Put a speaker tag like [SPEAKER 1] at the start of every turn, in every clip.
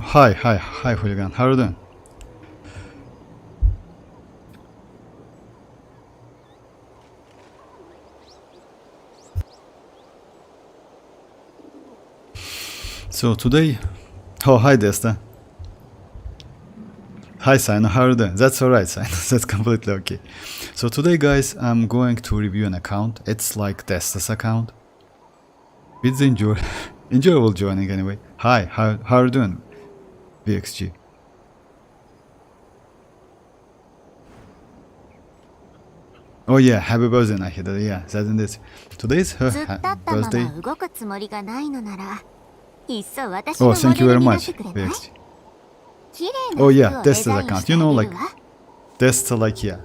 [SPEAKER 1] Hi, Hooligan. How are you doing? So today, hi Desta. Hi Xianyun, how are you doing? That's alright, Xianyun. That's completely okay. So today, guys, I'm going to review an account. It's like Desta's account. It's enjoyable joining anyway. Hi, how are you doing, VXG? Oh yeah, happy birthday, Nahida. Yeah, that's indeed. Today's her birthday. Oh, thank you very much, VXG. Oh yeah, Desta's account. You know, like Desta, like yeah.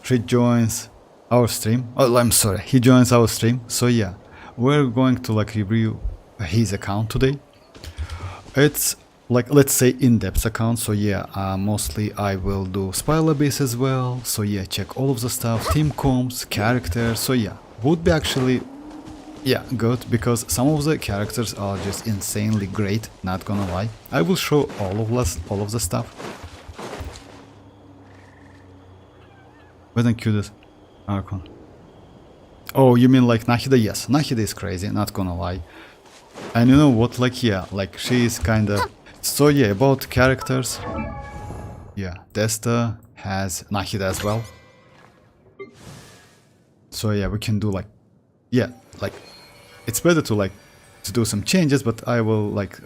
[SPEAKER 1] She joins our stream. Oh, I'm sorry, he joins our stream. So yeah, we're going to like review his account today. It's like, let's say, in-depth account. So yeah, mostly I will do spoiler base as well. So yeah, check all of the stuff, team comps, characters. So yeah, would be actually good, because some of the characters are just insanely great, not gonna lie. I will show all of the stuff. But then cutest Archon. Oh, you mean like Nahida? Yes, Nahida is crazy, not gonna lie. And you know what, like yeah, like she is kinda... So yeah, about characters. Yeah, Desta has Nahida as well. So yeah, we can do like... Yeah, like... It's better to like to do some changes, but I will like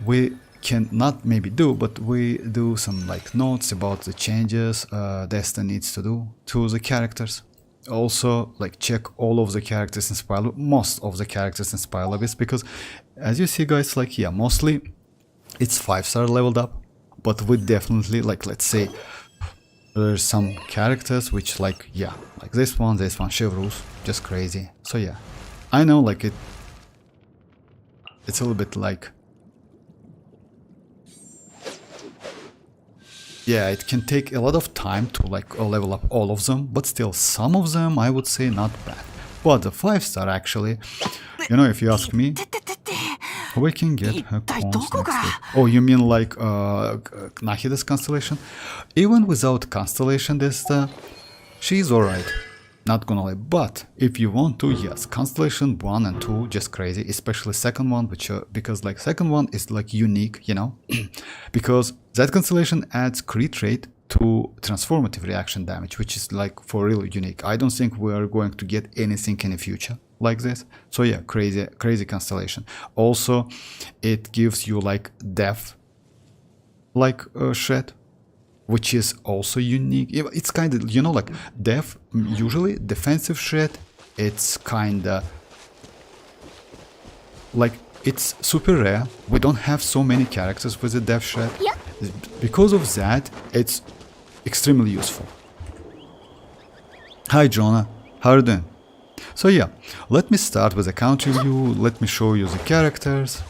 [SPEAKER 1] we can not maybe do, but we do some like notes about the changes Desta needs to do to the characters. Also like check all of the characters in Spylo, most of the characters in Spylo base, because as you see, guys, like yeah, mostly it's 5-star leveled up, but we definitely like, let's say, there's some characters which like yeah, like this one Chevreuse, just crazy. So yeah, I know like it's a little bit like, yeah, it can take a lot of time to like level up all of them, but still some of them I would say not bad. But the 5-star actually, you know, if you ask me, we can get her cons next week. Oh, you mean like Nahida's constellation? Even without constellation, she's alright, not gonna lie. But if you want to, yes, constellation 1 and 2 just crazy, especially second one, which because like second one is like unique, you know, because that constellation adds crit rate to transformative reaction damage, which is like for real unique. I don't think we are going to get anything in the future like this. So yeah, crazy constellation. Also, it gives you like death like shred, which is also unique. It's kind of, you know, like death, usually defensive shred, it's kind of like, it's super rare. We don't have so many characters with a death shred. Yeah. Because of that, it's extremely useful. Hi Jonah, how are you doing? So yeah, let me start with a account review. Let me show you the characters.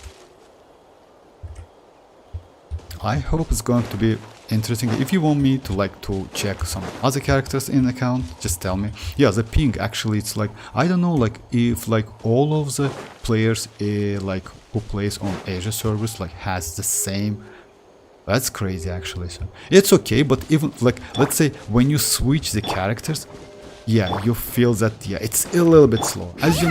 [SPEAKER 1] I hope it's going to be interesting. If you want me to like to check some other characters in the account, just tell me. Yeah, the ping actually, it's like, I don't know, like if like all of the players like who plays on Asia servers like has the same. That's crazy actually. So it's okay, but even like, let's say when you switch the characters, yeah, you feel that yeah, it's a little bit slow. As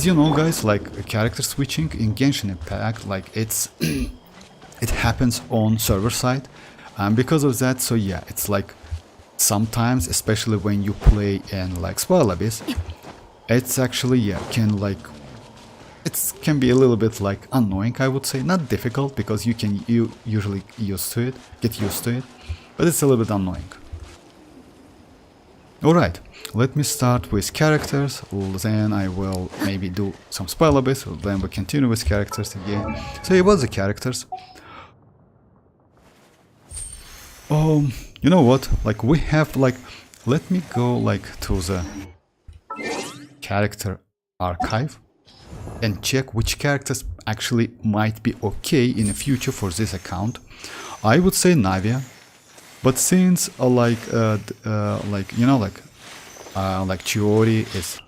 [SPEAKER 1] you know, guys, like character switching in Genshin Impact, like it's it happens on server side, and because of that, so yeah, it's like sometimes, especially when you play in like Spoil Abyss, it's actually yeah, it can be a little bit like annoying, I would say. Not difficult, because you usually get used to it, but it's a little bit annoying. Alright, let me start with characters, then I will maybe do some spoiler bits, then we continue with characters again. So about the characters. You know what, like we have like, let me go like to the character archive and check which characters actually might be okay in the future for this account. I would say Navia. But since like you know, like Chiori is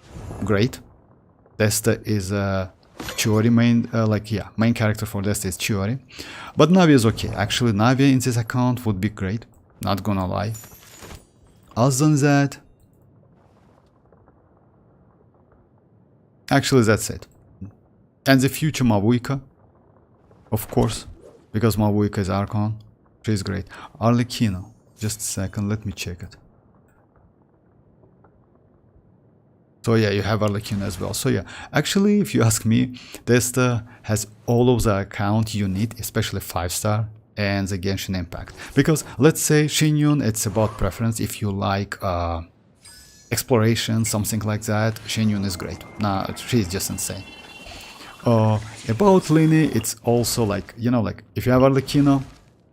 [SPEAKER 1] great, Desta is Chiori main, main character for this is Chiori. But Navi is okay. Actually, Navi in this account would be great. Not gonna lie. Other than that, actually that's it. And the future Mavuika, of course, because Mavuika is Archon. She's great. Arlecchino. Just a second, let me check it. So yeah, you have Arlecchino as well. So yeah, actually, if you ask me, Desta has all of the account you need, especially 5-star and the Genshin Impact. Because let's say Xianyun, it's about preference. If you like exploration, something like that, Xianyun is great. Nah, she's just insane. About Lini, it's also like, you know, like if you have Arlecchino,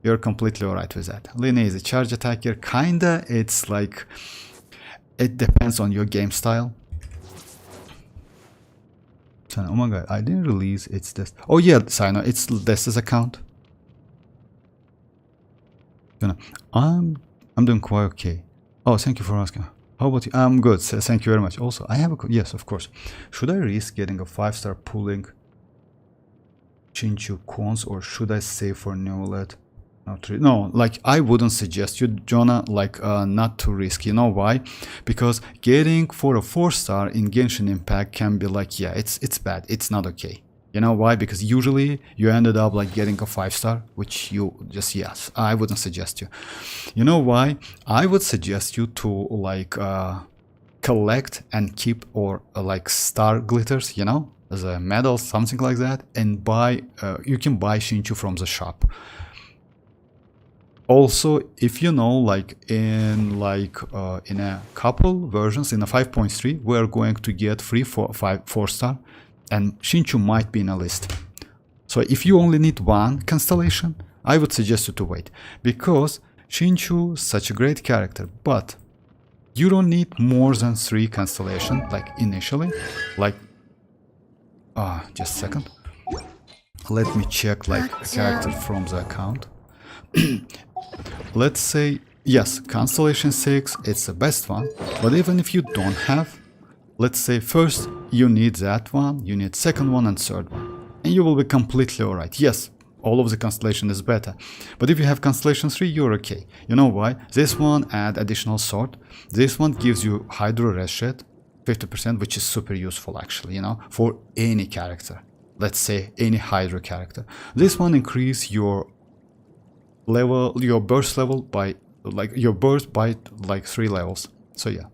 [SPEAKER 1] you're completely alright with that. Lini is a charge attacker, kinda. It's like, it depends on your game style. Oh my god, I didn't release it's this. Oh yeah, Sino, it's Desta's account. I'm doing quite okay. Oh, thank you for asking. How about you? I'm good. Thank you very much. Also, I have a yes, of course. Should I risk getting a 5-star pulling Chinchu cons, or should I save for Neuvillette? No, like I wouldn't suggest you, Jonah, like not to risk. You know why? Because getting for a 4-star in Genshin Impact can be like, yeah, it's bad. It's not okay. You know why? Because usually you ended up like getting a 5-star, which you just, yes, I wouldn't suggest you. You know why? I would suggest you to like collect and keep or like star glitters, you know, as a medal, something like that, and buy. You can buy Shinchu from the shop. Also, if you know, like in a couple versions, in a 5.3, we're going to get free 4-star, and Shinchu might be in a list. So if you only need one constellation, I would suggest you to wait, because Shinchu is such a great character, but you don't need more than 3 constellations, like initially. Like, just a second. Let me check like a character from the account. Let's say, yes, Constellation 6, it's the best one, but even if you don't have, let's say first you need that one, you need second one and third one, and you will be completely alright. Yes, all of the Constellation is better, but if you have Constellation 3, you're okay. You know why? This one add additional sword, this one gives you Hydro Reshed, 50%, which is super useful actually, you know, for any character. Let's say any Hydro character. This one increase your level, your burst level by like your burst by like 3 levels. So yeah,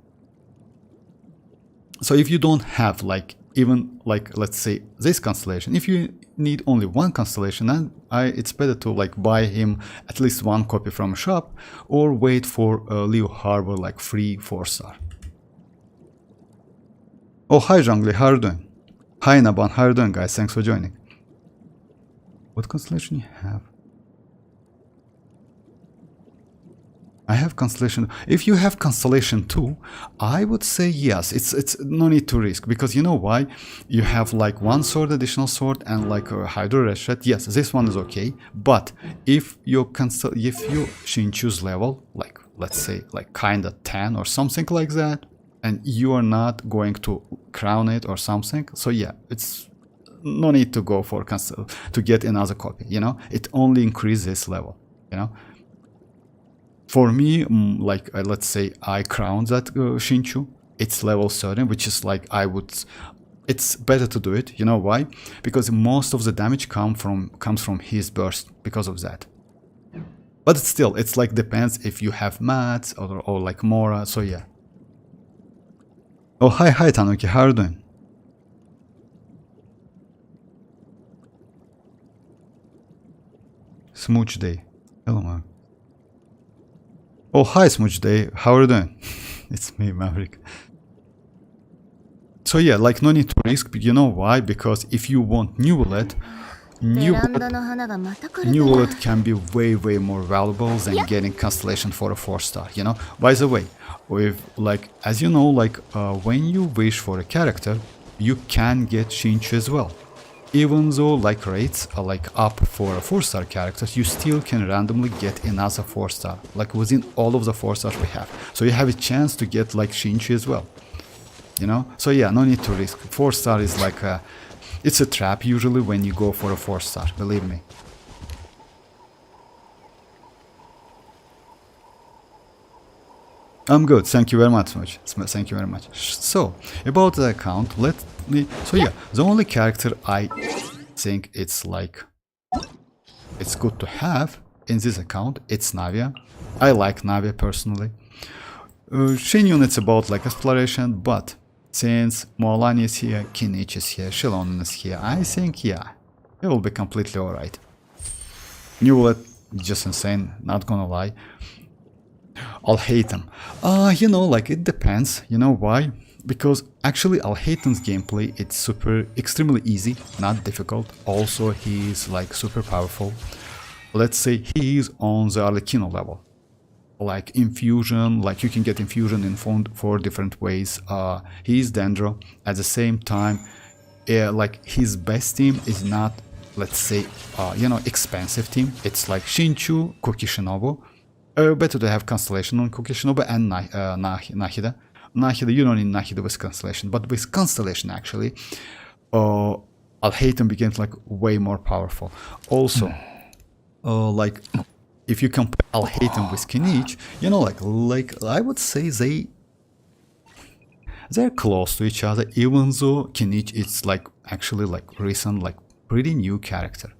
[SPEAKER 1] so if you don't have like even like, let's say this constellation, if you need only one constellation, then it's better to like buy him at least one copy from a shop, or wait for Leo Harbor like free 4-star. Oh, hi Zhangli, how are you doing? Hi Naban, how are you doing guys? Thanks for joining. What constellation you have? I have Constellation. If you have Constellation 2, I would say yes. It's no need to risk, because you know why? You have like 1 sword, additional sword, and like a Hydro Reshed. Yes, this one is okay. But if you Shinchu's level, like let's say like kinda 10 or something like that, and you are not going to crown it or something, so yeah, it's no need to go for to get another copy. You know, it only increases level. You know. For me, like let's say I crown that Shinchu, it's level 30, which is like it's better to do it. You know why? Because most of the damage comes from his burst because of that. But still, it's like depends if you have mats or like Mora. So yeah. Oh hi Tanuki, how are you doing? Smooch day. Hello man. Oh, hi, Smooch Day. How are you doing? It's me, Maverick. So yeah, like no need to risk. You know why? Because if you want Neuvillette can be way more valuable than getting Constellation for a 4-star. You know. By the way, with like as you know, like when you wish for a character, you can get Shinchu as well. Even though like rates are like up for a 4-star characters, you still can randomly get another 4-star, like within all of the 4-stars we have. So you have a chance to get like Shinchu as well. You know? So yeah, no need to risk. 4-star is like It's a trap usually when you go for a 4-star, believe me. I'm good, thank you very much. Thank you very much. So, about the account, so yeah, the only character I think it's like, it's good to have in this account, it's Navia. I like Navia personally. Xianyun, it's about like exploration, but since Mualani is here, Kinich is here, Xilonen is here, I think, yeah, it will be completely alright. Neuvillette, just insane, not gonna lie. I'll hate him. You know, like it depends. You know why? Because actually I'll hate him's gameplay. It's extremely easy, not difficult. Also, he's like super powerful. Let's say he is on the arlecchino level. Like infusion, like you can get infusion in 4 different ways. He is Dendro. At the same time, like his best team is not, let's say, you know, expensive team. It's like Shinchu, Kokishinobu. Better to have Constellation on Kokishinobu and Nahida. Nahida, you don't need Nahida with Constellation, but with Constellation actually, Alhaitham becomes like way more powerful. Also, like if you compare Alhaitham with Kinich, you know, like I would say they're close to each other, even though Kinich is like actually like recent, like pretty new character.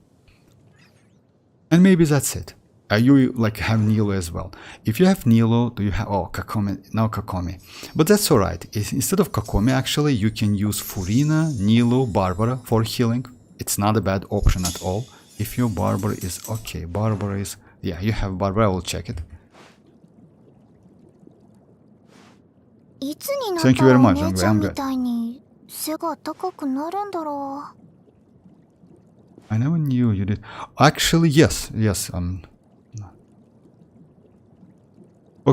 [SPEAKER 1] And maybe that's it. You like have Nilo as well. If you have Nilo, do you have Kakome? Now Kakome, but that's alright. Instead of Kakome, actually you can use Furina, Nilo, Barbara for healing. It's not a bad option at all. If your Barbara is okay, Barbara is, yeah, you have Barbara. I will check it. Thank you very much. I'm good. I never knew you did. Actually, yes.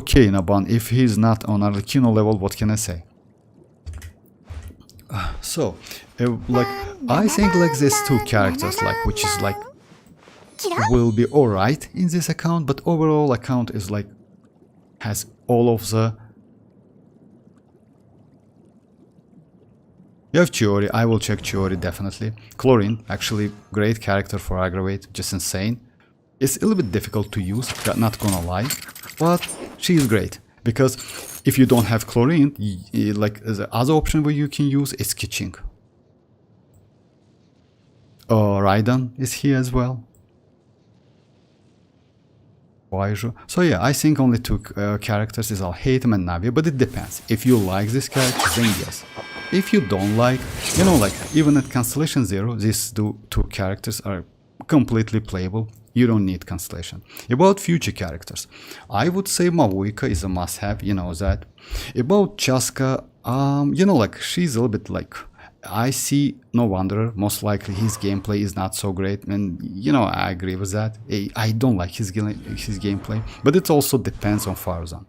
[SPEAKER 1] Okay, Naban, if he's not on arlecchino level, what can I say? So, like, I think like these 2 characters, like, which is like, will be alright in this account, but overall account is like, has all of the... You have Chiori, I will check Chiori definitely. Chlorine, actually great character for aggravate, just insane. It's a little bit difficult to use, not gonna lie, but she is great. Because if you don't have Chlorine, like the other option where you can use is Kitching. Raiden is here as well. So yeah, I think only 2 characters is Alhaitham and Navia, but it depends. If you like this character, then yes. If you don't like, you know, like even at Constellation 0, these 2 characters are completely playable. You don't need Constellation. About future characters, I would say Mavuika is a must-have, you know that. About Chasca, you know, like she's a little bit like, I see no Wanderer. Most likely his gameplay is not so great, and you know I agree with that. I don't like his gameplay, but it also depends on Farzan.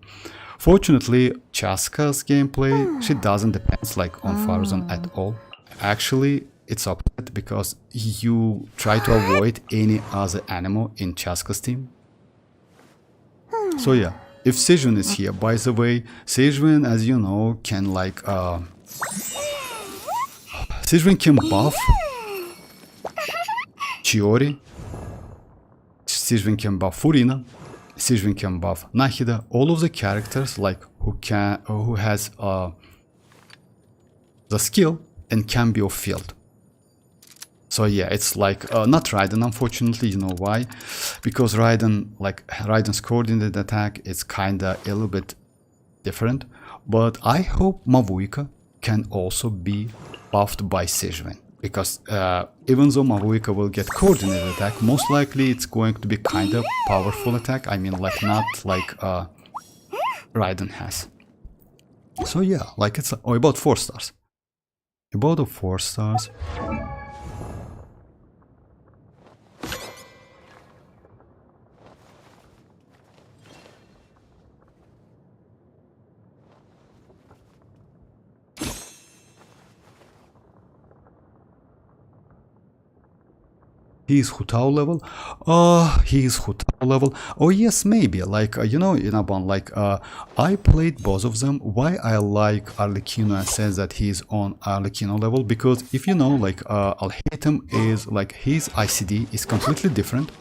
[SPEAKER 1] Fortunately, Chasca's gameplay, she doesn't depend like on Farzan at all. Actually, it's opposite because you try to avoid any other animal in Chasca's team. So yeah, if Xianyun is here, by the way, Xianyun, as you know, can like Xianyun can buff Chiori, Xianyun can buff Furina, Xianyun can buff Nahida, all of the characters like who has the skill and can be off field. So yeah, it's like not Raiden, unfortunately. You know why? Because Raiden's coordinated attack is kinda a little bit different. But I hope Mavuika can also be buffed by Xianyun. Because even though Mavuika will get coordinated attack, most likely it's going to be kind of powerful attack. I mean, like not like Raiden has. So yeah, like it's about 4 stars. About the 4 stars. He is Hutao level. He is Hutao level. Oh yes, maybe. Like you know, Inabon. Like I played both of them. Why I like Arlecchino and says that he's on Arlecchino level, because if you know, like Alhaitham is like his ICD is completely different.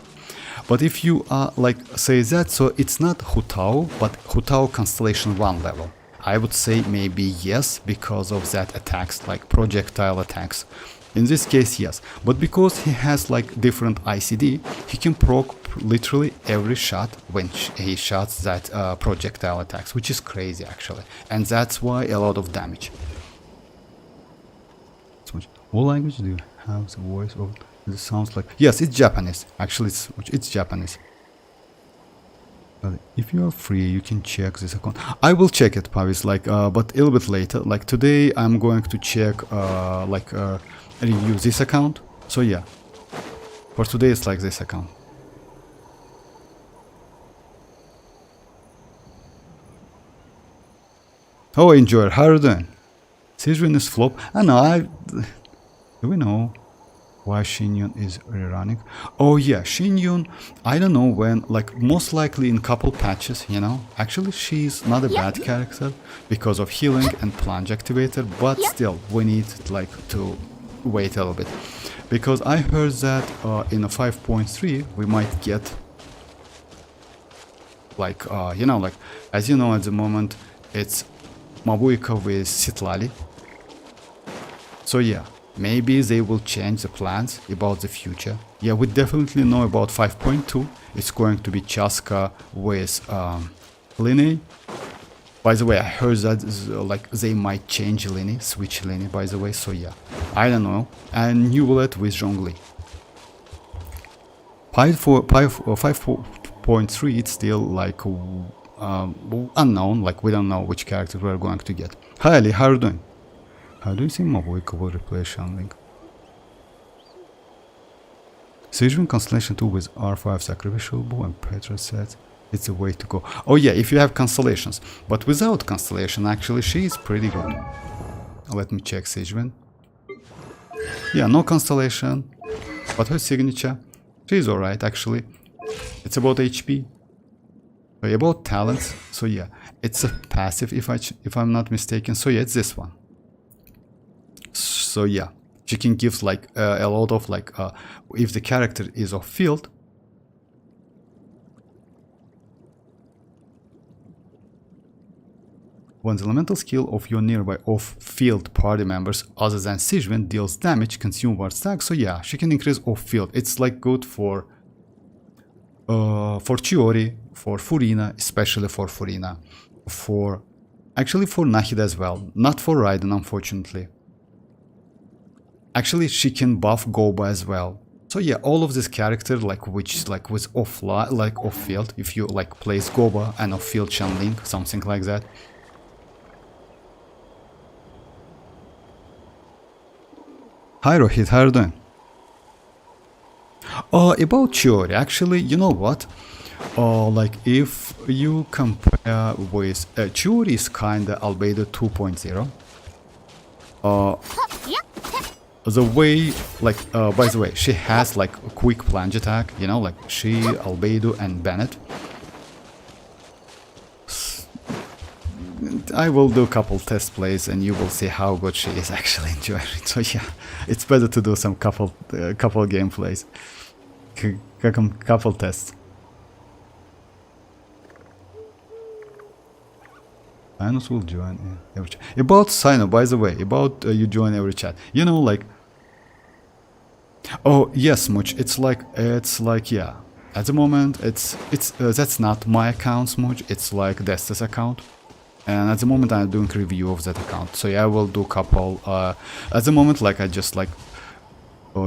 [SPEAKER 1] But if you like say that, so it's not Hutao, but Hutao Constellation 1 level. I would say maybe yes, because of that attacks, like projectile attacks. In this case, yes. But because he has like different ICD, he can proc literally every shot when he shots that projectile attacks, which is crazy actually. And that's why a lot of damage. What language do you have the voice of? It sounds like, yes, it's Japanese. Actually, it's Japanese. But if you are free, you can check this account. I will check it, Pavis, like, but a little bit later. Like today, I'm going to check, review this account. So yeah, for today, it's like this account. Oh, enjoy. How are you doing? Xianyun is flop. I know. Do we know why Xianyun is rerunning? Oh yeah, Xianyun, I don't know when, like most likely in couple patches, you know. Actually, she's not a bad character because of healing and plunge activator, but still, we need like to wait a little bit. Because I heard that in a 5.3 we might get like, you know, like, as you know at the moment, it's Mavuika with Sitlali. So yeah. Maybe they will change the plans about the future. Yeah, we definitely know about 5.2. It's going to be Chasca with Linnea. By the way, I heard that like they might change Linnea, switch Linnea, by the way. So yeah, I don't know. And Neuvillette with Zhongli. 5.3, it's still like unknown. Like we don't know which character we're going to get. Hi Ali, how are you doing? How do you think Mavuika will replace Xianling? Xianyun Constellation 2 with R5 Sacrificial Bow and Petra sets. It's the way to go. Oh yeah, if you have constellations. But without constellation, actually, she is pretty good. Let me check Xianyun. Yeah, no constellation. But her signature, she's alright, actually. It's about HP. About talents. So yeah, it's a passive if I'm not mistaken. So yeah, it's this one. So yeah, she can give like a lot of like if the character is off field. When the elemental skill of your nearby off-field party members other than Xianyun deals damage, consume ward stack. So yeah, she can increase off-field. It's like good for Chiori, for Furina, especially for Furina, actually for Nahida as well, not for Raiden unfortunately. Actually, she can buff Goba as well. So yeah, all of this character like which like with off field, if you like place Goba and off field Xianling, something like that. Hi Rohit, how are you doing? About Chiori, actually, you know what? Like if you compare with Chiori is kinda Albedo 2.0. The way, like, by the way, she has like a quick plunge attack, you know, like she, Albedo, and Bennett. I will do a couple test plays and you will see how good she is actually enjoying it. So yeah, it's better to do some couple gameplays, couple tests. Sinus will join every chat. About Sino, by the way, about you join every chat. You know, like, oh yes, Smooch. It's like yeah. At the moment, it's that's not my account, Smooch. It's like Desta's account, and at the moment I'm doing review of that account. So yeah, I will do a couple. At the moment, like I just like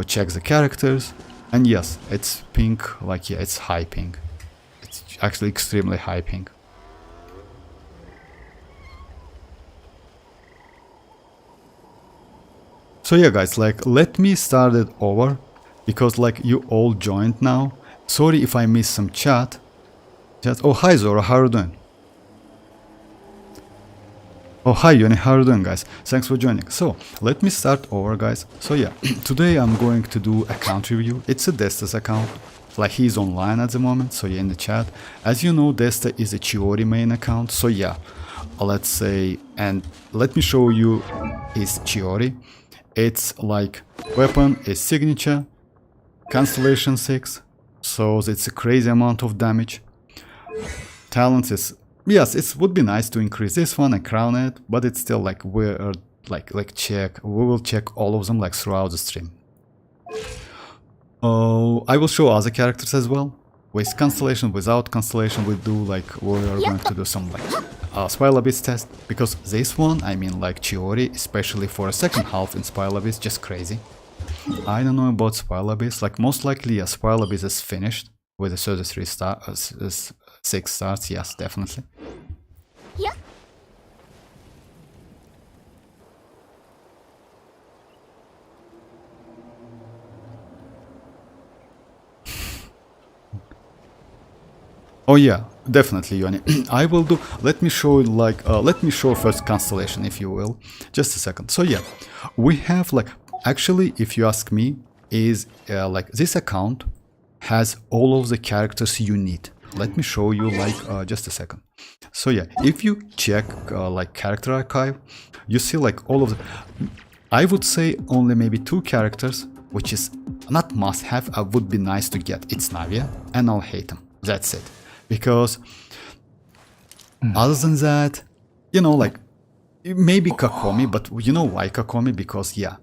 [SPEAKER 1] check the characters, and yes, it's pink. Like yeah, it's high pink. It's actually extremely high pink. So yeah guys, like let me start it over, because like you all joined now. Sorry if I missed some chat. Oh hi Zora, how are you doing? Oh, hi Yoni, how are you doing, guys? Thanks for joining. So, let me start over, guys. So yeah, today I'm going to do account review. It's a Desta's account. Like, he's online at the moment, so yeah, in the chat. As you know, Desta is a Chiori main account, so yeah, let's say, and let me show you his Chiori. It's like, weapon is signature, Constellation 6, so it's a crazy amount of damage. Talents is, yes, it would be nice to increase this one and crown it, but it's still like, we're like check, we will check all of them like throughout the stream. I will show other characters as well. With Constellation, without Constellation, we do like, we're going to do some like Spiral Abyss test, because this one, I mean like Chiori, especially for a second half in Spiral Abyss, just crazy. I don't know about Spiral Abyss, like most likely, yeah, Spiral Abyss is finished with the 33 stars, 6 stars, yes, definitely.
[SPEAKER 2] Yeah.
[SPEAKER 1] Oh yeah, definitely, Yoni. I will do. Let me show like. Let me show first Constellation, if you will. Just a second. So yeah, we have like. Actually, if you ask me, is like this account has all of the characters you need. Let me show you like just a second. So yeah, if you check like character archive, you see like all of the. I would say only maybe 2 characters, which is not must have. Would be nice to get. It's Navia and I'll hate them. That's it. Because other than that, you know, like maybe Kakomi, but you know why Kakomi? Because yeah,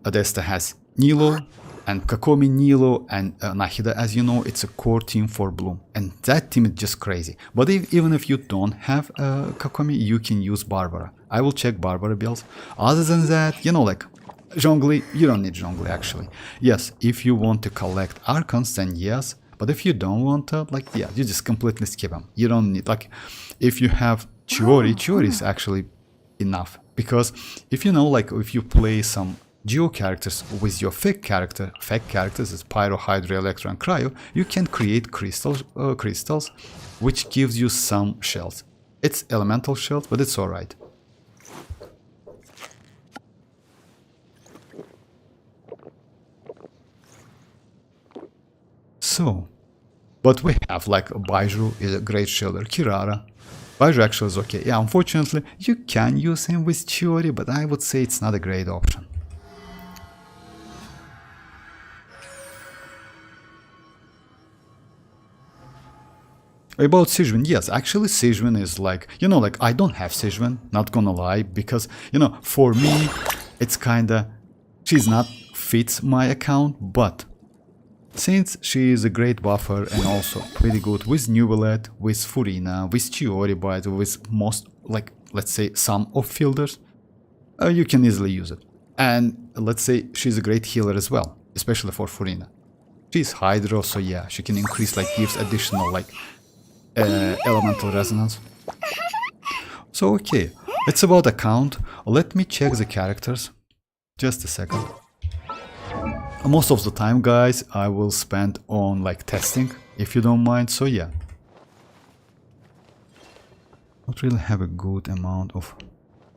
[SPEAKER 1] Adesta has Nilo and Kakomi, Nilo and Nahida. As you know, it's a core team for Bloom, and that team is just crazy. But even if you don't have Kakomi, you can use Barbara. I will check Barbara builds. Other than that, you know, like Zhongli, you don't need Zhongli actually. Yes, if you want to collect Archons, then yes. But if you don't want to, like, yeah, you just completely skip them. You don't need, like, if you have Chiori is actually enough. Because if you know, like, if you play some Geo characters with your fake characters is Pyro, Hydro, Electro, and Cryo, you can create crystals, which gives you some shells. It's elemental shells, but it's alright. So, but we have like Baiju is a great shielder, Kirara. Baiju actually is okay. Yeah, unfortunately, you can use him with Chiori, but I would say it's not a great option. About Xianyun, yes, actually Xianyun is like, you know, like I don't have Xianyun, not gonna lie, because, you know, for me, it's kinda, she's not fits my account, but since she is a great buffer and also pretty good with Neuvillette, with Furina, with Chiori, by the way, with most, like, let's say, some off-fielders, you can easily use it. And let's say she's a great healer as well, especially for Furina. She's Hydro, so yeah, she can increase, like, gives additional, like, elemental resonance. So, okay, it's about account. Let me check the characters. Just a second. Most of the time, guys, I will spend on like testing, if you don't mind, so yeah. Don't really have a good amount of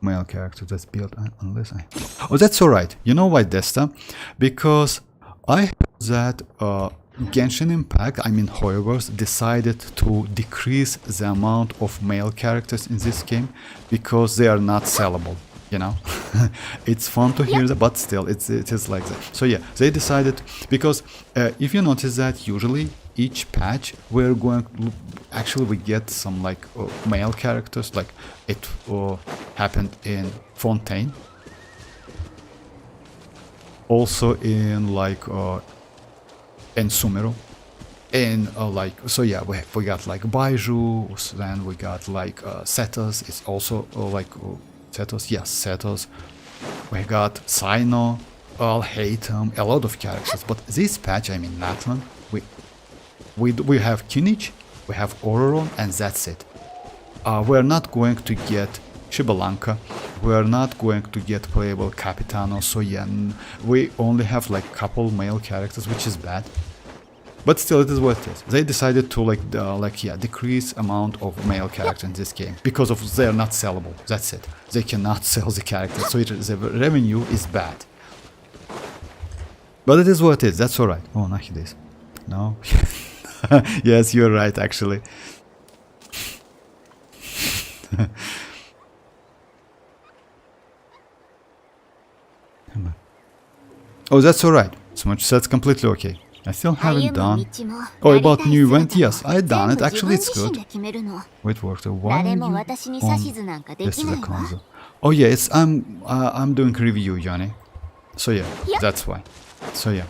[SPEAKER 1] male characters that's built unless I... Oh, that's alright. You know why, Desta? Because I heard that Genshin Impact, I mean Hoyoverse, decided to decrease the amount of male characters in this game because they are not sellable. You know, it's fun to hear that, but still, it is like that. So yeah, they decided, because if you notice that usually each patch we're going to, actually we get some like male characters, like it happened in Fontaine, also in like in Sumeru, in like, so yeah, we got like Baiju, then we got like Setos, it's also like Setos, yes, Setos. We got Sino, I'll hate him, a lot of characters. But this patch, I mean Natlan, we have Kinich, we have Ororon, and that's it. We're not going to get Shibalanka, we're not going to get playable Capitano, so yeah, we only have like couple male characters, which is bad. But still, it is what it is. They decided to decrease amount of male character in this game because of they're not sellable. That's it. They cannot sell the character, so the revenue is bad. But it is what it is. That's alright. Oh, not this. No. Yes, you're right. Actually. Oh, that's alright. So much that's completely okay. I still haven't done. Oh, about new event? Yes, I done it. Actually, it's good. Wait, Walter, why are you on this is a console? Oh yeah, it's I'm doing review, Johnny. So yeah, that's why. So yeah.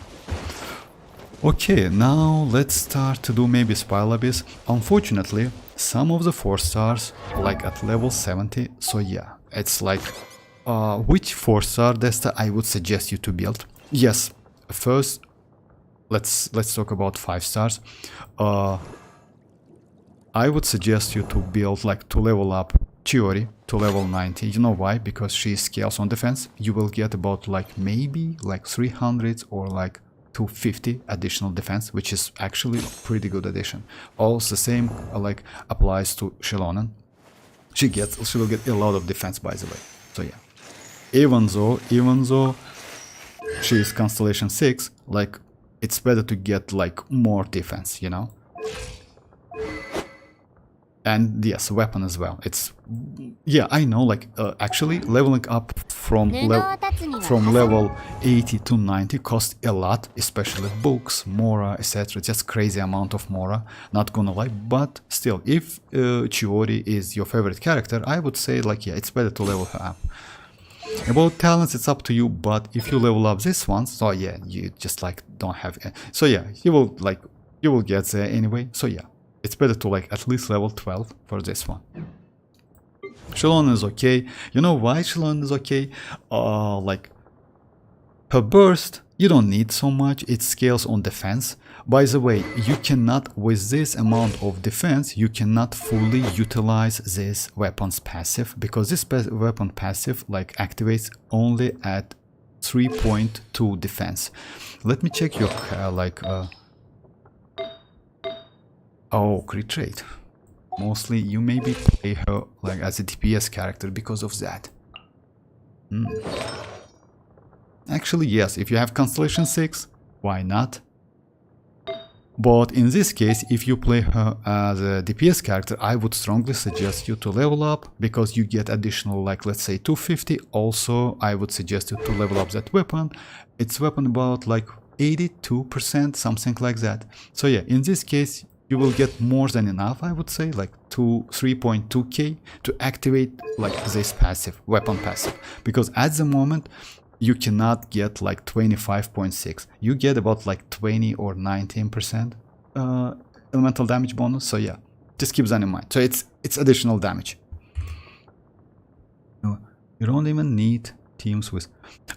[SPEAKER 1] Okay, now let's start to do maybe Spy Lobbies. Unfortunately, some of the 4 stars like at level 70. So yeah, it's like which 4-star Desta I would suggest you to build. Yes, first let's talk about 5 stars. I would suggest you to build like to level up Chiori to level 90. You know why? Because she scales on defense. You will get about like maybe like 300 or like 250 additional defense, which is actually a pretty good addition. Also, same like applies to Xilonen. She will get a lot of defense, by the way. So yeah, even though she is Constellation 6, like it's better to get like more defense, you know. And yes, weapon as well. It's yeah, I know. Like actually, leveling up from level 80 to 90 costs a lot, especially books, Mora, etc. Just crazy amount of Mora. Not gonna lie, but still, if Chiori is your favorite character, I would say like yeah, it's better to level her up. About talents, it's up to you. But if you level up this one, so yeah, you just like don't have. So yeah, you will get there anyway. So yeah. It's better to like at least level 12 for this one. Xilonen is okay. You know why Xilonen is okay? Like her burst, you don't need so much. It scales on defense. By the way, you cannot, with this amount of defense, you cannot fully utilize this weapon's passive, because this weapon passive like activates only at 3.2 defense. Let me check your oh, crit rate. Mostly you maybe play her like as a DPS character because of that. Actually, yes, if you have Constellation 6, why not? But in this case, if you play her as a DPS character, I would strongly suggest you to level up, because you get additional, like let's say 250. Also, I would suggest you to level up that weapon. It's weapon about like 82%, something like that. So yeah, in this case, you will get more than enough, I would say, like 3.2k to activate like this passive, weapon passive. Because at the moment, you cannot get like 25.6. You get about like 20 or 19% elemental damage bonus. So yeah, just keep that in mind. So it's additional damage. No, you don't even need teams with...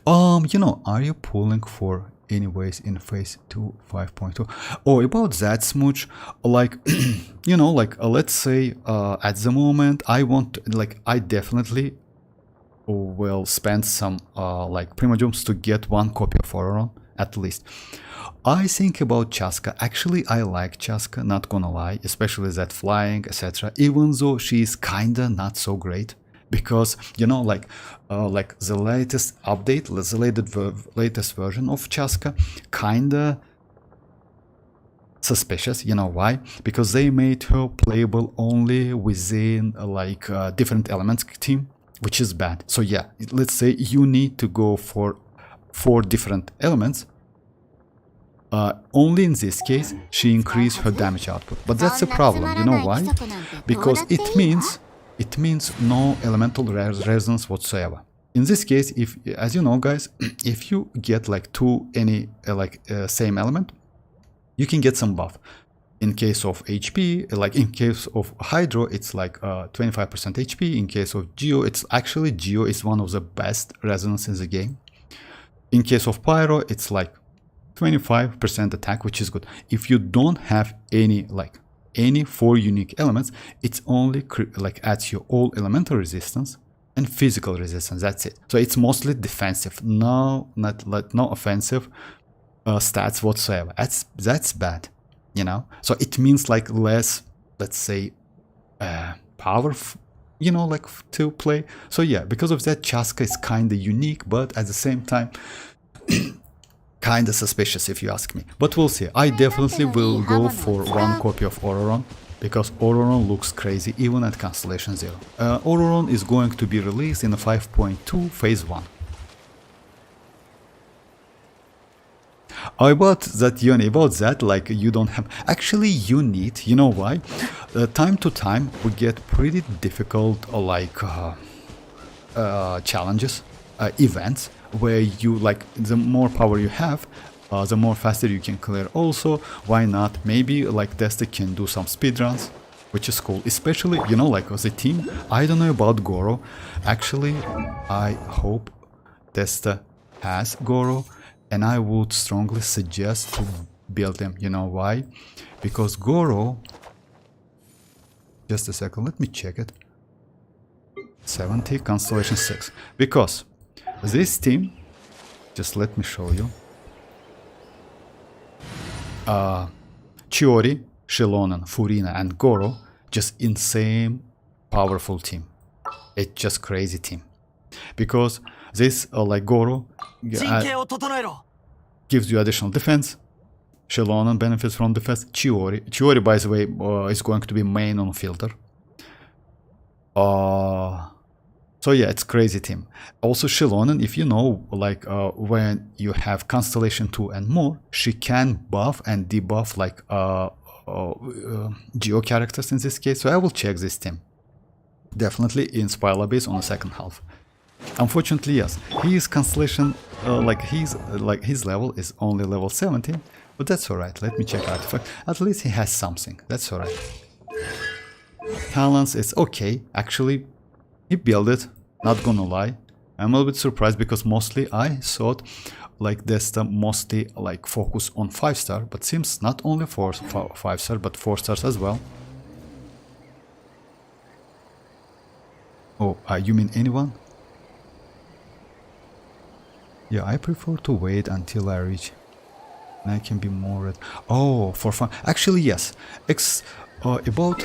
[SPEAKER 1] you know, are you pulling for anyways in phase 2 5.2? Oh, about that, Smooch, like you know, like let's say at the moment I definitely will spend some like Primogems to get 1 copy of Auroron at least. I think about Chasca. Actually, I like Chasca, not gonna lie, especially that flying, etc. Even though she's kinda not so great. Because, you know, like the latest update, the latest version of Chasca, kinda suspicious. You know why? Because they made her playable only within different elements team, which is bad. So yeah, let's say you need to go for 4 different elements. Only in this case, she increased her damage output. But that's a problem. You know why? Because it means no elemental resonance whatsoever. In this case, if, as you know guys, if you get like same element, you can get some buff. In case of HP, like in case of Hydro, it's like 25% HP. In case of Geo, it's actually Geo is one of the best resonance in the game. In case of Pyro, it's like 25% attack, which is good. If you don't have any 4 unique elements, it's only adds your all elemental resistance and physical resistance. That's it. So it's mostly defensive. No offensive stats whatsoever. That's bad. you know. So it means like less, let's say, powerful, you know, like to play. So yeah, because of that, chasca is kind of unique, but at the same time kind of suspicious if you ask me. But we'll see. I definitely will go for one copy of Auroron, because Auroron looks crazy even at Constellation 0. Auroron is going to be released in the 5.2 phase 1. About that, Yoni, about that, like, you don't have... Actually, you need, you know why? Time to time, we get pretty difficult, challenges, events, where you, like, the more power you have, the more faster you can clear. Also, why not? Maybe, like, Desta can do some speedruns, which is cool. Especially, you know, like, as a team, I don't know about Goro. Actually, I hope Desta has Goro. And I would strongly suggest to build him. You know why? Because Goro... Just a second, let me check it. 70, Constellation 6. Because this team... Just let me show you. Chiori, Xilonen, Furina and Goro. Just insane, powerful team. It's just crazy team. Because this, like Goro... gives you additional defense. Xilonen benefits from defense. Chiori, by the way, is going to be main on filter. So yeah, it's crazy team. Also Xilonen, if you know, like when you have Constellation 2 and more, she can buff and debuff like Geo characters in this case. So I will check this team. Definitely in Spyla base on the second half. Unfortunately, yes, he is Constellation, his level is only level 17, but that's alright. Let me check artifact. At least he has something. That's alright. Talents is okay. Actually, he built it. Not gonna lie. I'm a little bit surprised because mostly I thought like Desta mostly like focus on 5-star, but seems not only for 5-star but 4 stars as well. Oh, you mean anyone? Yeah, I prefer to wait until I reach, and I can be more red. Oh, for fun. Actually, yes. About...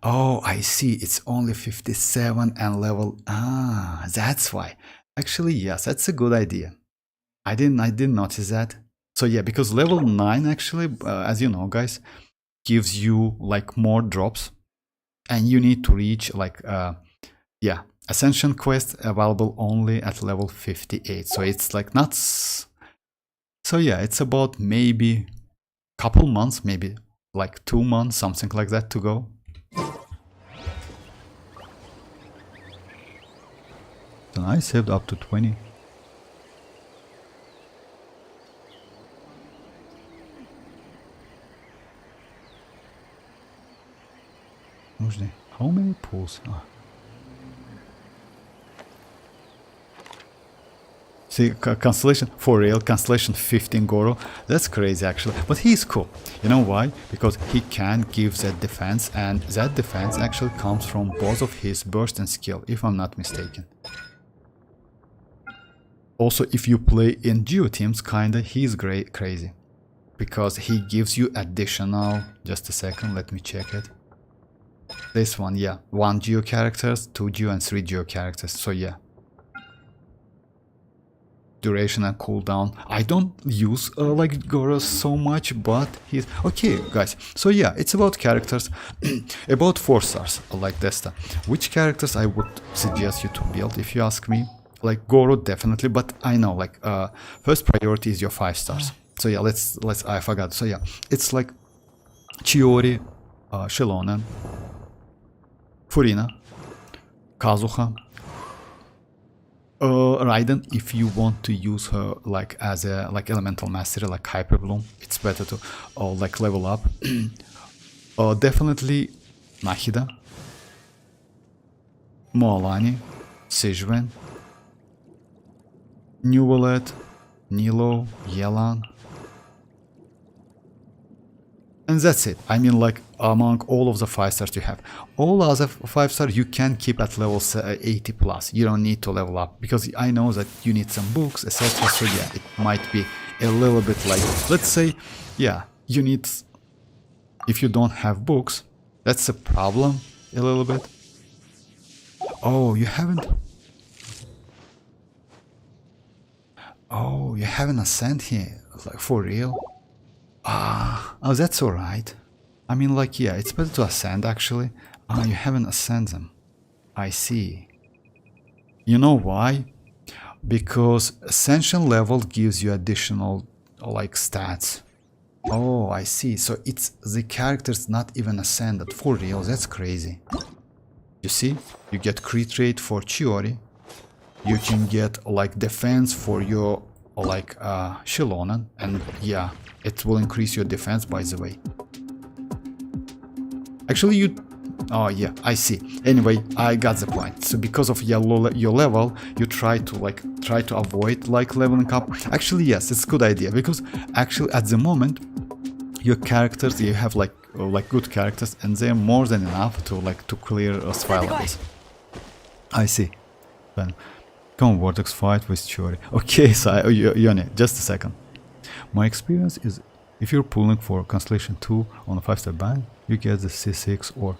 [SPEAKER 1] Oh, I see. It's only 57 and level... Ah, that's why. Actually, yes, that's a good idea. I didn't notice that. So yeah, because level 9 actually, as you know, guys, gives you like more drops, and you need to reach like yeah, Ascension quest available only at level 58. So it's like not... So yeah, it's about maybe couple months, maybe like 2 months, something like that to go. Then I saved up to 20. How many pools? Oh. See, Constellation, for real, Constellation 15 Goro, that's crazy actually, but he's cool. You know why? Because he can give that defense, and that defense actually comes from both of his burst and skill, if I'm not mistaken. Also, if you play in Geo teams, kinda, he's crazy. Because he gives you additional... Just a second, let me check it. This one, yeah. 1 Geo characters, 2 Geo and 3 Geo characters, so yeah. Duration and cooldown. I don't use like Goro so much, but he's... Okay, guys, so yeah, it's about characters. About 4 stars, like Desta. Which characters I would suggest you to build, if you ask me? Like Goro, definitely, but I know, like, first priority is your 5 stars. So yeah, let's I forgot. So yeah, it's like Chiori, Xilonen, Furina, Kazuha, Raiden, if you want to use her like as a like elemental mastery, like Hyper Bloom, it's better to like level up. Definitely Nahida, Mualani, Xianyun, Neuvillette, Nilo, Yelan, and that's it. I mean, like, among all of the 5 stars you have, all other 5 stars you can keep at level 80 plus. You don't need to level up, because I know that you need some books, etc. So yeah, it might be a little bit like, let's say, yeah, you need if you don't have books, that's a problem a little bit. Oh, you haven't... Oh, you haven't ascend here, like for real? Ah, oh, that's alright. I mean, like, yeah, it's better to ascend actually. Ah, you haven't ascend them. I see. You know why? Because ascension level gives you additional, like, stats. Oh, I see. So it's the character's not even ascended. For real, that's crazy. You see? You get crit rate for Chiori. You can get like defense for your like Xilonen, and yeah, it will increase your defense, by the way. Actually, you... Oh yeah, I see. Anyway, I got the point. So because of your level, you try to avoid like leveling up. Actually, yes, it's a good idea, because actually at the moment your characters, you have like good characters, and they're more than enough to clear a Xilonen. I see. Then come on, Vortex, fight with Chiori. Okay, so Yoni, just a second. My experience is, if you're pulling for Constellation 2 on a 5-star band, you get the C6 or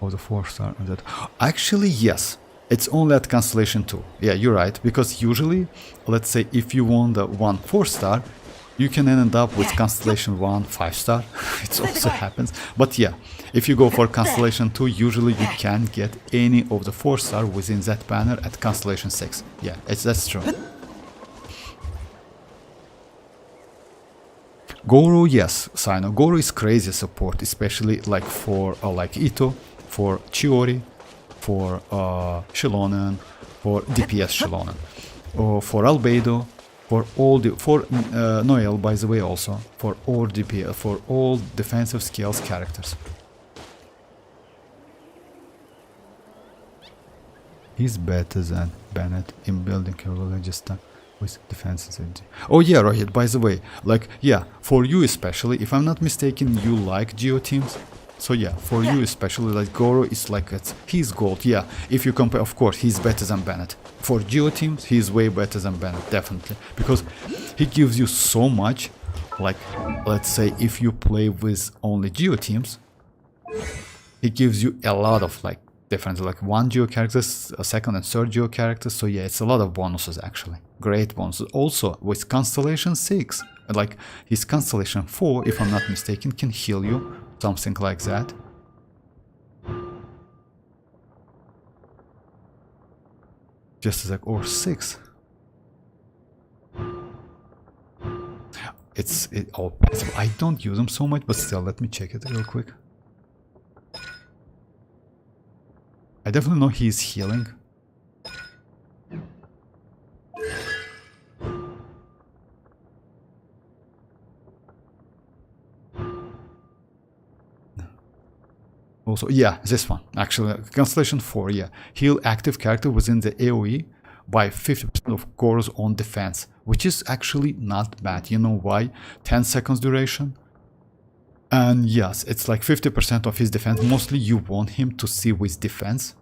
[SPEAKER 1] the 4-star and that. Actually, yes. It's only at Constellation 2. Yeah, you're right. Because usually, let's say if you want the 1 4-star, you can end up with Constellation 1 5-star. It also happens. But yeah, if you go for Constellation 2, usually you can't get any of the 4-star within that banner at Constellation 6. Yeah, that's true. Goro, yes, Sino. Goro is crazy support, especially like for like Ito, for Chiori, for Xilonen, for DPS Xilonen, or for Albedo, for all the Noel, by the way, also for all DPS, for all defensive skills characters. He's better than Bennett in building a religious stuff with defenses. Oh yeah, Rohit, by the way, like, yeah, for you especially, if I'm not mistaken, you like Geo teams. So yeah, for you especially, like, Goro is like, he's gold, yeah. If you compare, of course, he's better than Bennett. For Geo teams, he's way better than Bennett, definitely. Because he gives you so much, like, let's say, if you play with only Geo teams, he gives you a lot of, like, different, like 1 Geo characters, a 2nd and 3rd Geo characters, so yeah, it's a lot of bonuses actually. Great bonuses. Also, with Constellation 6, like, his Constellation 4, if I'm not mistaken, can heal you. Something like that. Just like, or 6. It's all passive. I don't use them so much, but still, let me check it real quick. I definitely know he's healing. Also, yeah, this one, actually, Constellation 4, yeah. Heal active character within the AoE by 50% of Goro's own defense, which is actually not bad. You know why? 10 seconds duration. And yes, it's like 50% of his defense. Mostly you want him to see with defense.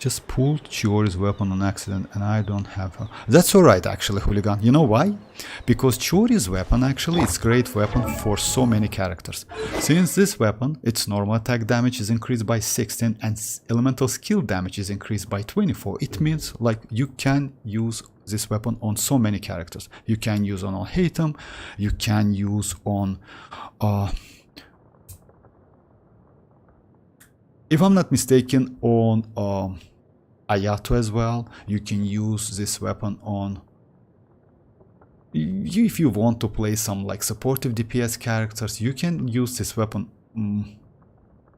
[SPEAKER 1] Just pulled Chiori's weapon on accident and I don't have her. That's alright actually, Hooligan. You know why? Because Chiori's weapon actually is a great weapon for so many characters. Since this weapon, its normal attack damage is increased by 16 and elemental skill damage is increased by 24. It means like you can use this weapon on so many characters. You can use on Hatem, you can use on... if I'm not mistaken, on Ayato as well. You can use this weapon on... if you want to play some like supportive DPS characters, you can use this weapon on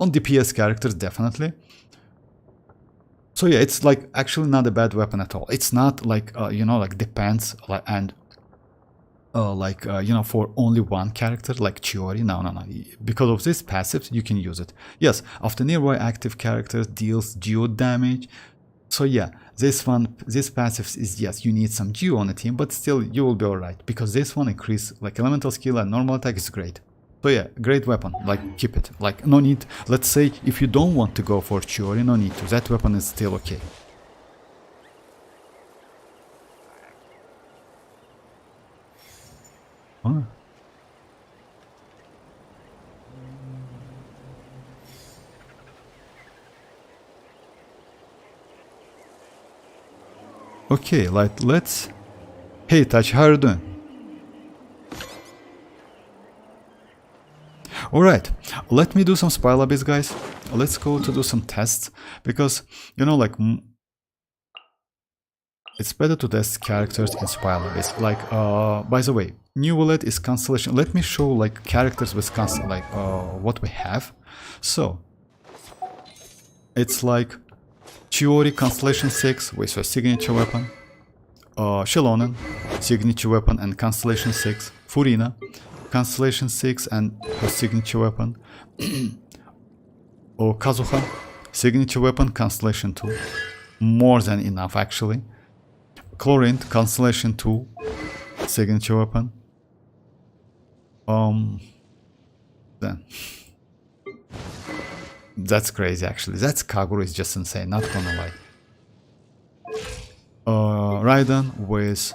[SPEAKER 1] DPS characters, definitely. So yeah, it's like actually not a bad weapon at all. It's not like, you know, like depends and... you know, for only one character like Chiori. No. Because of this passive, you can use it. Yes, after nearby active characters deals geo damage. So yeah, this passive is, yes, you need some geo on the team, but still you will be alright. Because this one increase like elemental skill and normal attack is great. So yeah, great weapon. Like, keep it. Like, no need. Let's say if you don't want to go for Chiori, no need to. That weapon is still okay. Okay, like let's... Hey Touch, how are you doing? Alright, let me do some spy lobbies, guys. Let's go to do some tests, because, you know, like, it's better to test characters in spy lobbies. Like, by the way, Neuvillette is Constellation. Let me show, like, characters with what we have. So, it's like Chiori Constellation 6 with her signature weapon, Xilonen, signature weapon and Constellation 6, Furina, Constellation 6 and her signature weapon, Kazuha, signature weapon, Constellation 2, more than enough actually, Chlorine, Constellation 2, signature weapon, then, that's crazy actually, that's Kagura is just insane, not gonna lie. Raiden with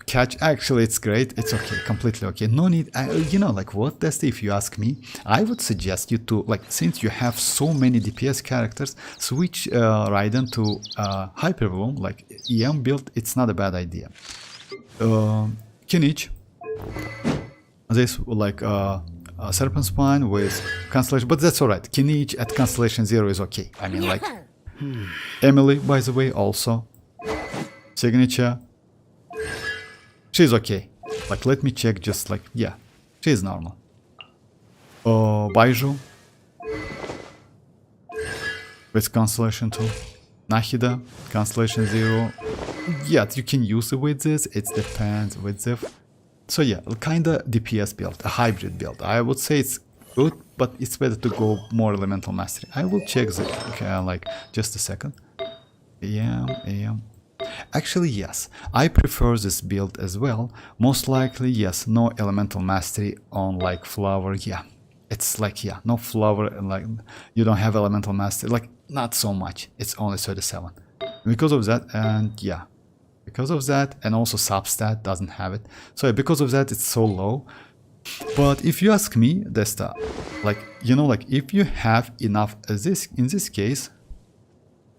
[SPEAKER 1] catch, actually it's great, it's okay, completely okay, no need, you know, like what test, if you ask me, I would suggest you to, like, since you have so many DPS characters, switch Raiden to Hyper Bloom, like EM build, it's not a bad idea. Kinich, this like Serpent Spine with Constellation, but that's alright, Kinich at Constellation 0 is okay, I mean like, Emily, by the way, also, signature, she's okay. Like, let me check, just like, yeah, she's normal. Baiju with Constellation 2. Nahida, Constellation 0. Yeah, you can use it with this, it depends with the... So yeah, kinda DPS build, a hybrid build. I would say it's good, but it's better to go more Elemental Mastery. I will check the, like, just a second. AM. Actually, yes, I prefer this build as well. Most likely, yes, no Elemental Mastery on, like, Flower, yeah. It's like, yeah, no Flower, and like, you don't have Elemental Mastery, like, not so much. It's only 37. Because of that, and yeah. Because of that, and also Substat doesn't have it. So because of that, it's so low. But if you ask me, Desta, like, you know, like, if you have enough as this, in this case,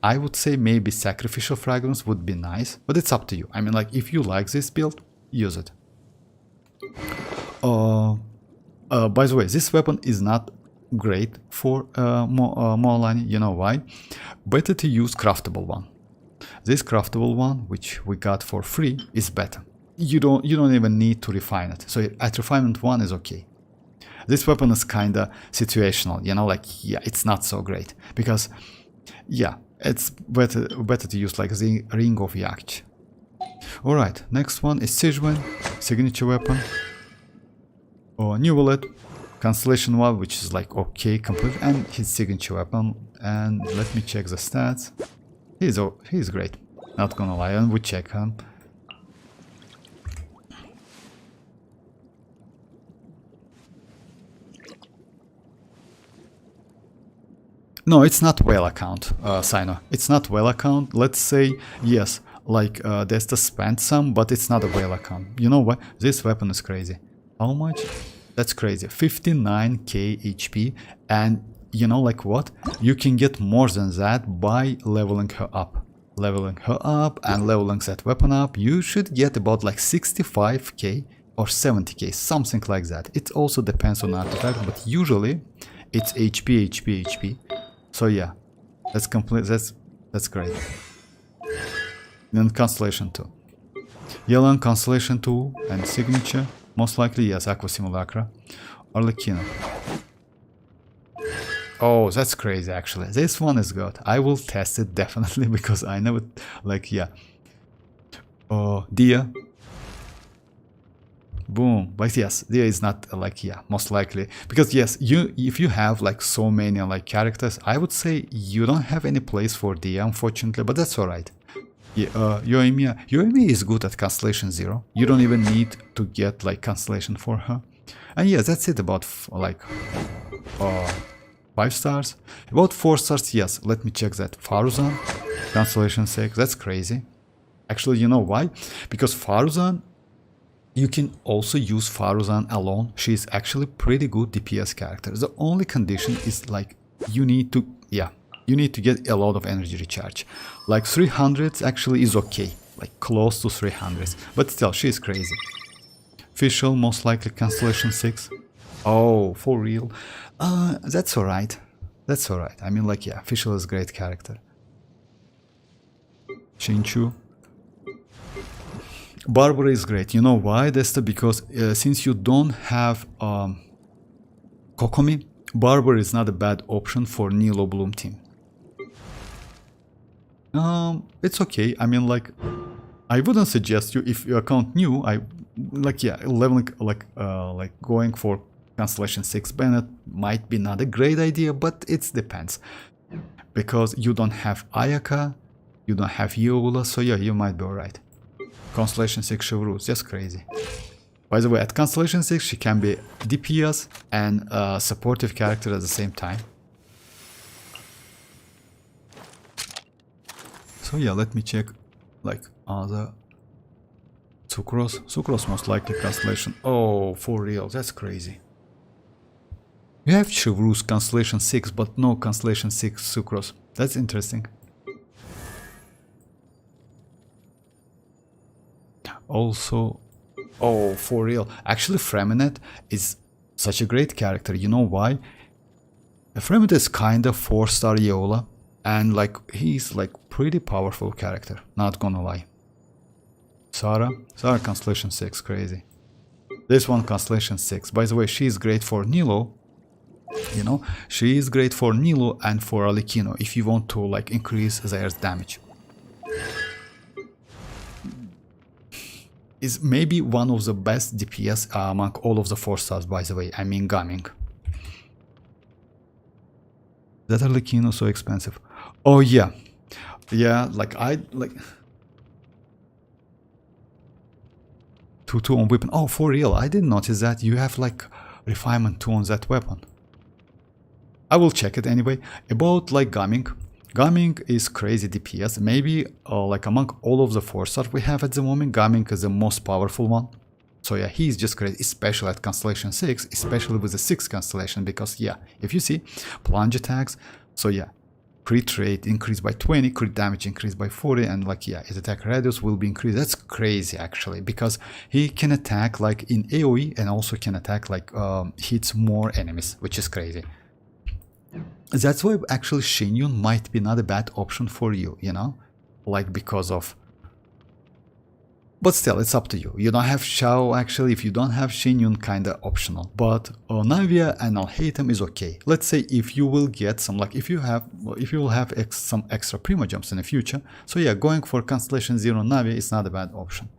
[SPEAKER 1] I would say maybe Sacrificial Fragrance would be nice, but it's up to you. I mean, like, if you like this build, use it. By the way, this weapon is not great for mualani. You know why? Better to use craftable one. This craftable one, which we got for free, is better. You don't even need to refine it. So at refinement 1 is okay. This weapon is kinda situational, you know, like, yeah, it's not so great because, yeah, it's better to use like the Ring of Yacht. Alright, next one is Xianyun, signature weapon. Neuvillette, Constellation 1, which is like okay, complete, and his signature weapon. And let me check the stats. He's great, not gonna lie, and we check him. No, it's not whale account, Sino. It's not whale account. Let's say, yes, like Desta spent some, but it's not a whale account. You know what? This weapon is crazy. How much? That's crazy. 59k HP. And you know, like what? You can get more than that by leveling her up. Leveling her up and leveling that weapon up, you should get about like 65k or 70k, something like that. It also depends on artifact, but usually it's HP. So yeah, that's complete. That's great. Then Constellation 2, Yellow Constellation 2 and signature. Most likely, yes, Aqua Simulacra, Arlecchino. Oh, that's crazy. Actually, this one is good. I will test it definitely because I know it. Like, yeah. Dia. Boom. But yes, Dia is not like, yeah, most likely, because yes, if you have like so many like characters, I would say you don't have any place for Dia, unfortunately, but that's alright. Yeah, Yoimiya is good at Constellation 0. You don't even need to get like Constellation for her. And yeah, that's it about like 5 stars. About 4 stars, yes, let me check that. Faruzan, Constellation 6, that's crazy. Actually, you know why? Because Faruzan, you can also use Faruzan alone. She is actually pretty good DPS character. The only condition is like you need to, yeah, you need to get a lot of energy recharge. Like 300 actually is okay, like close to 300, but still she is crazy. Official, most likely Constellation 6. Oh, for real? That's alright. That's alright. I mean, like, yeah, Official is a great character. Shinchu. Barbara is great. You know why, Desta? Because since you don't have Kokomi, Barbara is not a bad option for Nilo Bloom team. It's okay. I mean, like, I wouldn't suggest you if your account new. Leveling like going for Constellation 6 Bennett might be not a great idea, but it depends. Because you don't have Ayaka, you don't have Yola, so yeah, you might be alright. Constellation 6 Chevrolet, just crazy. By the way, at Constellation 6 she can be DPS and a supportive character at the same time. So yeah, let me check like other Sucrose most likely Constellation. Oh, for real, that's crazy. You have Chevrolet Constellation 6 but no Constellation 6 Sucrose. That's interesting. Also, oh, for real, actually Freminet is such a great character. You know why? Freminet is kind of 4-star Yola, and like he's like pretty powerful character, not gonna lie. Sarah Constellation 6, crazy. This one Constellation 6. By the way, she is great for Nilo. You know, she is great for Nilo and for arlecchino if you want to like increase their damage. Is maybe one of the best DPS among all of the 4-stars, by the way. I mean Gaming. That arlecchino so expensive. Oh yeah. Yeah, like I like 2-2 on weapon. Oh, for real, I didn't notice that. You have like refinement 2 on that weapon. I will check it anyway. About like Gaming. Gaming is crazy DPS. Maybe like among all of the 4-stars we have at the moment, Gaming is the most powerful one. So yeah, he's just crazy, especially at Constellation 6, especially with the 6th Constellation, because yeah, if you see, plunge attacks, so yeah, crit rate increased by 20, crit damage increased by 40, and like yeah, his attack radius will be increased. That's crazy actually, because he can attack like in AoE and also can attack like hits more enemies, which is crazy. That's why actually Xianyun might be not a bad option for you, you know, like because of, but still it's up to you. You don't have Xiao actually. If you don't have Xianyun, kinda optional, but Neuvillette and Alhaitham is okay. Let's say if you will get some, like if you will have some extra Primogems in the future, so yeah, going for Constellation 0 Neuvillette is not a bad option.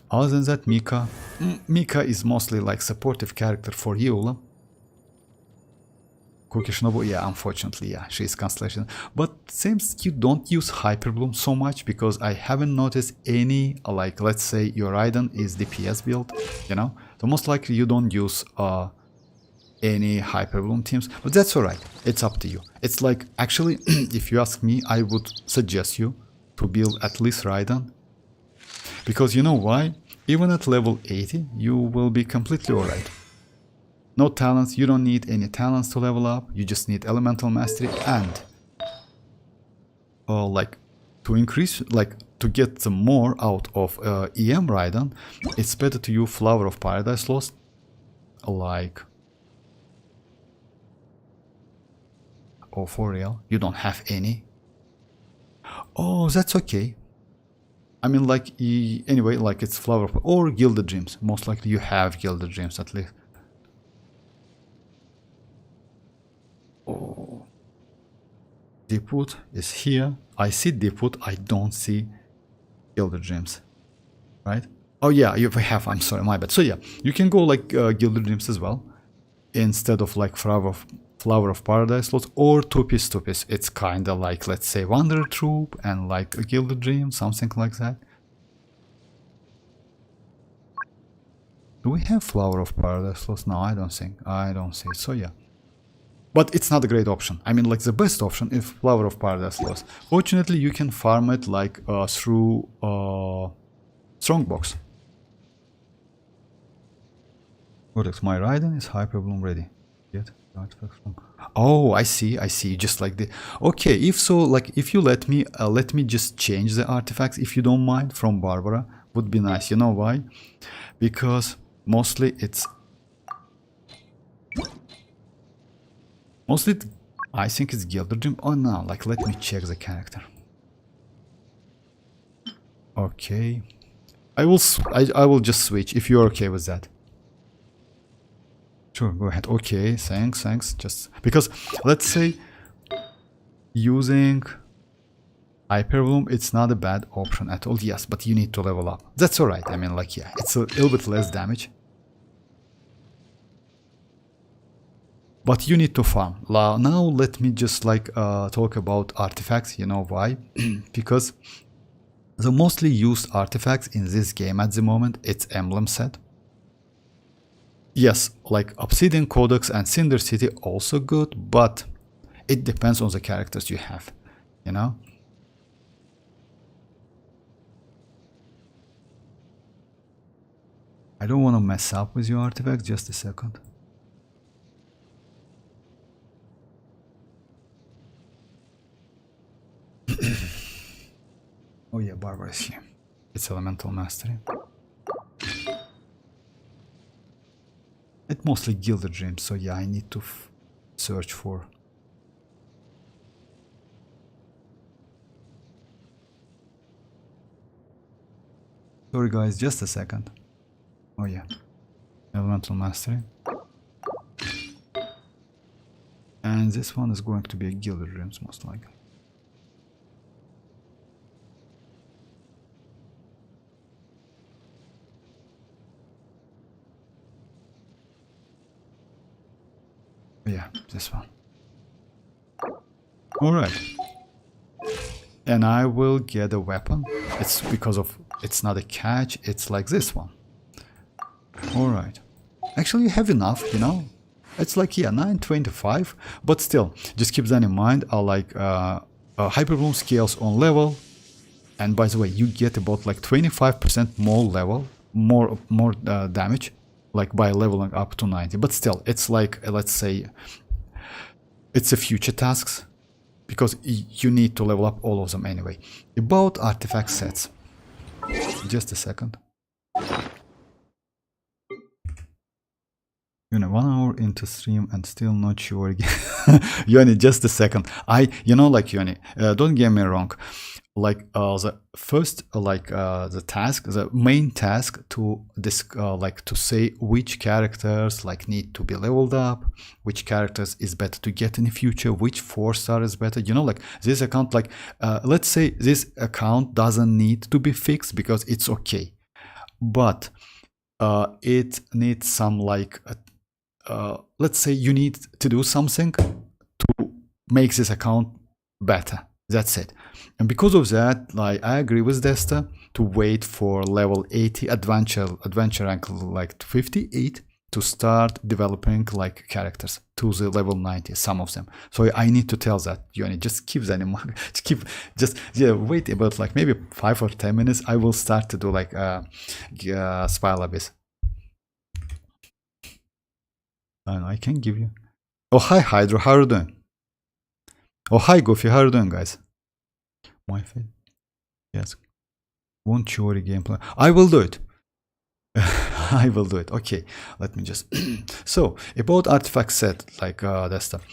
[SPEAKER 1] Other than that, Mika is mostly like supportive character for Yola. Cookie Shinobu, yeah, unfortunately, yeah, she's Constellation. But seems you don't use Hyperbloom so much, because I haven't noticed any, like, let's say your Raiden is DPS build, you know? So most likely you don't use any Hyperbloom teams, but that's alright, it's up to you. It's like, actually, if you ask me, I would suggest you to build at least Raiden. Because you know why? Even at level 80, you will be completely alright. No talents, you don't need any talents to level up, you just need elemental mastery, and like to increase, like to get some more out of EM Raiden, it's better to use Flower of Paradise Lost, like, oh for real, you don't have any? Oh, that's okay. I mean like, anyway, like it's Flower of, or Gilded Dreams, most likely you have Gilded Dreams at least. Oh, Deepwood is here. I see Deepwood, I don't see Gilded Dreams, right? Oh yeah, you have, I'm sorry, my bad. So yeah, you can go like Gilded Dreams as well, instead of like Flower of Paradise Lost, or Two-Piece. It's kinda like, let's say, Wanderer Troop and like a Gilded Dream, something like that. Do we have Flower of Paradise Lost? No, I don't see it, so yeah. But it's not a great option. I mean, like the best option is Flower of Paradise Lost. Fortunately, you can farm it like through Strongbox. What is my Raiden is Hyperbloom ready? Yet? Oh, I see. Just like the okay. If so, like if you let me just change the artifacts, if you don't mind, from Barbara, would be nice. You know why? Because mostly I think it's Gilded Dream. Oh no, like let me check the character. Okay, I will just switch if you're okay with that. Sure, go ahead. Okay, thanks. Just because let's say using Hyperbloom, it's not a bad option at all. Yes, but you need to level up. That's alright. I mean, like, yeah, it's a little bit less damage. But you need to farm. Now let me just like talk about artifacts. You know why? Because the mostly used artifacts in this game at the moment, it's Emblem Set. Yes, like Obsidian Codex and Cinder City also good, but it depends on the characters you have, you know? I don't want to mess up with your artifacts, just a second. Oh yeah, Barbara is here. It's Elemental Mastery. It's mostly Gilded Dreams, so yeah, I need to search for... Sorry guys, just a second. Oh yeah, Elemental Mastery. And this one is going to be a Gilded Dreams, most likely. Yeah, this one. Alright. And I will get a weapon. It's because of it's not a catch, it's like this one. Alright. Actually you have enough, you know? It's like, yeah, 925, but still, just keep that in mind. Hyperbloom scales on level, and by the way, you get about like 25% more level, more damage, like by leveling up to 90. But still, it's like, let's say, it's a future tasks, because you need to level up all of them anyway. About artifact sets, just a second. You know, 1 hour into stream and still not sure again. Yoni, just a second. You know, like Yoni, don't get me wrong. Like the first, the task, the main task to this, like to say which characters like need to be leveled up, which characters is better to get in the future, which 4-star is better. You know, like this account, like let's say this account doesn't need to be fixed because it's okay, but it needs some like. Let's say you need to do something to make this account better. That's it. And because of that, like I agree with Desta to wait for level 80 adventure rank like 58 to start developing like characters to the level 90, some of them. So I need to tell that, Yoni, just keep that in mind. Wait about like maybe 5 or 10 minutes. I will start to do like Spile Abyss. I can give you. Oh, hi Hydro, how are you doing? Oh, hi Goofy, how are you doing, guys? My face. Yes. Won't Chori gameplay. I will do it. I will do it. Okay, let me just. So, about artifact set, like that stuff.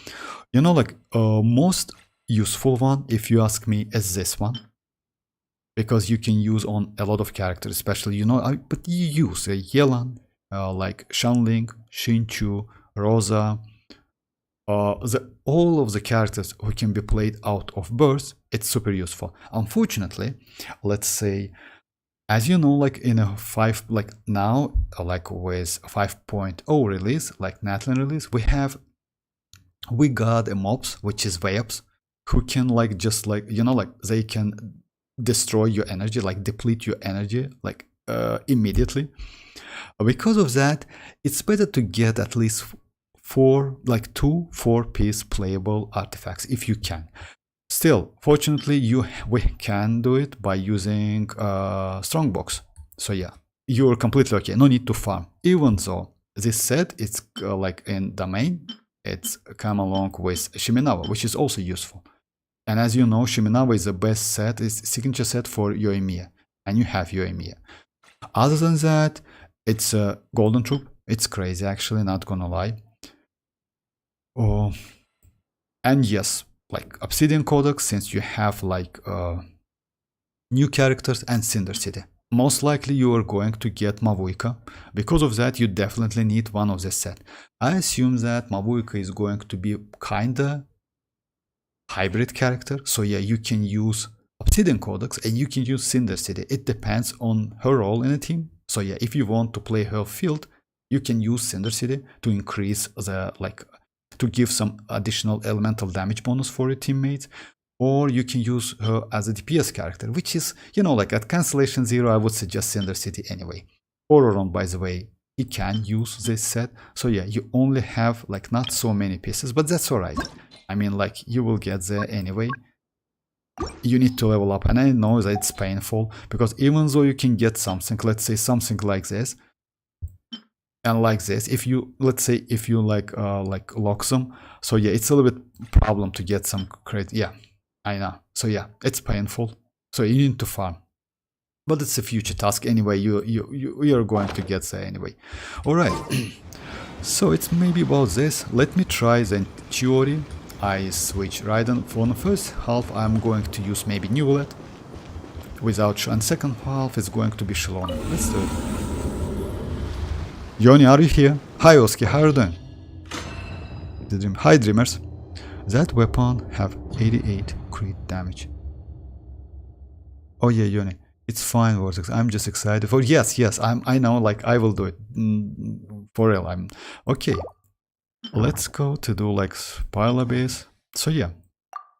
[SPEAKER 1] You know, like most useful one, if you ask me, is this one. Because you can use on a lot of characters, especially, you know, but you use a Yelan, like Shanling, Shinchu, Rosa, all of the characters who can be played out of birth, it's super useful. Unfortunately, let's say, as you know, like in a 5, like now, like with 5.0 release, like Natlan release, we got a mobs, which is Vapes, who can like just like, you know, like they can destroy your energy, like deplete your energy, like immediately. Because of that, it's better to get at least 2 4-piece playable artifacts if you can. Still, fortunately, we can do it by using Strongbox. So yeah, you're completely okay. No need to farm. Even though this set, it's like in domain, it's come along with Shiminawa, which is also useful. And as you know, Shiminawa is the best set, is signature set for Yoimiya, and you have Yoimiya. Other than that, it's a Golden Troop. It's crazy, actually, not gonna lie. Oh, and yes, like Obsidian Codex, since you have like new characters and Cinder City. Most likely you are going to get Mavuika. Because of that, you definitely need one of this set. I assume that Mavuika is going to be kinda hybrid character. So yeah, you can use Obsidian Codex and you can use Cinder City. It depends on her role in the team. So yeah, if you want to play her field, you can use Cinder City to increase the to give some additional elemental damage bonus for your teammates. Or you can use her as a DPS character, which is, you know, like at Cancellation 0, I would suggest Cinder City anyway. Ororon, by the way, he can use this set. So yeah, you only have like not so many pieces, but that's alright. I mean, like, you will get there anyway. You need to level up, and I know that it's painful, because even though you can get something, let's say something like this, and like this, if you, let's say, if you like lock them, so yeah, it's a little bit problem to get some credit. Yeah, I know. So yeah, it's painful. So you need to farm, but it's a future task anyway. You're going to get there anyway. All right. So it's maybe about this. Let me try the theory. I switch Raiden. For the first half, I'm going to use maybe Neuvillette without, and second half is going to be Xilonen. Let's do it. Yoni, are you here? Hi Oski, how are you doing? Hi Dreamers. That weapon have 88 crit damage. Oh yeah, Yoni. It's fine, Vortex. I'm just excited for. Yes, I know, like, I will do it. For real, I'm okay. Let's go to do like Spile Abyss. So yeah,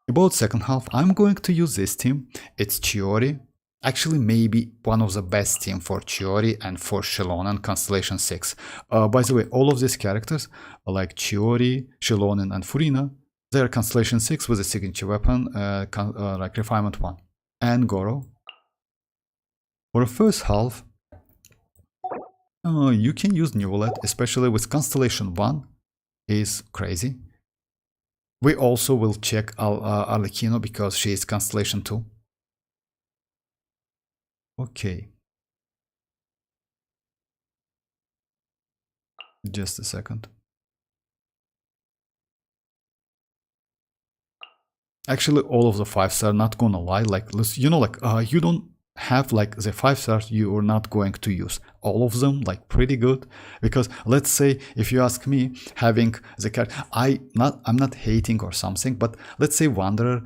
[SPEAKER 1] about second half, I'm going to use this team. It's Chiori. Actually, maybe one of the best team for Chiori and for Xilonen Constellation 6. By the way, all of these characters, like Chiori, Xilonen, and Furina, they're Constellation 6 with a signature weapon, like Refinement 1. And Goro. For the first half, you can use Neuvillette, especially with Constellation 1. Is crazy. We also will check Arlecchino because she is Constellation 2. Okay. Just a second. Actually, all of the 5-star, not gonna lie, like, you know, like, you don't have like the 5 stars you are not going to use. All of them like pretty good, because let's say if you ask me, having the character, I'm not hating or something, but let's say Wanderer,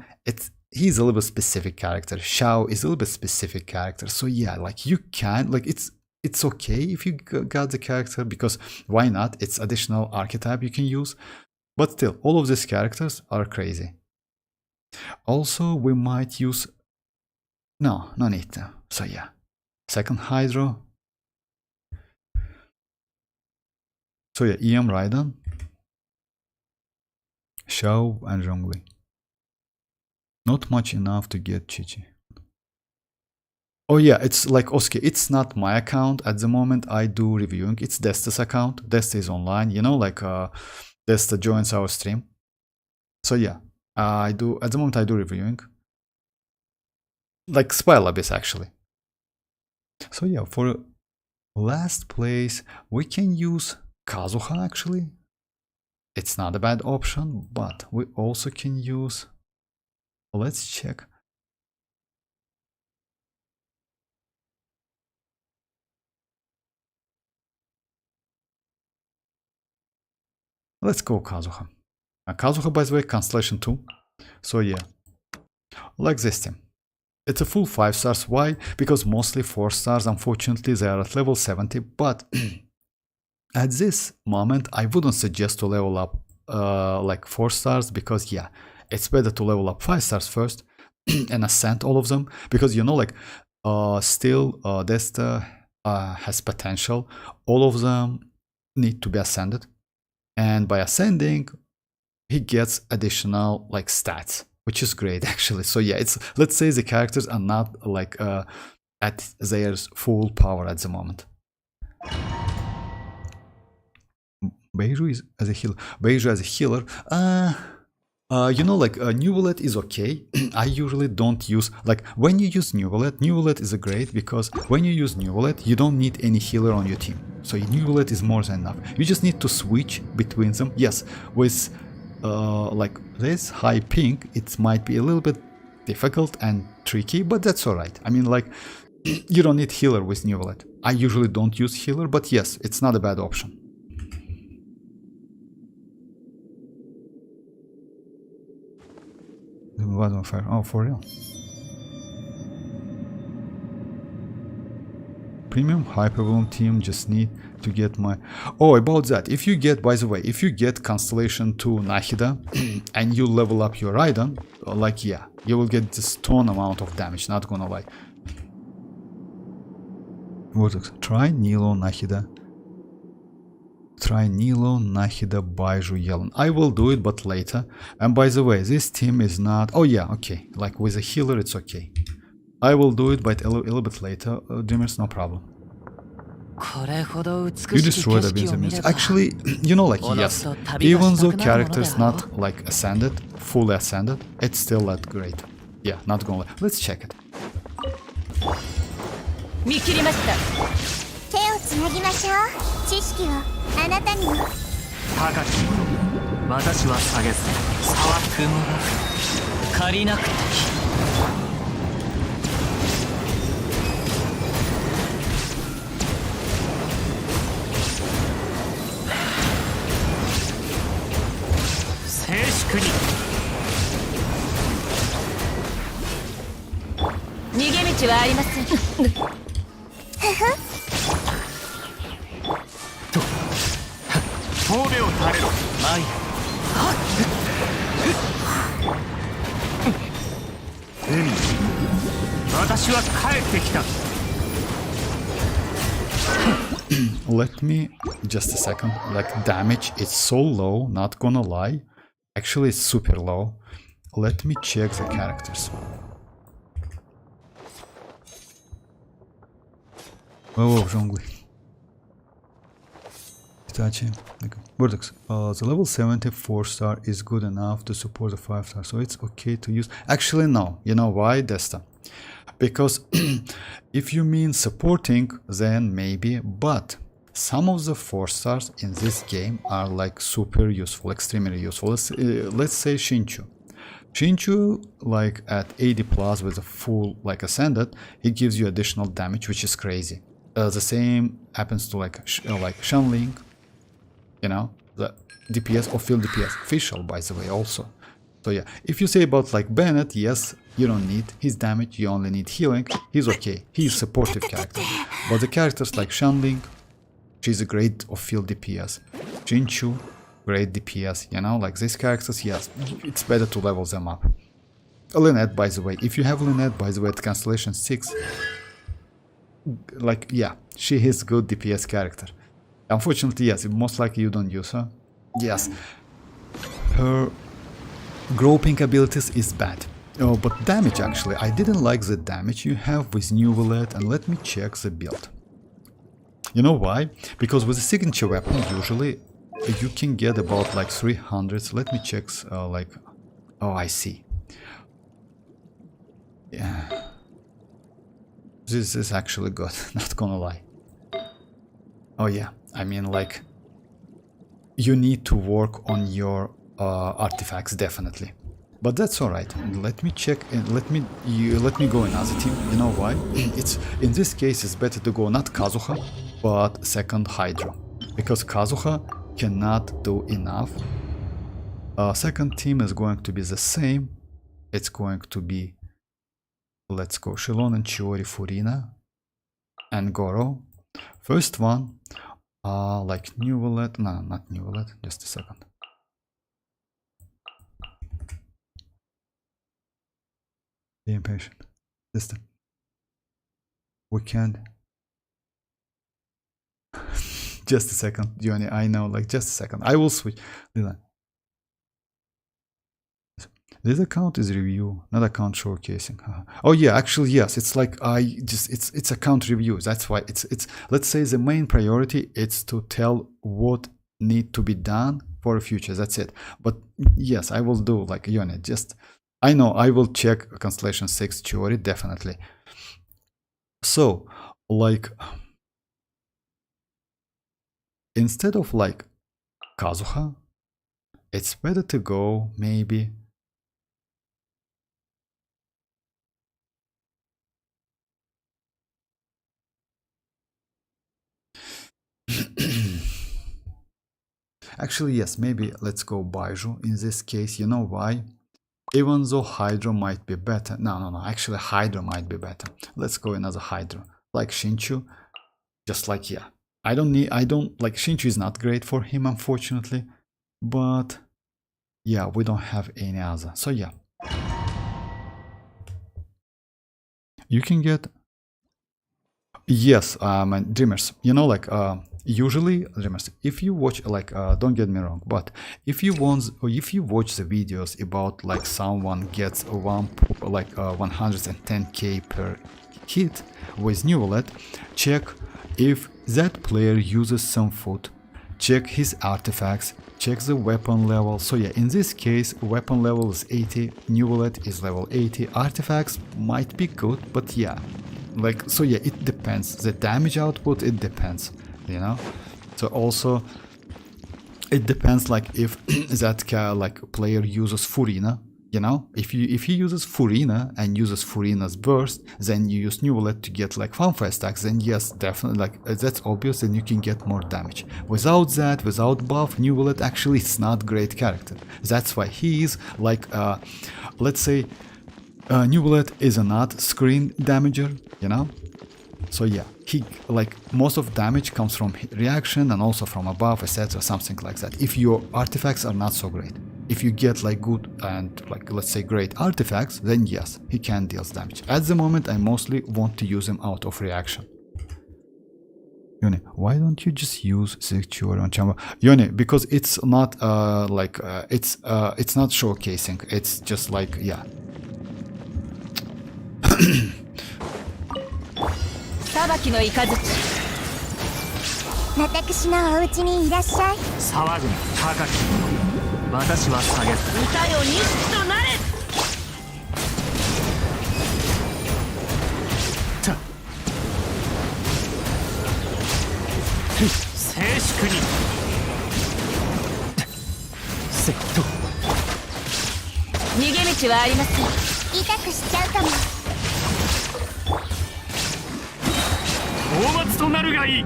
[SPEAKER 1] he's a little bit specific character. Shao is a little bit specific character. So yeah, like, you can, like, it's okay if you got the character, because why not? It's additional archetype you can use. But still, all of these characters are crazy. Also, we might use, no need to. So yeah, second Hydro. So yeah, EM Raiden, Shao, and Zhongli. Not much enough to get Chichi. Oh yeah, it's like Oski, it's not my account at the moment. I do reviewing. It's Desta's account. Desta is online, you know, like Desta joins our stream. So yeah, I do, at the moment I do reviewing. Like Spile Abyss actually. So yeah, for last place, we can use Kazuha actually. It's not a bad option, but we also can use, let's check. Let's go Kazuha. Kazuha, by the way, Constellation 2. So yeah, like this team. It's a full 5 stars. Why? Because mostly 4 stars, unfortunately, they are at level 70, but at this moment, I wouldn't suggest to level up like 4 stars, because yeah, it's better to level up 5 stars first and ascend all of them, because, you know, like, still Desta has potential. All of them need to be ascended, and by ascending, he gets additional like stats, which is great actually. So yeah, it's, let's say the characters are not like at their full power at the moment. Beiju is as a healer. Beiju as a healer. You know, like Neuvillette is okay. I usually don't use, like, when you use Neuvillette is a great, because when you use Neuvillette, you don't need any healer on your team. So Neuvillette is more than enough. You just need to switch between them. Yes, with like this high ping, it might be a little bit difficult and tricky, but that's alright. I mean, like, you don't need healer with Neuvillette. I usually don't use healer, but yes, it's not a bad option. Fire. Oh, for real. Premium hypervolume team just need to get my... Oh, about that. If you get, by the way, if you get Constellation 2 Nahida and you level up your Raiden, like, yeah, you will get this ton amount of damage, not gonna lie. Vortex. Try Nilo Nahida. Try Nilo, Nahida, Baiju, Xilonen. I will do it, but later. And by the way, this team is not... Oh yeah, okay. Like with a healer, it's okay. I will do it, but a little bit later. Dreamers, no problem. You destroyed the music. Actually, you know, like, yes. Even though character's not, like, ascended, fully ascended, it's still that great. Yeah, not gonna lie. Let's check it.
[SPEAKER 2] 知識をあなたにも高き私は下げず騒ぐもが借りなくとき静粛に逃げ道はありません神戸を垂れろマイ私は帰ってきた
[SPEAKER 1] Let me just a second. Like, damage is so low, not gonna lie. Actually, it's super low. Let me check the characters. Oh, Zhongli. Itachi. Vortex. The level 74 star is good enough to support the 5 star, so it's okay to use. Actually, no. You know why, Desta? Because if you mean supporting, then maybe, but some of the 4 stars in this game are like super useful, extremely useful. Let's say Shinchu. Shinchu, like at 80 plus with a full like ascended, it gives you additional damage, which is crazy. The same happens to like Shanling, you know, the DPS or field DPS, official by the way also. So yeah, if you say about like Bennett, yes, you don't need his damage, you only need healing, he's okay, he's a supportive character. But the characters like Shanling, she's a great of field DPS. Jinchu, great DPS, you know, like these characters, yes, it's better to level them up. Lynette, by the way, if you have Lynette, by the way, at Constellation 6, like, yeah, she is good DPS character. Unfortunately, yes, most likely you don't use her. Yes, her groping abilities is bad. Oh, but damage actually, I didn't like the damage you have with Neuvillette, and let me check the build. You know why? Because with a signature weapon, usually you can get about like 300. So let me check, like, oh, I see. Yeah. This is actually good, not gonna lie. Oh yeah, I mean, like, you need to work on your artifacts, definitely. But that's alright. Let me check and let me go another team. You know why? It's in this case it's better to go not Kazuha, but second Hydro. Because Kazuha cannot do enough. Second team is going to be the same. It's going to be, let's go, Xilonen, Chiori, Furina, and Goro. First one, like Neuvillette, no, not Neuvillette, just a second. Be impatient. Listen. We can't. Just a second, Johnny, I know, like, just a second. I will switch. This account is review, not account showcasing. Oh yeah, actually yes, it's like it's account review. That's why it's let's say the main priority is to tell what need to be done for the future. That's it. But yes, I will do like unit. Just I know I will check Constellation 6 theory definitely. So like instead of like Kazuha, it's better to go maybe actually yes, maybe let's go Baiju in this case. You know why? Even though Hydro might be better. No, actually Hydro might be better. Let's go another Hydro. Like Shinchu. Just like, yeah. I don't like, Shinchu is not great for him, unfortunately. But, yeah, we don't have any other. So, yeah. You can get... Yes, Dreamers. You know, like, usually, Dreamers, if you watch, like, don't get me wrong, but if you watch the videos about, like, someone gets 110k per hit with Neuvillette, check if that player uses some food, check his artifacts, check the weapon level. So yeah, in this case, weapon level is 80, Neuvillette is level 80, artifacts might be good, but yeah, like, so yeah, it depends. The damage output, it depends, you know. So also, it depends, like, if that player uses Furina. You know, if he uses Furina and uses Furina's burst, then you use Neuvillette to get like fanfare stacks, then yes, definitely, like, that's obvious, then you can get more damage. Without that, without buff, Neuvillette actually is not great character. That's why he is like, let's say, Neuvillette is a not screen damager, you know. So yeah, he, like, most of damage comes from reaction and also from a buff, etc., something like that. If your artifacts are not so great. If you get like good and, like, let's say, great artifacts, then yes, he can deal damage. At the moment, I mostly want to use him out of reaction. Yoni, why don't you just use Sanctuary on Chamba? Yoni, because it's not it's not showcasing. It's just like, yeah.
[SPEAKER 3] 裁きの雷私のお家にいらっしゃい騒ぐな高き私は下げす歌よ錦となれ静粛にセット逃げ道はありません痛くしちゃうかも討伐となるがいい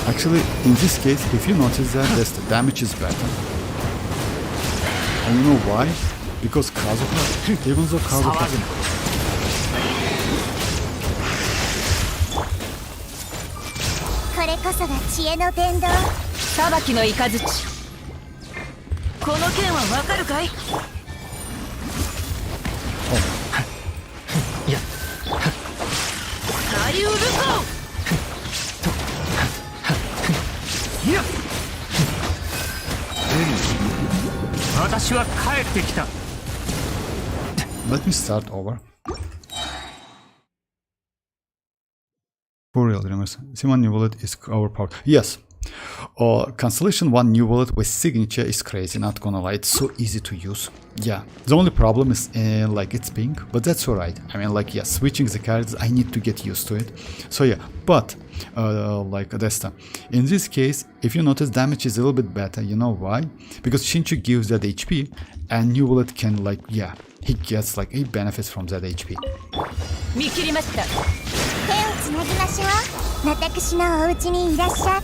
[SPEAKER 1] Actually, in this case, if you notice that, the damage is better. And you know why? Because Kazuha, even though Kazuha...
[SPEAKER 3] これこそが知恵の伝道裁きの雷この剣はわかるかいいや左右ルコいや私は帰ってきた
[SPEAKER 1] Let me start over. For real, remember, Simon Neuvillette is overpowered. Yes. Constellation 1 Neuvillette with signature is crazy, not gonna lie, it's so easy to use. Yeah, the only problem is like it's pink, but that's alright. I mean, like, yeah, switching the characters, I need to get used to it. So yeah, but like Adesta, in this case, if you notice, damage is a little bit better. You know why? Because Shinchu gives that HP and Neuvillette can, like, yeah, he gets like a benefit from that HP.
[SPEAKER 3] 見切りました手をつなぎましょう私のお家にいらっしゃい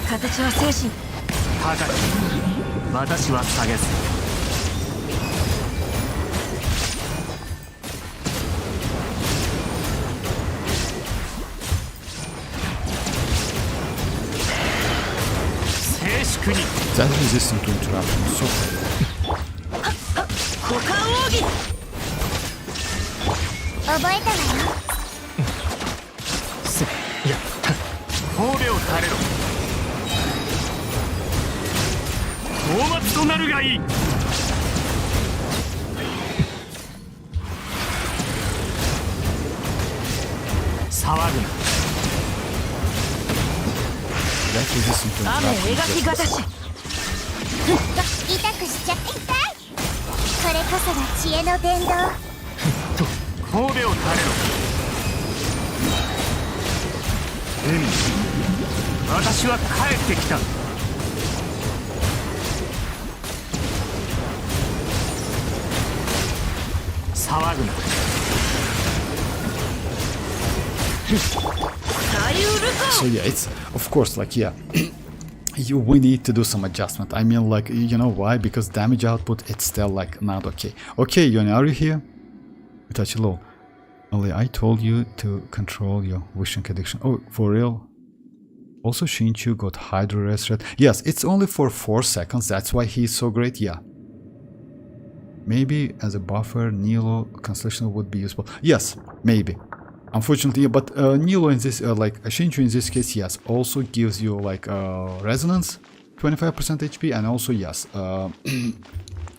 [SPEAKER 3] 形は精神高き私は下げず静粛に
[SPEAKER 1] That resistant to interruption is so great.
[SPEAKER 3] 股間奥義覚えたわよいや神戸を垂れろ討伐となるがいい騒ぐな
[SPEAKER 1] That resistant to interruption.
[SPEAKER 3] 痛くしちゃって痛い。これこそが知恵の伝道。
[SPEAKER 2] 神戸を垂れろ。私は帰ってきた。騒ぐな。
[SPEAKER 1] So yeah, it's of course like yeah. We need to do some adjustment. I mean, like, you know why? Because damage output, it's still like not okay. Okay, Yoni, are you here? Touch low. Only I told you to control your wishing addiction. Oh, for real? Also, Shinchu got Hydro Reset. Yes, it's only for 4 seconds. That's why he's so great. Yeah. Maybe as a buffer, Nilo Constellation would be useful. Yes, maybe. Unfortunately, but Nilo in this, like Shinchu in this case, yes, also gives you like resonance, 25% HP, and also yes,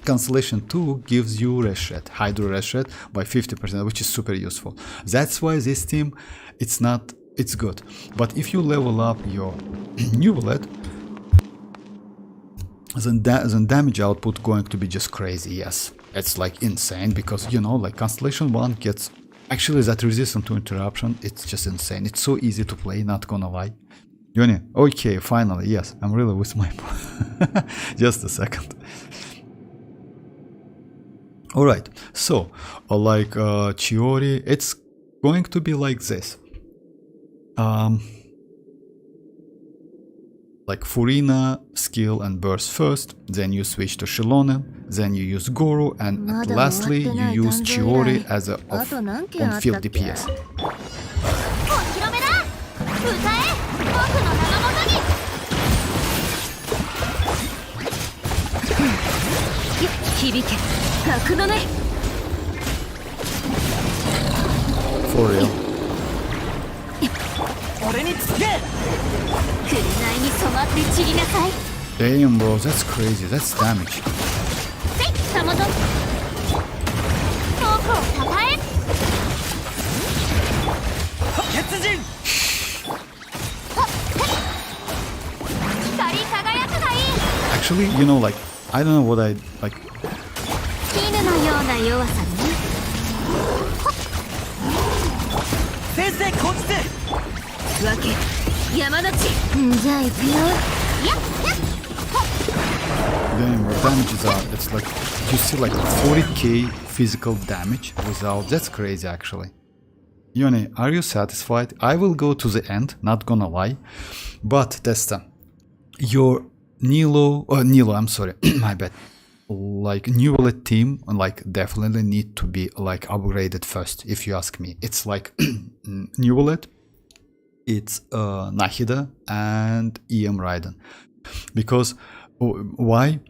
[SPEAKER 1] Constellation 2 gives you Reset, Hydro Reset by 50%, which is super useful. That's why this team, it's good. But if you level up your Neuvillette, then damage output going to be just crazy. Yes, it's like insane because you know, like Constellation 1 gets. Actually, that resistance to interruption, it's just insane. It's so easy to play, not gonna lie. Yoni, okay, finally, yes, I'm really with my... Just a second. Alright, so, like Chiori, it's going to be like this. Like Furina, skill and burst first, then you switch to Xilonen, then you use Goro, and lastly you use Chiori as a on-field DPS. For real. Damn, bro, that's crazy. That's damage. Actually, you know, like, I don't know what I like. Damn, bro, damages are, it's like, you see like 40k physical damage without, that's crazy actually. Yoni, are you satisfied? I will go to the end, not gonna lie, but Testa, your Nilo, I'm sorry, my bad, like Neuvillette team, like definitely need to be like upgraded first, if you ask me. It's like Neuvillette, it's Nahida and EM Raiden, because why?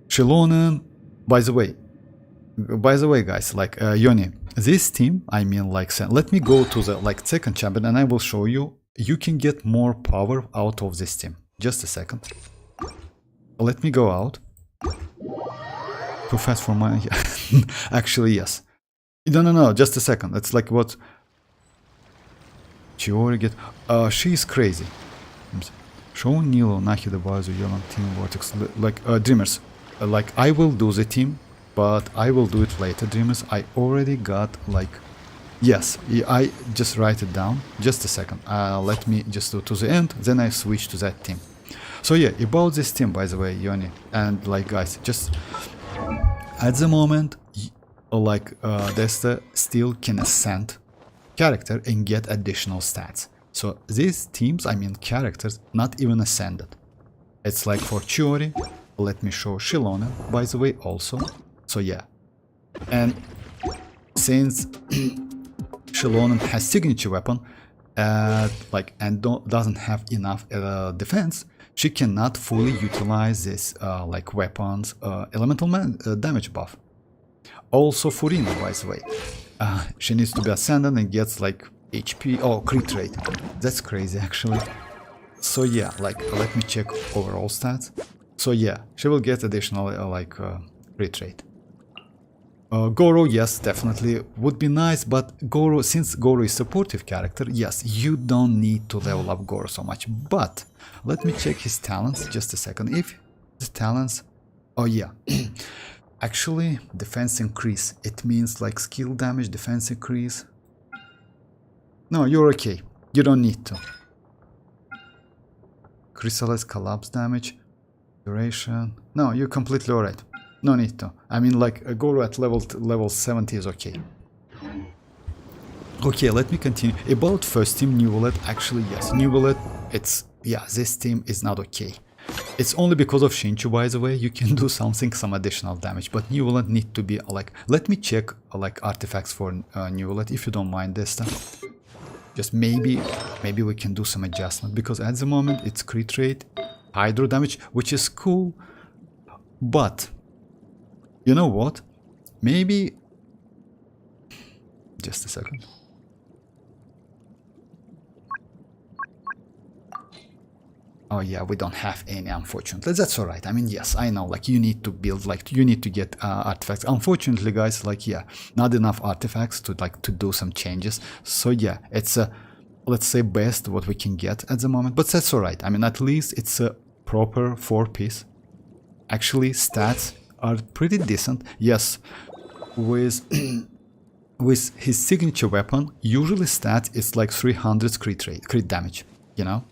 [SPEAKER 1] Xilonen, by the way guys, like Yoni, this team, I mean like, let me go to the like second champion and I will show you, you can get more power out of this team. Just a second. Let me go out. Too fast for my... Actually, yes. No, just a second. It's like what... Chiori get... she's crazy. Show Nilo, Nahida, Bazu, Yolan, Team Vortex, like Dreamers. Like I will do the team, but I will do it later, Dreamers. I already got like... Yes, I just write it down. Just a second. Let me just do to the end, then I switch to that team. So yeah, about this team, by the way, Yoni, and like guys, just at the moment, like Desta still can ascend character and get additional stats. So these teams, I mean characters, not even ascended. It's like for Chiori, let me show Xilonen, by the way, also. So yeah, and since Xilonen has signature weapon, like and doesn't have enough defense, she cannot fully utilize this like weapons elemental damage buff. Also Furina, by the way, she needs to be ascended and gets like HP crit rate. That's crazy actually. So yeah, like let me check overall stats. So yeah, she will get additional like crit rate. Goro, yes, definitely would be nice, but Goro, since Goro is supportive character, yes, you don't need to level up Goro so much. But let me check his talents just a second. If his talents, oh yeah, actually defense increase. It means like skill damage, defense increase. No, you're okay. You don't need to. Chrysalis collapse damage, duration. No, you're completely alright. No need to. I mean, like a Goro at level 70 is okay. Okay, let me continue. About first team Neuvillette, actually yes, Neuvillette, it's, yeah, this team is not okay. It's only because of Shinchu, by the way, you can do some additional damage, but Neuvillette need to be like, let me check like artifacts for Neuvillette, if you don't mind this time. Just maybe we can do some adjustment, because at the moment it's crit rate, hydro damage, which is cool, but you know what? Maybe just a second. Oh yeah, we don't have any, unfortunately. That's alright. I mean, yes, I know, like, you need to build, like, you need to get artifacts. Unfortunately, guys, like, yeah, not enough artifacts to, like, to do some changes. So yeah, it's let's say best what we can get at the moment, but that's alright. I mean, at least it's a proper 4-piece. Actually, stats are pretty decent. Yes, with with his signature weapon, usually stat is like 300 crit damage, you know?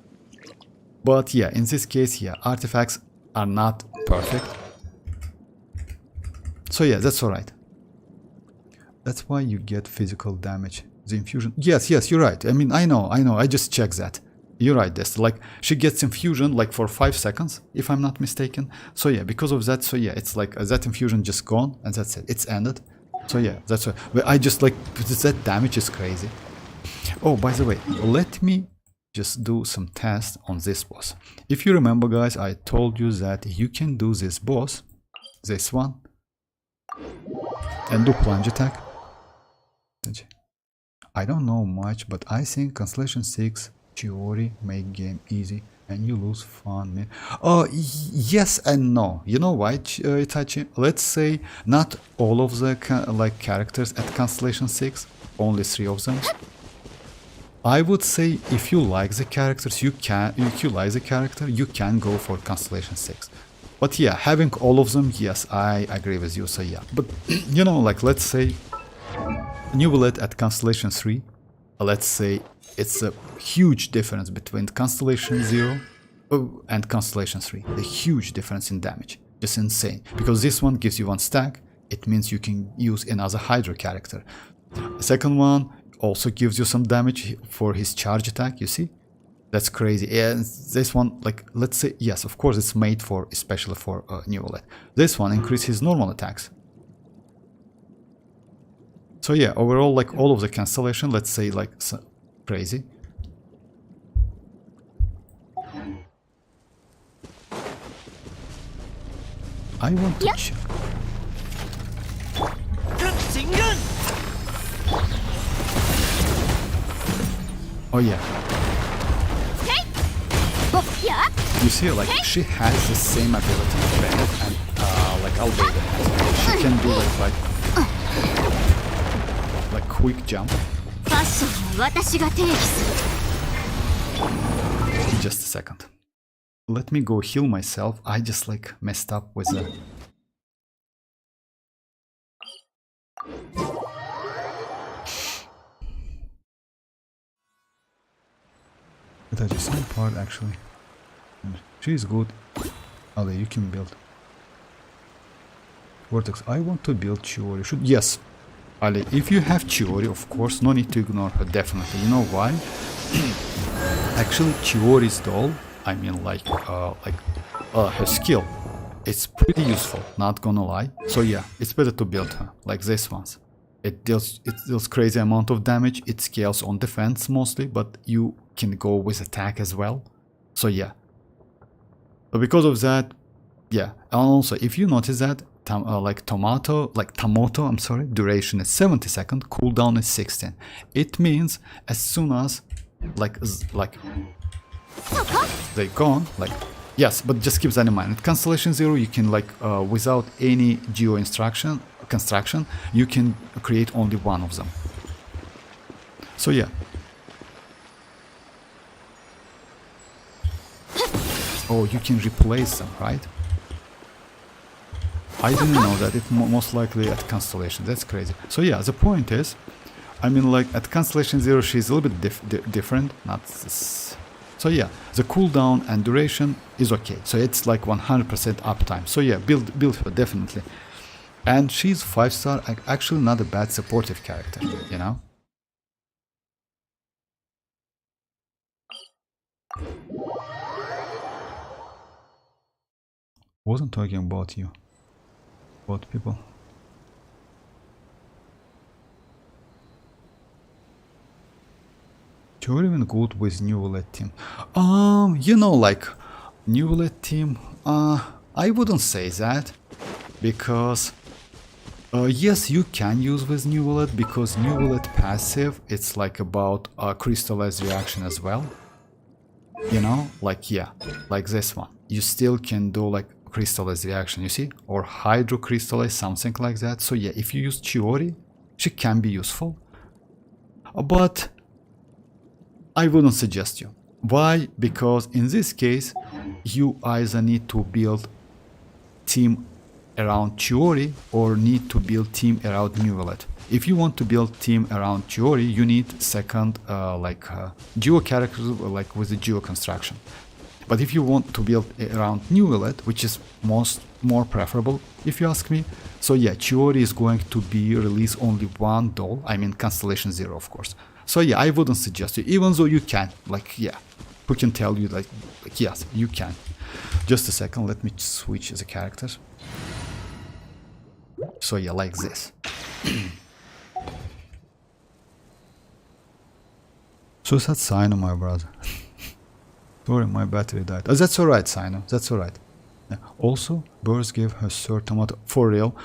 [SPEAKER 1] But yeah, in this case, yeah, artifacts are not perfect. So yeah, that's alright. That's why you get physical damage. The infusion. Yes, you're right. I mean, I know. I just checked that. You're right, Des. Like, she gets infusion like for 5 seconds, if I'm not mistaken. So yeah, because of that, so yeah, it's like that infusion just gone, and that's it. It's ended. So yeah, that's why. But I just like, that damage is crazy. Oh, by the way, let me just do some tests on this boss. If you remember, guys, I told you that you can do this boss, this one, and do plunge attack. I don't know much, but I think Constellation 6 Chiori make game easy and you lose fun. Oh, yes and no. You know why, Itachi? Let's say not all of the like characters at Constellation 6, only 3 of them. I would say if you like the characters, you can go for Constellation 6. But yeah, having all of them, yes, I agree with you. So yeah, but you know, like, let's say Neuvillette at Constellation 3, let's say it's a huge difference between Constellation 0 and Constellation 3. A huge difference in damage. Just insane. Because this one gives you 1 stack, it means you can use another Hydro character. The second one also gives you some damage for his charge attack, you see? That's crazy. And this one, like, let's say, yes, of course it's made for, especially for Neuvillette. This one increases his normal attacks. So yeah, overall, like, all of the Constellation, let's say, like, crazy. I want to check. Oh yeah. You see, like, she has the same ability Bennett and like Albedo has. She can do it like quick jump. Just a second. Let me go heal myself. I just like messed up with the... That is some part actually. She's good. Ale, you can build. Vortex, I want to build Chiori. Yes. Ale, if you have Chiori, of course, no need to ignore her, definitely. You know why? Actually, Chiori's doll, I mean, like her skill, it's pretty useful, not gonna lie. So yeah, it's better to build her, like this ones. It deals crazy amount of damage, it scales on defense mostly, but you can go with attack as well. So yeah. But because of that, yeah. And also, if you notice that, Tamoto, I'm sorry, duration is 70 seconds, cooldown is 16. It means as soon as, like they gone, like, yes, but just keep that in mind. At Constellation 0, you can, like, without any geo instruction, construction, you can create only one of them. So yeah. Oh, you can replace them, right? I didn't know that. It most likely at Constellation. That's crazy. So yeah, the point is, I mean, like at Constellation 0, she's a little bit different. Not this. So yeah, the cooldown and duration is okay. So it's like 100% uptime. So yeah, build her definitely. And she's 5-star. Actually, not a bad supportive character. You know. Wasn't talking about you. About people. You're even good with Neuvillette team. You know, like Neuvillette team. I wouldn't say that because yes, you can use with Neuvillette because Neuvillette passive. It's like about a crystallized reaction as well. You know, like yeah, like this one. You still can do like crystallized reaction. You see, or hydro crystallize, something like that. So yeah, if you use Chiori, she can be useful, but I wouldn't suggest you. Why? Because in this case, you either need to build team around Chiori or need to build team around Neuvillette. If you want to build team around Chiori, you need second duo characters like with the duo construction. But if you want to build around Neuvillette, which is more preferable, if you ask me, so yeah, Chiori is going to be released only one doll. I mean Constellation 0, of course. So yeah, I wouldn't suggest you, even though you can, like, yeah, who can tell you, like yes, you can. Just a second, let me switch the characters. So yeah, like this. So that's Sino, my brother. Sorry, my battery died. Oh, that's alright, Sino, that's alright. Yeah. Also, Birds gave her third tomato, for real.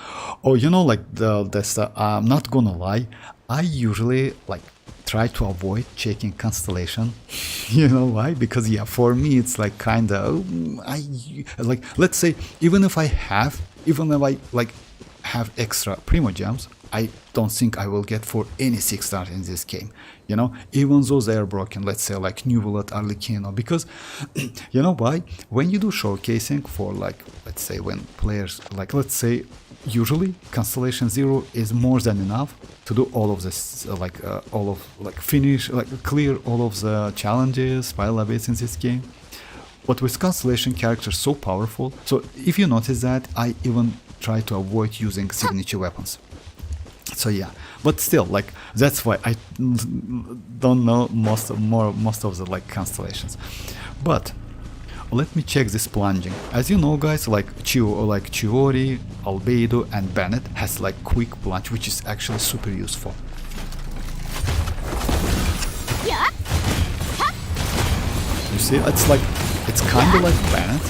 [SPEAKER 1] Oh, you know, like, I'm not gonna lie, I usually, like, try to avoid checking Constellation. You know why? Because yeah, for me it's like kinda like, let's say even if I have extra Primogems, I don't think I will get for any 6-star in this game, you know, even though they are broken, let's say like Neuvillette, Arlecchino, because you know why? When you do showcasing for, like, let's say when players, like, let's say usually Constellation 0 is more than enough to do all of this, finish, like clear all of the challenges, file bits in this game. But with Constellation characters so powerful, so if you notice that, I even try to avoid using signature weapons. So yeah, but still, like, that's why I don't know most of the like constellations. But let me check this plunging. As you know, guys, like Chiori, Albedo, and Bennett has like quick plunge, which is actually super useful. You see, it's kind of like Bennett.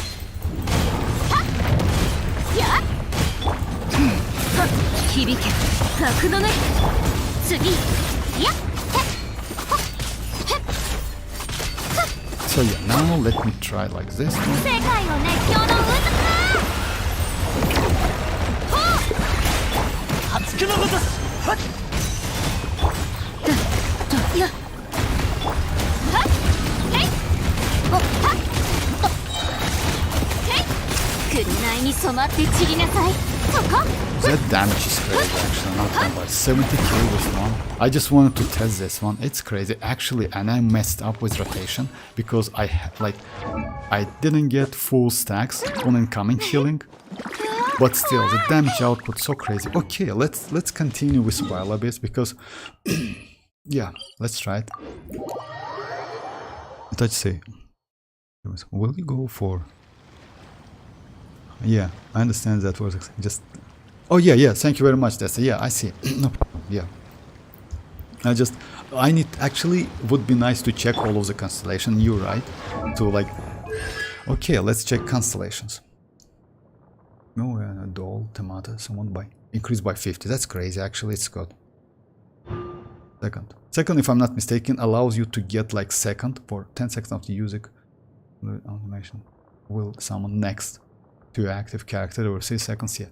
[SPEAKER 1] So yeah, now let me try like this one. That damage is crazy, actually, not gonna lie. 70k with one. I just wanted to test this one. It's crazy, actually, and I messed up with rotation because I didn't get full stacks on incoming healing. But still, the damage output so crazy. Okay, let's continue with Wild Abyss because yeah, let's try it. Let's see. Will you go for? Yeah, I understand that was just. Oh yeah, thank you very much, Dessa. Yeah, I see. No problem. Yeah. I need, actually, would be nice to check all of the constellation. You're right. To like, okay, let's check constellations. No, a doll, tomato, someone by increased by 50. That's crazy. Actually, it's good. Second, if I'm not mistaken, allows you to get like second for 10 seconds of the music. The animation will summon next to your active character over 6 seconds. Yeah.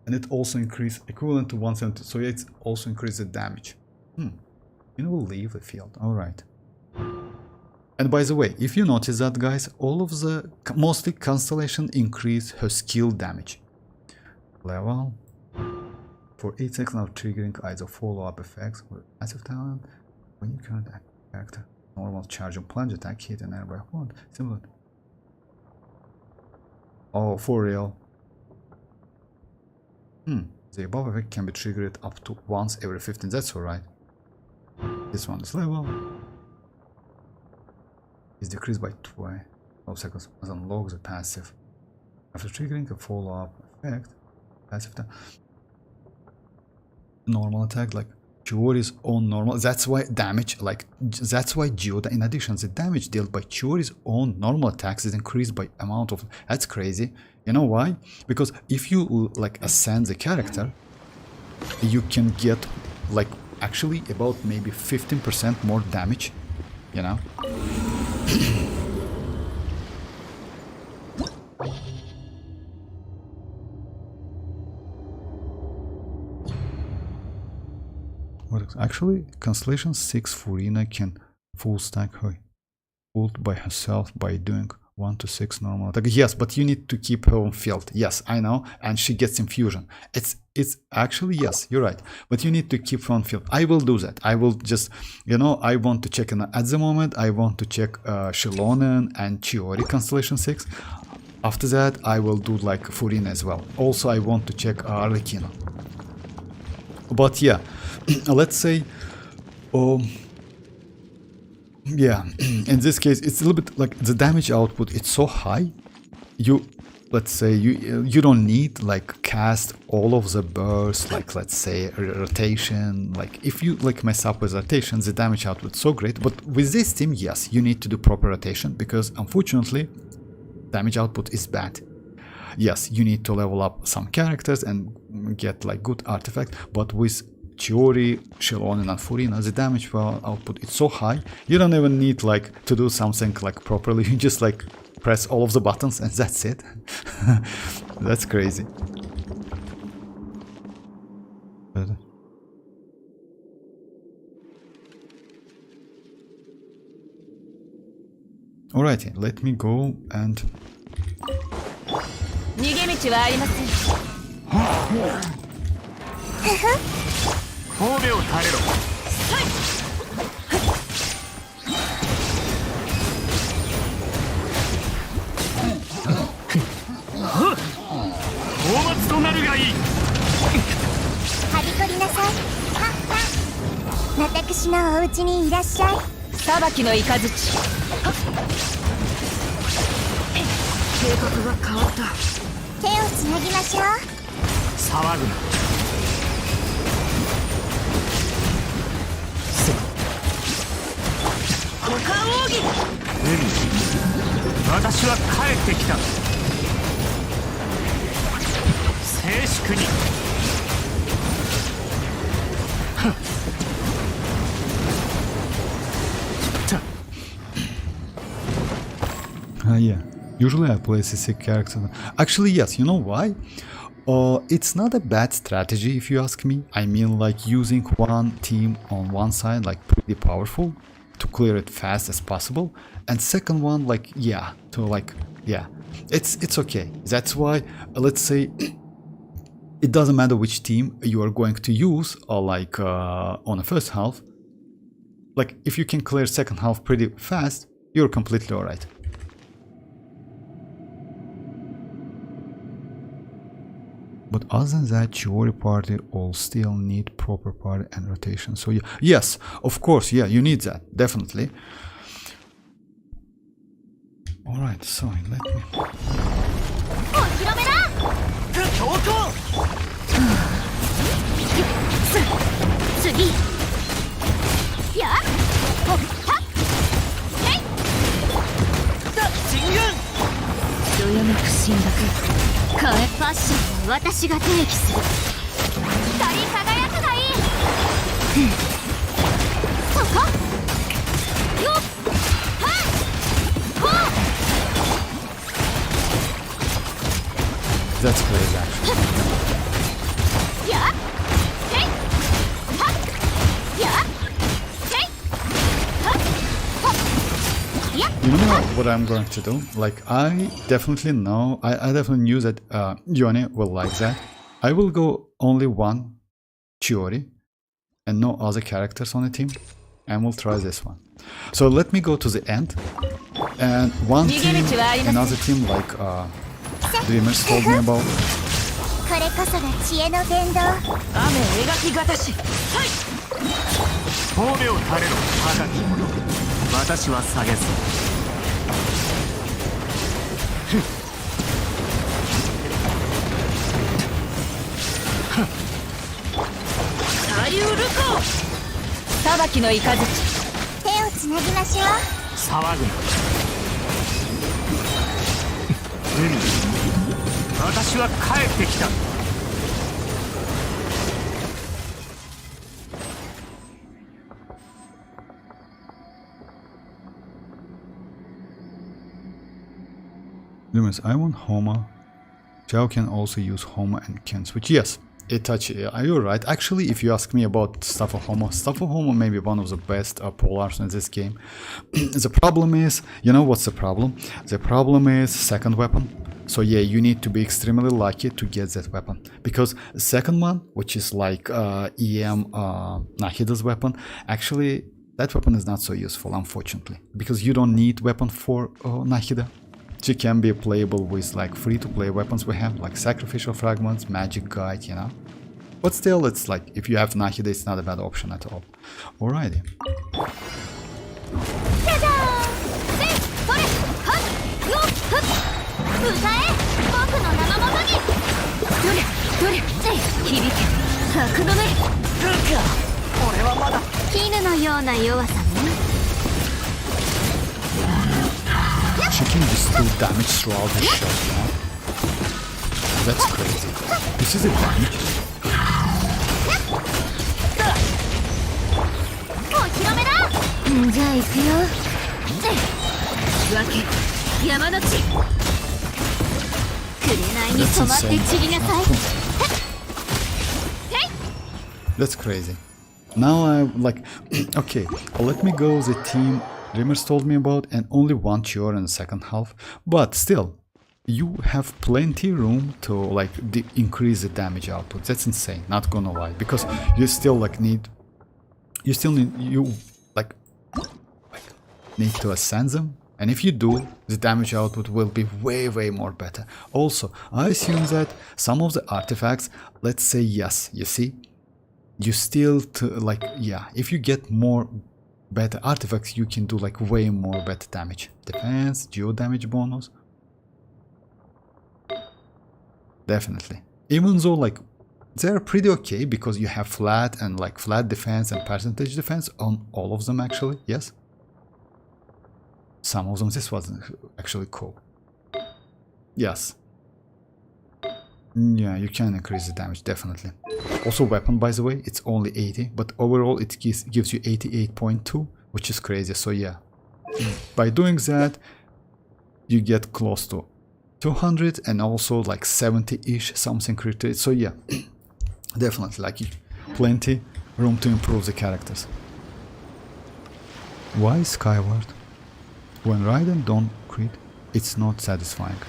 [SPEAKER 1] And it also increased equivalent to 170. So yeah, it's also increased the damage. You will leave the field. Alright. And by the way, if you notice that, guys, all of the mostly Constellation increase her skill damage. Level. For 8 seconds now triggering either follow-up effects or passive talent. When you current character. Normal charge and plunge attack, hit an air by hold. Similar. Oh, for real. The above effect can be triggered up to once every 15. That's alright. This one is level. Is decreased by 12 seconds. Must unlock the passive. After triggering a follow-up effect, passive normal attack like Chiori's own normal. That's why damage that's why Geoda. In addition, the damage dealt by Chiori's own normal attacks is increased by amount of. That's crazy. You know why? Because if you like ascend the character, you can get like actually about maybe 15% more damage. You know. Actually, Constellation 6 Furina can full stack her ult by herself by doing 1 to 6 normal attack. Yes, but you need to keep her on field. Yes, I know, and she gets infusion. It's actually, yes, you're right, but you need to keep her on field. I will do that. I will just, you know, I want to check at the moment. I want to check Xilonen and Chiori Constellation 6. After that, I will do like Furina as well. Also, I want to check Arlecchino. But yeah, let's say, yeah, in this case, it's a little bit like the damage output. It's so high. Let's say you don't need like cast all of the bursts, like let's say rotation. Like if you like mess up with rotation, the damage output is so great. But with this team, yes, you need to do proper rotation because unfortunately, damage output is bad. Yes, you need to level up some characters and get like good artifact, but with Chiori, Xilonen and Furina, the damage output is so high, you don't even need like to do something like properly, you just like press all of the buttons and that's it. That's crazy. Alrighty, let me go and...
[SPEAKER 3] 逃げ道はありません。
[SPEAKER 2] 神戸を耐えろ。討伐となるがいい。
[SPEAKER 3] はびこりなさい。私のお家にいらっしゃい。裁きの雷。計画が変わった。手をつなぎましょう。
[SPEAKER 2] 騒ぐな。
[SPEAKER 3] 股間奥義。
[SPEAKER 2] 私は帰ってきた。静粛に。
[SPEAKER 1] Yeah. Usually I play CC characters. Actually, yes, you know why? It's not a bad strategy if you ask me. I mean, like using one team on one side, like pretty powerful to clear it fast as possible. And second one, like, yeah, to like, yeah, it's okay. That's why, let's say, it doesn't matter which team you are going to use, or like on the first half. Like, if you can clear second half pretty fast, you're completely alright. But other than that, Chiori party all still need proper party and rotation. So yeah, yes, of course, yeah, you need that, definitely. Alright, so let me...
[SPEAKER 3] ファッションは私が定義する。光り輝くがいい。そこ。よっ。はっ。ほう。
[SPEAKER 1] That's great, actually. You know what I'm going to do? Like, I definitely know, I definitely knew that Yone will like that. I will go only one Chiori and no other characters on the team, and we'll try this one. So let me go to the end, and one team, another team like Dreamers told me about.
[SPEAKER 3] これこそが知恵の伝道。雨描きがたし。はい。
[SPEAKER 2] 褒めを垂れろ、高き者。私は下げず。
[SPEAKER 3] 下流ルコ。裁きの雷。手をつなぎましょう。
[SPEAKER 2] 騒ぐな。私は帰ってきた。
[SPEAKER 1] Lumens, I want Homa. Xiao can also use Homa and can switch. Yes, Itachi, you're right. Actually, if you ask me about Staff of Homa may be one of the best polars in this game. The problem is, you know what's the problem? The problem is second weapon. So yeah, you need to be extremely lucky to get that weapon. Because the second one, which is like EM Nahida's weapon, actually that weapon is not so useful, unfortunately. Because you don't need weapon for Nahida. She can be playable with like free-to-play weapons we have, like Sacrificial Fragments, Magic Guide, you know. But still, it's like, if you have Nahida, it's not a bad option at all. Alrighty. She can just do damage throughout the shot, you know? That's crazy. This is a damage. That's insane. That's crazy. Now I'm like, okay, let me go the team Dreamers told me about, and only one Chior in the second half, but still, you have plenty room to like increase the damage output. That's insane, not gonna lie, because you still like need to ascend them, and if you do, the damage output will be way more better. Also, I assume that some of the artifacts, let's say yes, you see, you still like, yeah, if you get more better artifacts, you can do like way more better damage. Defense, geo damage bonus. Definitely. Even though like they're pretty okay because you have flat and like flat defense and percentage defense on all of them actually, yes. Some of them, this was actually cool. Yes. Yeah, you can increase the damage, definitely. Also weapon, by the way, it's only 80, but overall it gives you 88.2, which is crazy, so yeah. By doing that, you get close to 200 and also like 70-ish something crit, so yeah. Definitely, like plenty room to improve the characters. Why Skyward? When Raiden don't crit, it's not satisfying.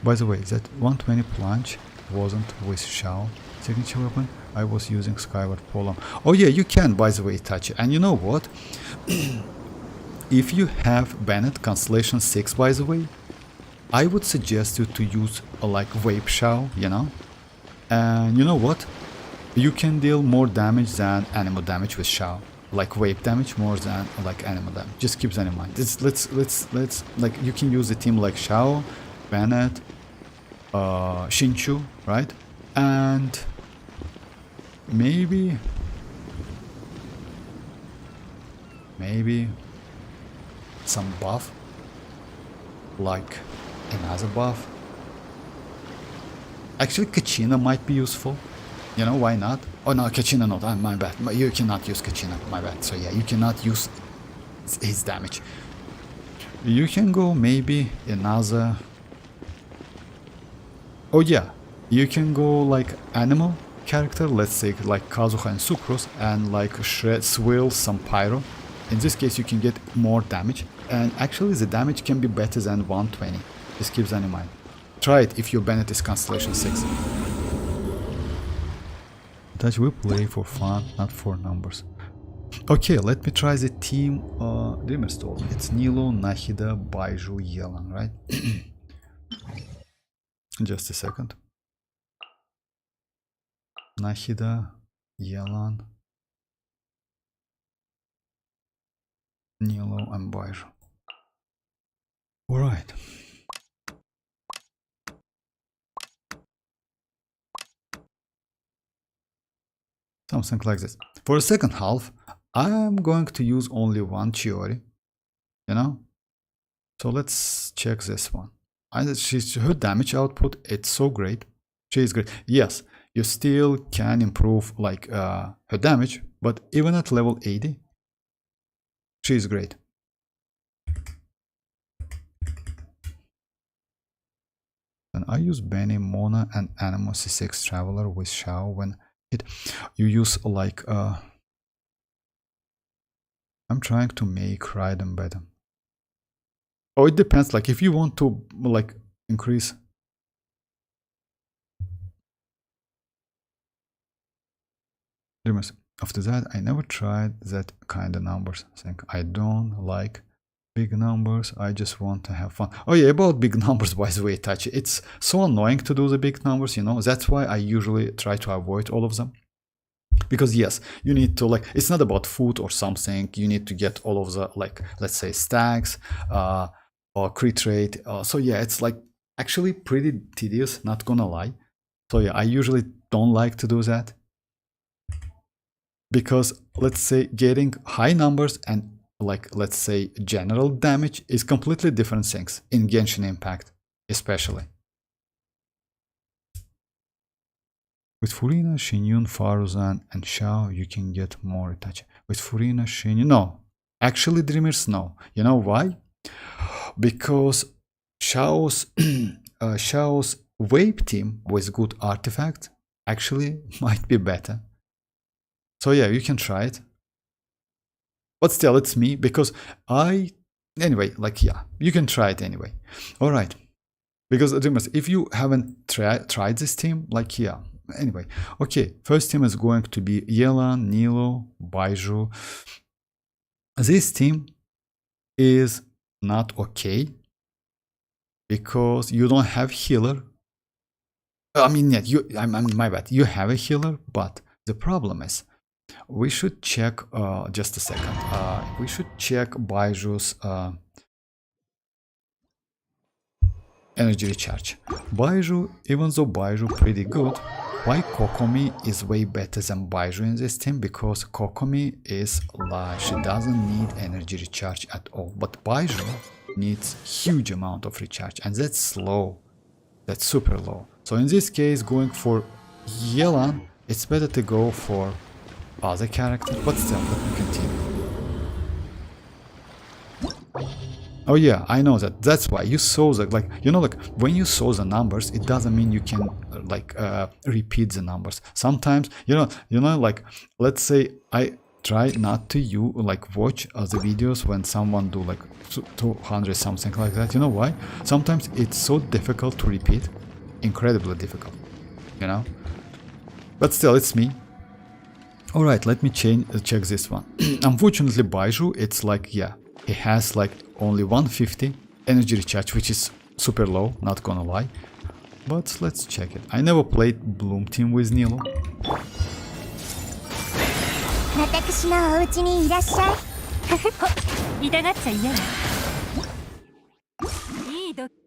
[SPEAKER 1] By the way, that 120 plunge wasn't with Xiao signature weapon. I was using Skyward Polearm. Oh yeah, you can, by the way, touch it. And you know what? If you have Bennett Constellation 6, by the way, I would suggest you to use like Vape Xiao, you know? And you know what? You can deal more damage than animal damage with Xiao. Like Vape damage more than like animal damage. Just keep that in mind. Let's like you can use a team like Xiao, Bennett, Shinchu, right? And maybe some buff, like another buff. Actually, Kachina might be useful. You know, why not? Oh no, Kachina not, my bad. You cannot use Kachina, my bad. So yeah, you cannot use his damage. You can go maybe another... Oh yeah, you can go like animal character, let's say like Kazuha and Sucrose, and like Shred, Swill, some Pyro. In this case, you can get more damage, and actually the damage can be better than 120. Just keep that in mind. Try it if your Bennett is Constellation 6. That we play for fun, not for numbers. Okay, let me try the team. Dreamers told me it's Nilo, Nahida, Baiju, Yelan, right? Just a second. Nahida, Yelan, Nilo, and Baiju. Alright. Something like this. For the second half, I'm going to use only one Chiori, you know? So let's check this one. Her damage output, it's so great. She is great. Yes, you still can improve like her damage, but even at level 80, she is great. And I use Benny, Mona, and Animo C6 Traveler with Xiao when you use like I'm trying to make Raiden better. Oh, it depends. Like if you want to like increase. After that, I never tried that kind of numbers thing. I don't like big numbers. I just want to have fun. Oh yeah, about big numbers, by the way, Tachi. It's so annoying to do the big numbers, you know. That's why I usually try to avoid all of them. Because yes, you need to like, it's not about food or something. You need to get all of the like, let's say stacks or crit rate. So yeah, it's like actually pretty tedious, not gonna lie. So yeah, I usually don't like to do that. Because let's say getting high numbers and like let's say general damage is completely different things in Genshin Impact, especially. With Furina, Xianyun, Faruzan, and Xiao, you can get more Itachi. With Furina, Xianyun, no. Actually, Dreamers, no. You know why? Because Xiao's wave team with good artifact actually might be better. So yeah, you can try it. But still, it's me because anyway, like yeah, you can try it anyway. All right. Because Dreamers, if you haven't tried this team, like yeah. Anyway, okay, first team is going to be Yelan, Nilo, Baiju. This team is not okay because you don't have healer. I mean, yeah, my bad. You have a healer, but the problem is we should check. Just a second. We should check Baiju's energy recharge. Baiju, even though Baiju pretty good. Why Kokomi is way better than Baiju in this team? Because Kokomi is like, she doesn't need energy recharge at all. But Baiju needs huge amount of recharge and that's slow. That's super low. So in this case, going for Yelan, it's better to go for other character. But still, let me continue. Oh yeah, I know that. That's why you saw that, like, you know, like when you saw the numbers, it doesn't mean you can like repeat the numbers. Sometimes, you know, like let's say I try not to like watch the videos when someone do like 200 something like that. You know why? Sometimes it's so difficult to repeat, incredibly difficult, you know. But still, it's me. All right, let me check this one. Unfortunately, Baiju, it's like yeah. He has like only 150 energy recharge, which is super low, not gonna lie. But let's check it. I never played Bloom team with Nilo.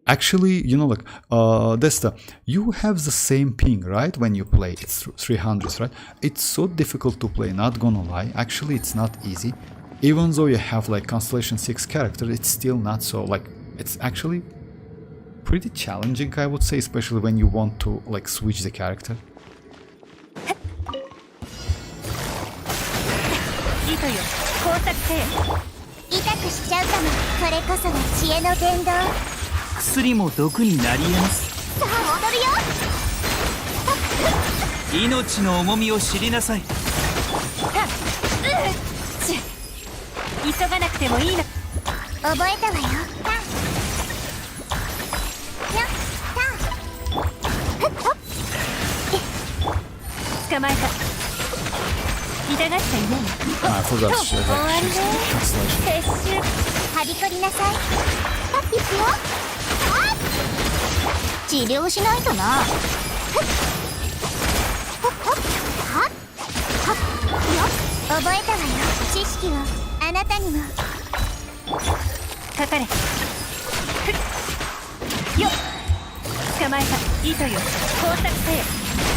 [SPEAKER 1] Actually, you know, like Desta, you have the same ping, right? When you play, it's 300, right? It's so difficult to play, not gonna lie. Actually, it's not easy. Even though you have like Constellation 6 character, it's still not so like, it's actually pretty challenging, I would say, especially when you want to like switch the character.
[SPEAKER 3] 急がなくてもいいの。覚えたわよ。タン。よっ、タン。ふっほっ。捕まえた。痛がっちゃいない。
[SPEAKER 1] I forgot she
[SPEAKER 3] 終わりね。
[SPEAKER 1] translation.
[SPEAKER 3] 撤収。はびこりなさい。あ、いくよ。あっ。治療しないとな。ふっ。ほっほっ。はっ。はっ。よっ。覚えたわよ。知識をあなたにも。かかれ。ふっ。よっ。捕まえた。糸よ。工作せよ。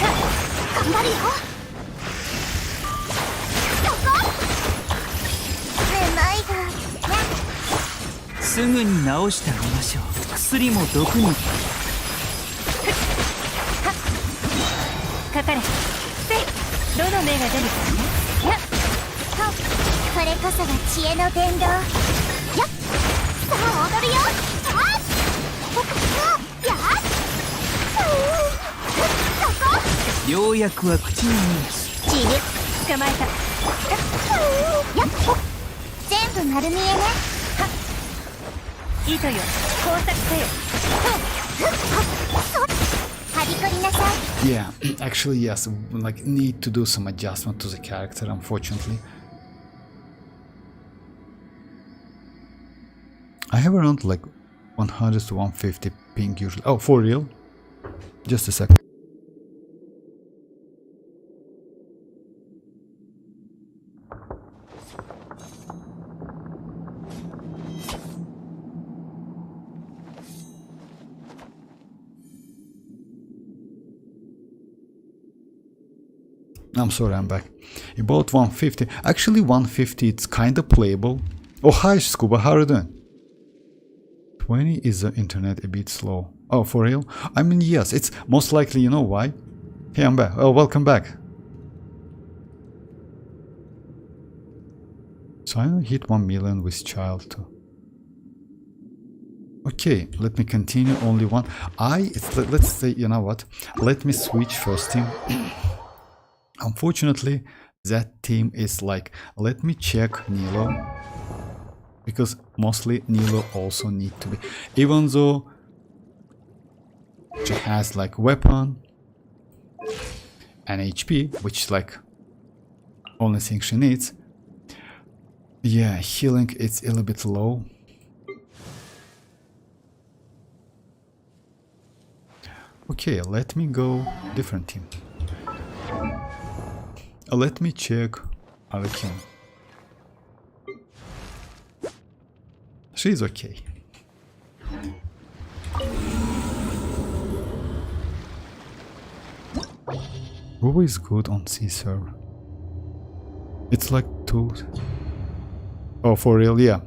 [SPEAKER 3] さあ、頑張るよ。そこ。めまいが。
[SPEAKER 4] すぐに治してあげましょう。薬も毒に。
[SPEAKER 3] かかれ。せい。どの目が出るかね。やっ。はっ。これこそが知恵の伝道。やっ。さあ踊るよ。あっ。ほっ。やっ。そこ。
[SPEAKER 4] ようやくは口に
[SPEAKER 3] 治療。捕まえた。やっほっ。全部丸見えね。はっ。糸よ。工作せよ。はびこりなさい。
[SPEAKER 1] Yeah, actually yes, like need to do some adjustment to the character, unfortunately. I have around like 100 to 150 ping usually. Oh, for real? Just a second. I'm sorry, I'm back. About 150. Actually, 150, it's kind of playable. Oh, hi, Scuba, how are you doing? 20 is the internet a bit slow. Oh, for real? I mean, yes, it's most likely, you know why? Hey, I'm back. Oh, welcome back. So I hit 1 million with child too. Okay, let me continue. Only one. Let's say, you know what? Let me switch first team. Unfortunately, that team is like, let me check Nilo, because mostly Nilo also need to be, even though she has like weapon and HP, which is like only thing she needs. Yeah, healing it's a little bit low. Okay, let me go different team. Let me check arlecchino. She's okay. Who is good on C server? It's like 2. Oh, for real? Yeah.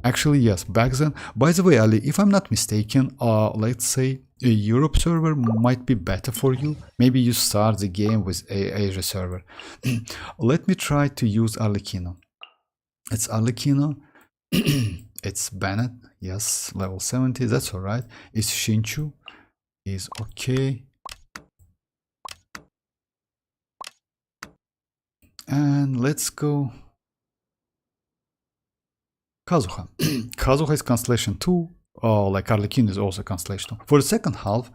[SPEAKER 1] Actually, yes. Back then. By the way, Ali, if I'm not mistaken, let's say a Europe server might be better for you. Maybe you start the game with a Asia server. Let me try to use arlecchino. It's arlecchino. It's Bennett. Yes, level 70. That's alright. It's Shinchu. Is okay. And let's go. Kazuha. Kazuha is Constellation 2. Oh, like arlecchino is also Constellation 2. For the second half,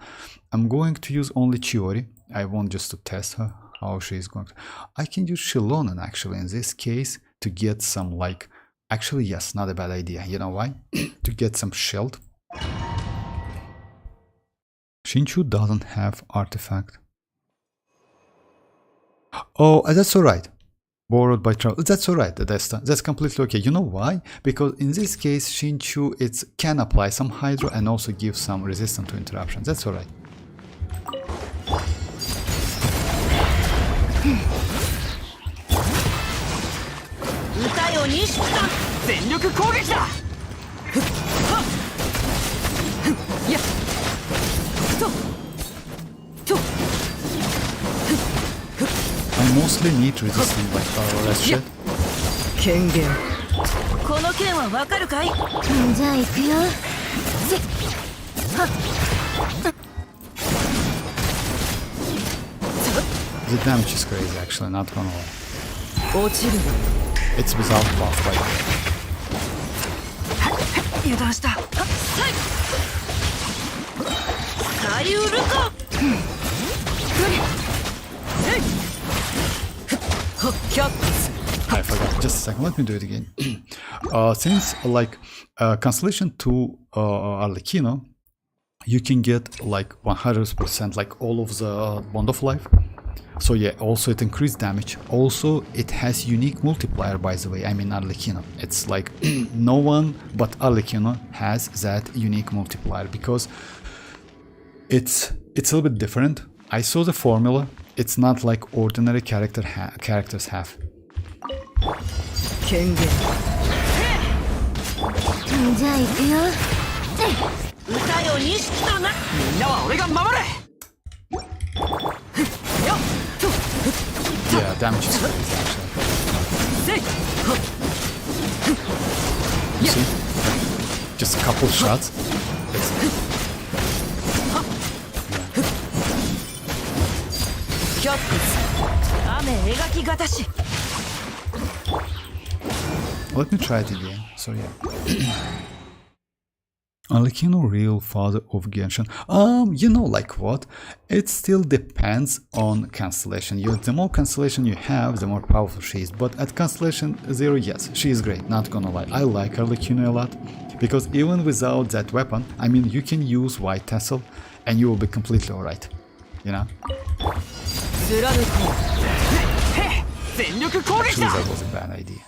[SPEAKER 1] I'm going to use only Chiori. I want just to test her, how she is going to. I can use Xilonen actually in this case to get some like. Actually, yes, not a bad idea. You know why? To get some shield. Shinchu doesn't have artifact. Oh, that's alright. Borrowed by travel. That's alright. That's completely okay. You know why? Because in this case, Shinchu can apply some hydro and also give some resistance to interruptions. That's alright. I mostly need resistance like less shit.
[SPEAKER 4] 権限。
[SPEAKER 3] この件はわかるかい？じゃあ行くよ。
[SPEAKER 1] The damage is crazy actually, not gonna lie.
[SPEAKER 4] 落ちる。
[SPEAKER 1] It's without buff by the way.
[SPEAKER 4] 油断した。左右ルコ。
[SPEAKER 1] I forgot. Just a second. Let me do it again. Since like Constellation to Arlecchino, you can get like 100% like all of the Bond of Life. So yeah, also it increased damage. Also it has unique multiplier, by the way. I mean Arlecchino. It's like no one but Arlecchino has that unique multiplier because it's a little bit different. I saw the formula. It's not like ordinary characters have.
[SPEAKER 4] 権限。
[SPEAKER 3] じゃあ行くよ。
[SPEAKER 4] 歌よ錦とな。みんなは俺が守れ。よっ。
[SPEAKER 1] Yeah, damage is crazy actually. You see? Just a couple shots. Let me try it again. So yeah. Arlecchino, real father of Genshin. You know, like what? It still depends on Constellation. The more Constellation you have, the more powerful she is. But at Constellation 0, yes, she is great, not gonna lie. I like Arlecchino a lot, because even without that weapon, I mean, you can use White Tassel and you will be completely alright, you know? Actually, that was a bad idea.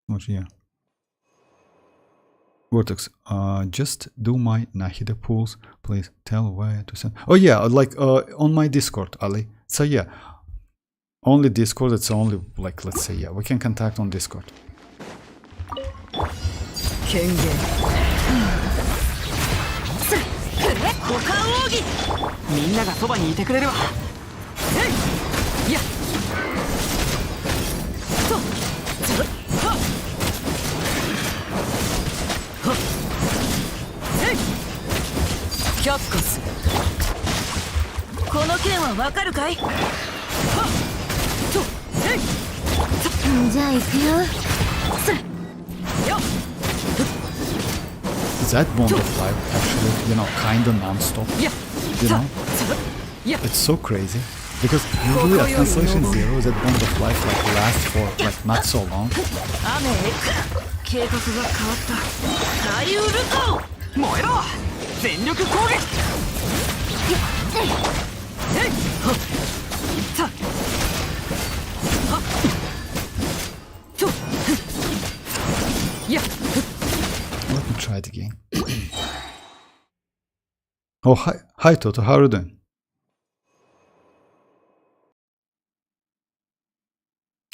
[SPEAKER 1] What, yeah. Vortex, just do my Nahida pulls, please tell where to send. Oh yeah, like on my Discord, Ali. So yeah, only Discord, it's only like, let's say, yeah, we can contact on Discord.
[SPEAKER 4] 権限。股間奥義。みんながそばにいてくれるわ。いや。却下する。この件はわかるかい？
[SPEAKER 3] じゃあ行くよ。
[SPEAKER 1] That Bond of Life actually, you know, kinda non-stop, you know? It's so crazy, because usually at Constellation 0, that Bond of Life like lasts for like not so long.
[SPEAKER 4] 計画が変わった。左右ルコー。燃えろ。全力攻撃。
[SPEAKER 1] Let me try it again. Oh, hi Toto, how are you doing?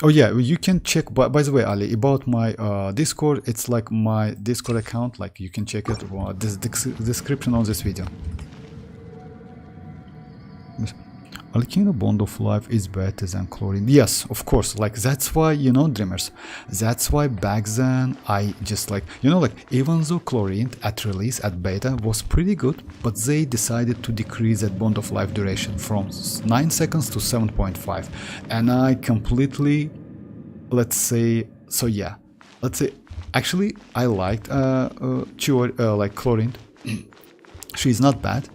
[SPEAKER 1] Oh yeah, you can check, by the way, Ali, about my Discord. It's like my Discord account, like you can check it, this description on this video. Arlecchino Bond of Life is better than Chlorine. Yes, of course, like that's why, you know, Dreamers, that's why back then I just like, you know, like even though Chlorine at release, at beta, was pretty good, but they decided to decrease that Bond of Life duration from 9 seconds to 7.5, and I completely, let's say, so yeah, let's say, actually I liked like Chlorine. She's not bad,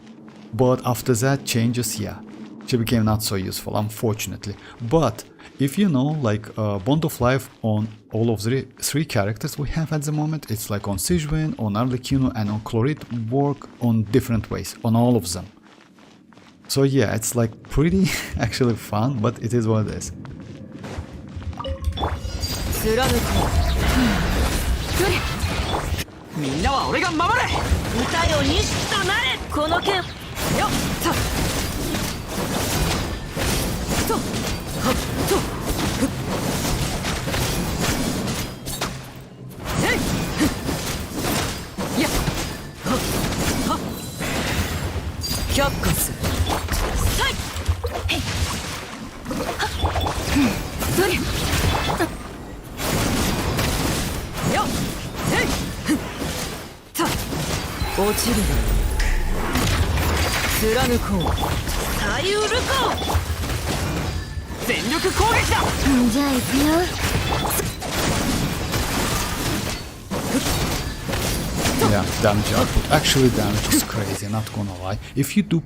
[SPEAKER 1] but after that changes, yeah, she became not so useful, unfortunately. But if you know, like Bond of Life on all of the three characters we have at the moment, it's like on Xianyun, on Arlecchino, and on Chlorine, work on different ways, on all of them. So yeah, it's like pretty actually fun, but it is what it is. Yeah, damage output. Actually, damage is crazy, not gonna lie. If you do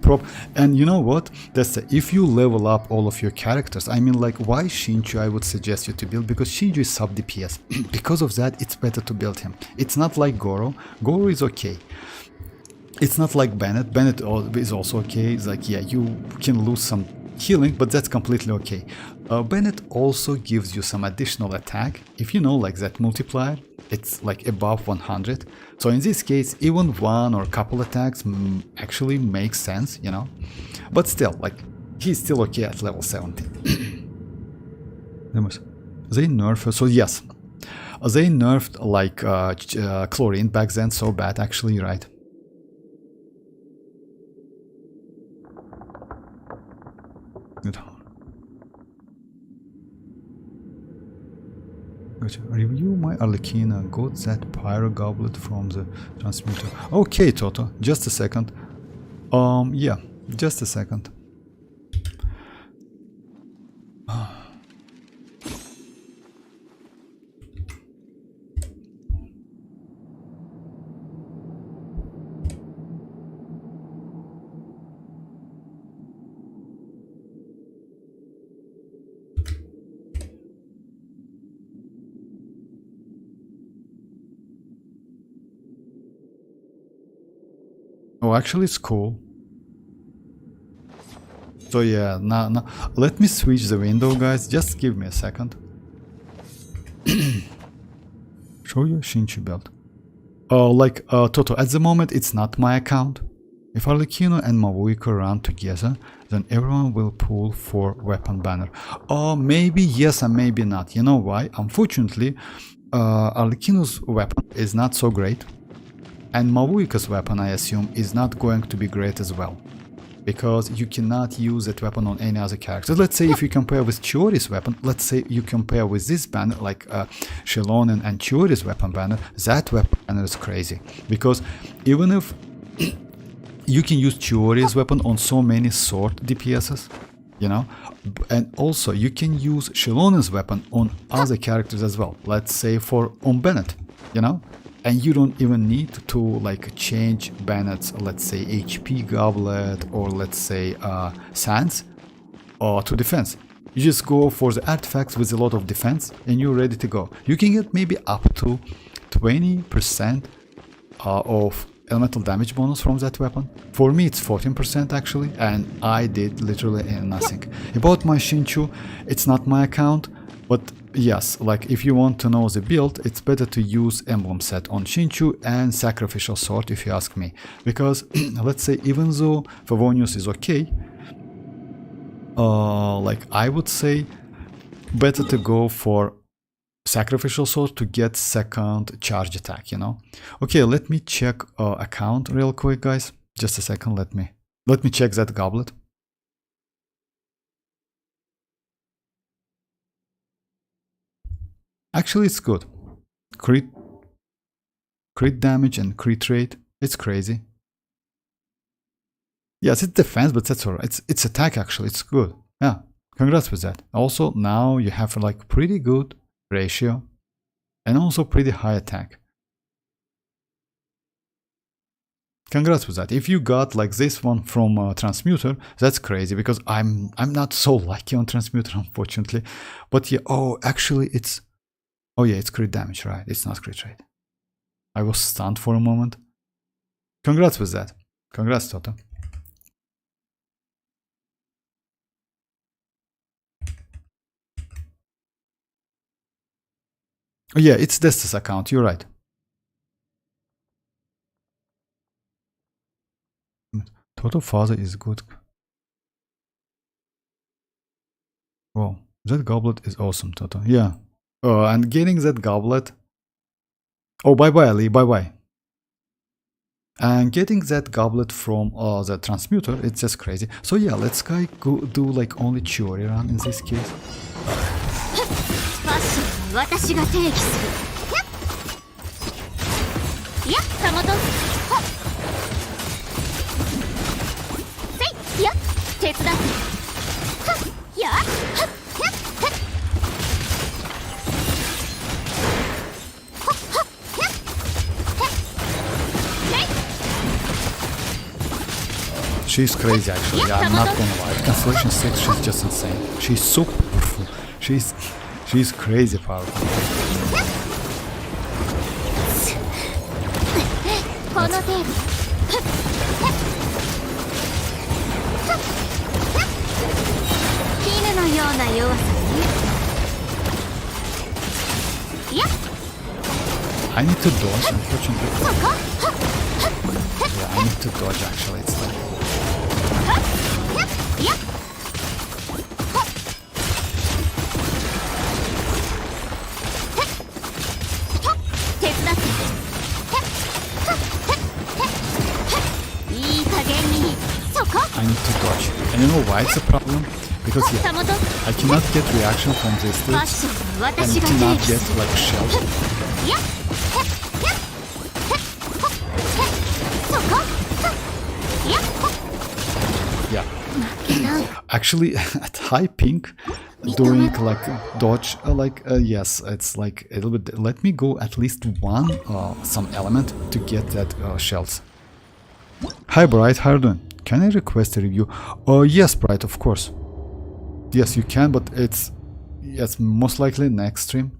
[SPEAKER 1] and you know what? That's if you level up all of your characters, I mean, like, why Shinju I would suggest you to build? Because Shinju is sub DPS. Because of that, it's better to build him. It's not like Goro. Goro is okay. It's not like Bennett. Bennett is also okay. It's like, yeah, you can lose some healing, but that's completely okay. Bennett also gives you some additional attack. If you know, like, that multiplier, it's like above 100. So in this case, even one or a couple attacks actually makes sense, you know. But still, like, he's still okay at level 70. They nerfed, so yes, they nerfed like chlorine back then so bad, actually, right. Good. Review my arlecchino. Got that pyro goblet from the transmitter. Okay, Toto, just a second. Yeah, just a second. Oh, actually, it's cool. So yeah, now let me switch the window, guys. Just give me a second. Show you Shinju belt. Toto, at the moment it's not my account. If Arlecchino and Mavuika run together, then everyone will pull for weapon banner. Or maybe yes and maybe not. You know why? Unfortunately, Arlecchino's weapon is not so great. And Mavuika's weapon, I assume, is not going to be great as well. Because you cannot use that weapon on any other character. Let's say if you compare with Chiori's weapon, let's say you compare with this banner, like Xilonen and Chiori's weapon banner, that weapon banner is crazy. Because even if you can use Chiori's weapon on so many sword DPSs, you know, and also you can use Xilonen's weapon on other characters as well. Let's say on Bennett, you know. And you don't even need to like change Bennett's, let's say, HP goblet or let's say sands to defense. You just go for the artifacts with a lot of defense and you're ready to go. You can get maybe up to 20% of elemental damage bonus from that weapon. For me it's 14% actually, and I did literally nothing. About my Shinju, it's not my account, but yes, like if you want to know the build, it's better to use emblem set on Shinju and sacrificial sword if you ask me. Because let's say even though Favonius is okay, like I would say better to go for sacrificial sword to get second charge attack, you know. Okay, let me check account real quick, guys. Just a second, let me check that goblet. Actually, it's good. Crit damage and crit rate. It's crazy. Yes, it's defense, but that's alright. It's attack actually. It's good. Yeah, congrats with that. Also, now you have like pretty good ratio and also pretty high attack. Congrats with that. If you got like this one from Transmuter, that's crazy because I'm not so lucky on Transmuter, unfortunately. But yeah, oh, actually it's. Oh yeah, it's crit damage, right? It's not crit rate. I was stunned for a moment. Congrats with that. Congrats, Toto. Oh yeah, it's Destus account, you're right. Toto father is good. Wow, that goblet is awesome, Toto. Yeah. And getting that goblet. Oh, bye-bye, Ali, bye-bye. And getting that goblet from the transmuter, it's just crazy. So yeah, let's go do like only Chiori run in this case. She's crazy actually, yeah, I'm not gonna lie. Cancellation 6, she's just insane. She's so powerful. She's crazy powerful.
[SPEAKER 3] この程度絹のような弱さね。いや
[SPEAKER 1] I need to dodge, unfortunately. Yeah, I need to dodge actually, it's like...
[SPEAKER 3] いや 手伝っていい加減にそこ
[SPEAKER 1] I need to dodge. And you know why it's a problem? Because yeah,
[SPEAKER 3] たもと
[SPEAKER 1] I cannot get reaction from this
[SPEAKER 3] ファッ
[SPEAKER 1] stage
[SPEAKER 3] ション
[SPEAKER 1] and
[SPEAKER 3] は私が定
[SPEAKER 1] cannot
[SPEAKER 3] 義
[SPEAKER 1] get
[SPEAKER 3] する
[SPEAKER 1] like shelled.
[SPEAKER 3] いやそこいや
[SPEAKER 1] Yeah. Actually, at high pink, doing like dodge, yes, it's like a little bit. Let me go at least one some element to get that shells. Hi Bright, how are you doing? Can I request a review? Yes, Bright, of course. Yes, you can, but it's most likely next stream.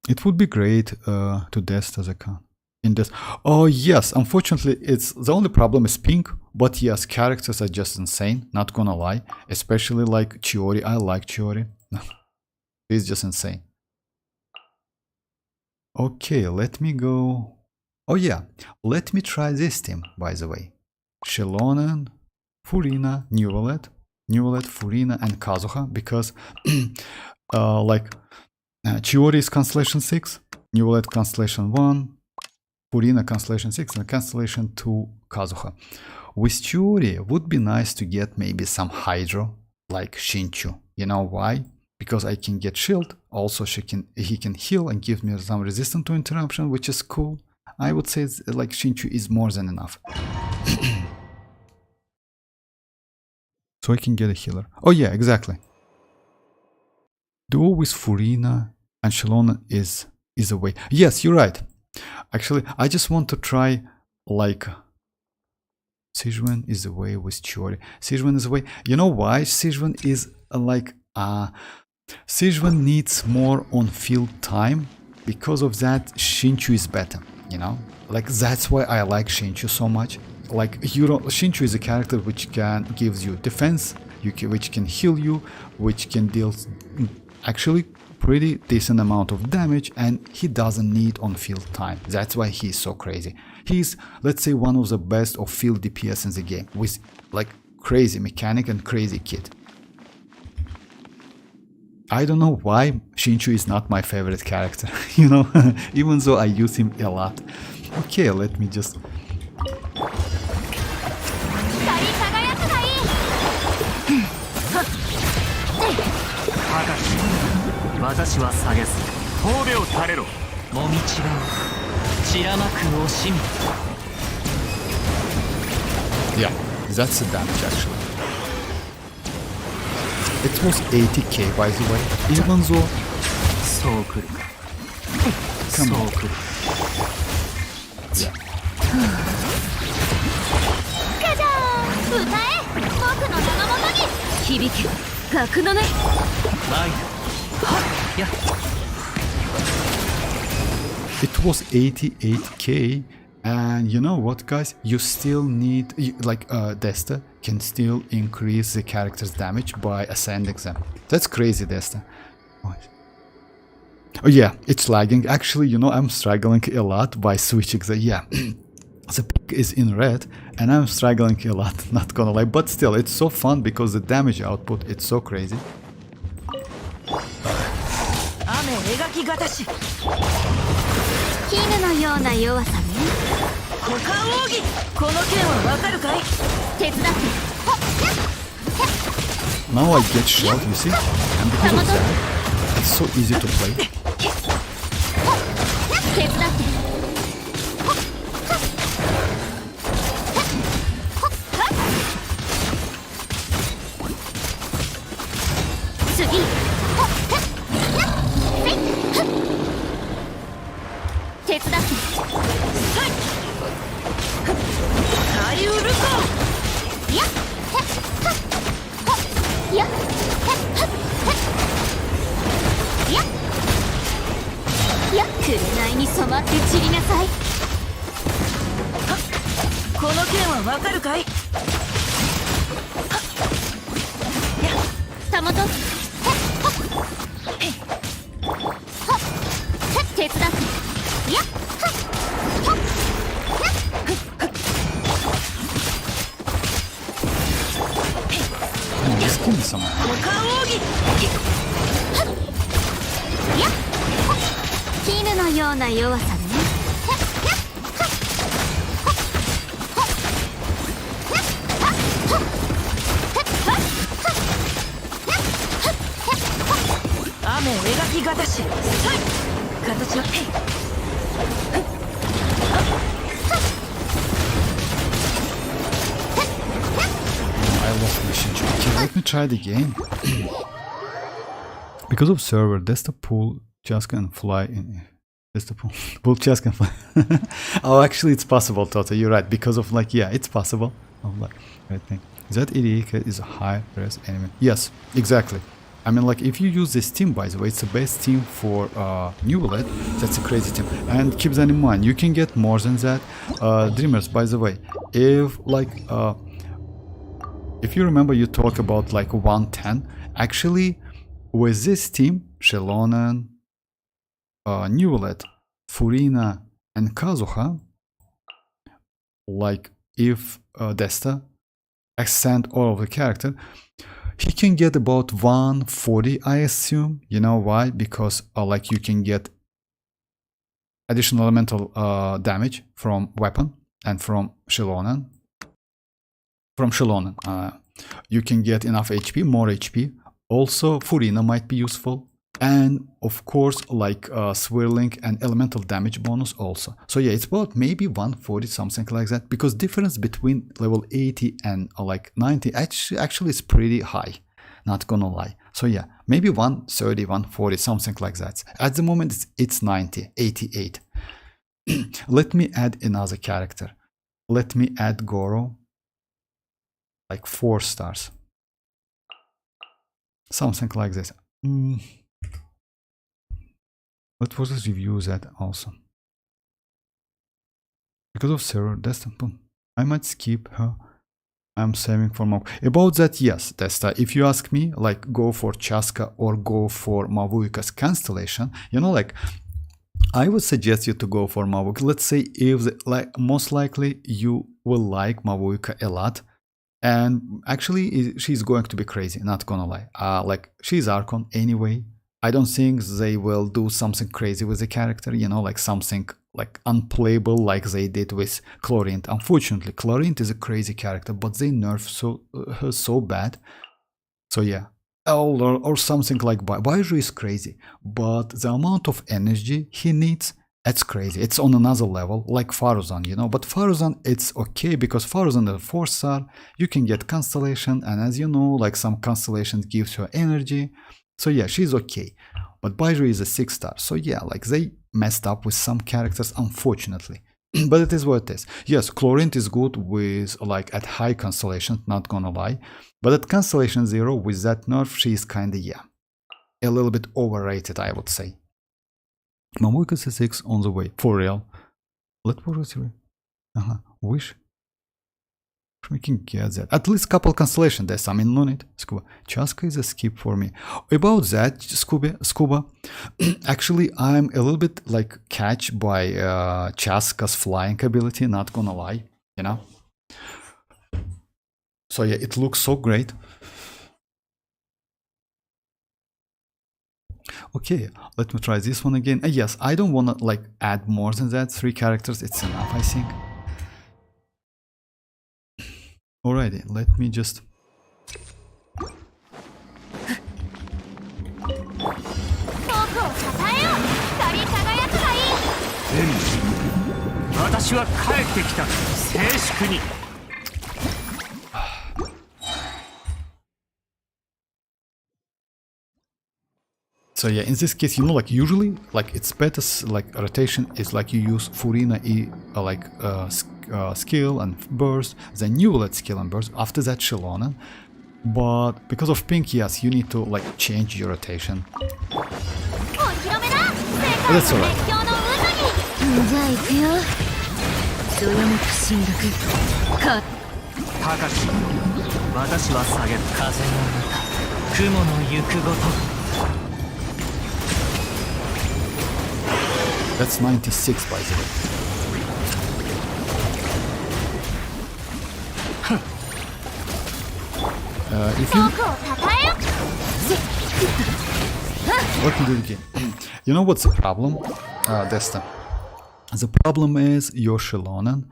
[SPEAKER 1] It would be great to test as a account. In this, oh yes, unfortunately it's the only problem is pink, but yes, characters are just insane, not gonna lie, especially like Chiori. I like Chiori. He's just insane. Okay, let me go. Oh yeah, let me try this team, by the way. Xilonen, Furina, Neuvillette, Furina and Kazuha, because Chiori is Constellation 6, Neuvillette Constellation 1, Furina Constellation 6 and Constellation 2 Kazuha. With Chiori, would be nice to get maybe some Hydro, like Shinchu. You know why? Because I can get shield, also he can heal and give me some resistance to interruption, which is cool. I would say like Shinchu is more than enough. So I can get a healer. Oh yeah, exactly. Duo with Furina and Xilonen is a way. Yes, you're right. Actually, I just want to try like Xianyun is the way with Chiori. Xianyun is the way. You know why Xianyun is Xianyun needs more on field time. Because of that, Shinchu is better. You know, like that's why I like Shinchu so much. Like Shinchu is a character which gives you defense, which can heal you, which can deal actually pretty decent amount of damage, and he doesn't need on-field time. That's why he's so crazy. He's, let's say, one of the best of field DPS in the game, with like crazy mechanic and crazy kit. I don't know why Shinchu is not my favorite character, you know, even though I use him a lot. Okay, let me just... Yeah, that's the damage actually. It was 80k by the way, even though... Come on. Yeah. It was 88k, and you know what, guys? You still need, like, Desta can still increase the character's damage by ascending them. That's crazy, Desta. Oh yeah, it's lagging. Actually, you know, I'm struggling a lot by switching the... Yeah, the pick is in red, and I'm struggling a lot, not gonna lie. But still, it's so fun because the damage output, it's so crazy. Now I get shot, you see? And because of that, it's so easy to play.
[SPEAKER 4] この剣はわかるかい？
[SPEAKER 3] たもと手伝ってやっ
[SPEAKER 1] Just give me some.
[SPEAKER 4] 股間奥義
[SPEAKER 3] やっ絹のような弱さね
[SPEAKER 4] 雨描きがたし形は
[SPEAKER 1] I lost mission. Okay, let me try it again. Because of server, desktop pull chasca and fly in. Desktop pull chasca and fly. Oh, actually, it's possible, Toto. You're right. Because of like, yeah, it's possible. Oh, like, I think that Irika is a high res enemy. Yes, exactly. I mean, like, if you use this team, by the way, it's the best team for Neuvillette. That's a crazy team. And keep that in mind. You can get more than that. Dreamers, by the way, if like if you remember, you talk about like 110. Actually, with this team, Xilonen, Neuvillette, Furina, and Kazuha, like if Desta extend all of the character, he can get about 140, I assume. You know why? Because like you can get additional elemental damage from weapon and from Xilonen. From Xilonen, you can get enough HP, more HP. Also, Furina might be useful. And of course, like swirling and elemental damage bonus also. So yeah, it's about maybe 140, something like that. Because difference between level 80 and like 90 actually is pretty high. Not gonna lie. So yeah, maybe 130, 140, something like that. At the moment, it's 90, 88. Let me add another character. Let me add Goro. Like 4 stars. Something like this. What was this review that also? Because of server, that's I might skip her. I'm saving for more. About that, yes, Desta. If you ask me, like go for Chasca or go for Mavuika's Constellation, you know, like I would suggest you to go for Mavuika. Let's say if like most likely you will like Mavuika a lot. And actually, she's going to be crazy, not gonna lie. Like, she's Archon anyway. I don't think they will do something crazy with the character, you know, like something like unplayable like they did with Chlorint. Unfortunately, Chlorint is a crazy character, but they nerf her so bad. So yeah. Or something like Baiju is crazy, but the amount of energy he needs, it's crazy. It's on another level, like Faruzan, you know. But Faruzan, it's okay because Faruzan is a 4-star. You can get Constellation, and as you know, like some Constellations gives her energy. So yeah, she's okay. But Baiju is a 6-star. So yeah, like they messed up with some characters, unfortunately. But it is what it is. Yes, Chlorint is good with like at high Constellation, not gonna lie. But at Constellation 0, with that nerf, she is kinda, yeah, a little bit overrated, I would say. Mavuika C6 on the way, for real. Let us wish we can get that. At least couple constellation there's some in it. Scuba. Chasca is a skip for me. About that, Scuba. Actually, I'm a little bit like catched by Chasca's flying ability, not gonna lie, you know. So yeah, it looks so great. Okay, let me try this one again. Yes, I don't want to like add more than that. 3 characters, it's enough, I think. Alrighty, let me just...
[SPEAKER 2] 私は帰ってきた。静粛に。
[SPEAKER 1] So yeah, in this case, you know, like usually, like it's better, like rotation is like you use Furina skill and burst, then Neuvillette skill and burst. After that, Xilonen. But because of pink, yes, you need to like change your rotation. But that's alright.
[SPEAKER 4] どよめく侵略か
[SPEAKER 2] 高き私は下げる
[SPEAKER 5] 風の中雲の行くごと
[SPEAKER 1] That's 96 by the way. If you
[SPEAKER 3] 僕をたたえよ
[SPEAKER 1] let me do it again. You know what's the problem, Desta? The problem is your Xilonen,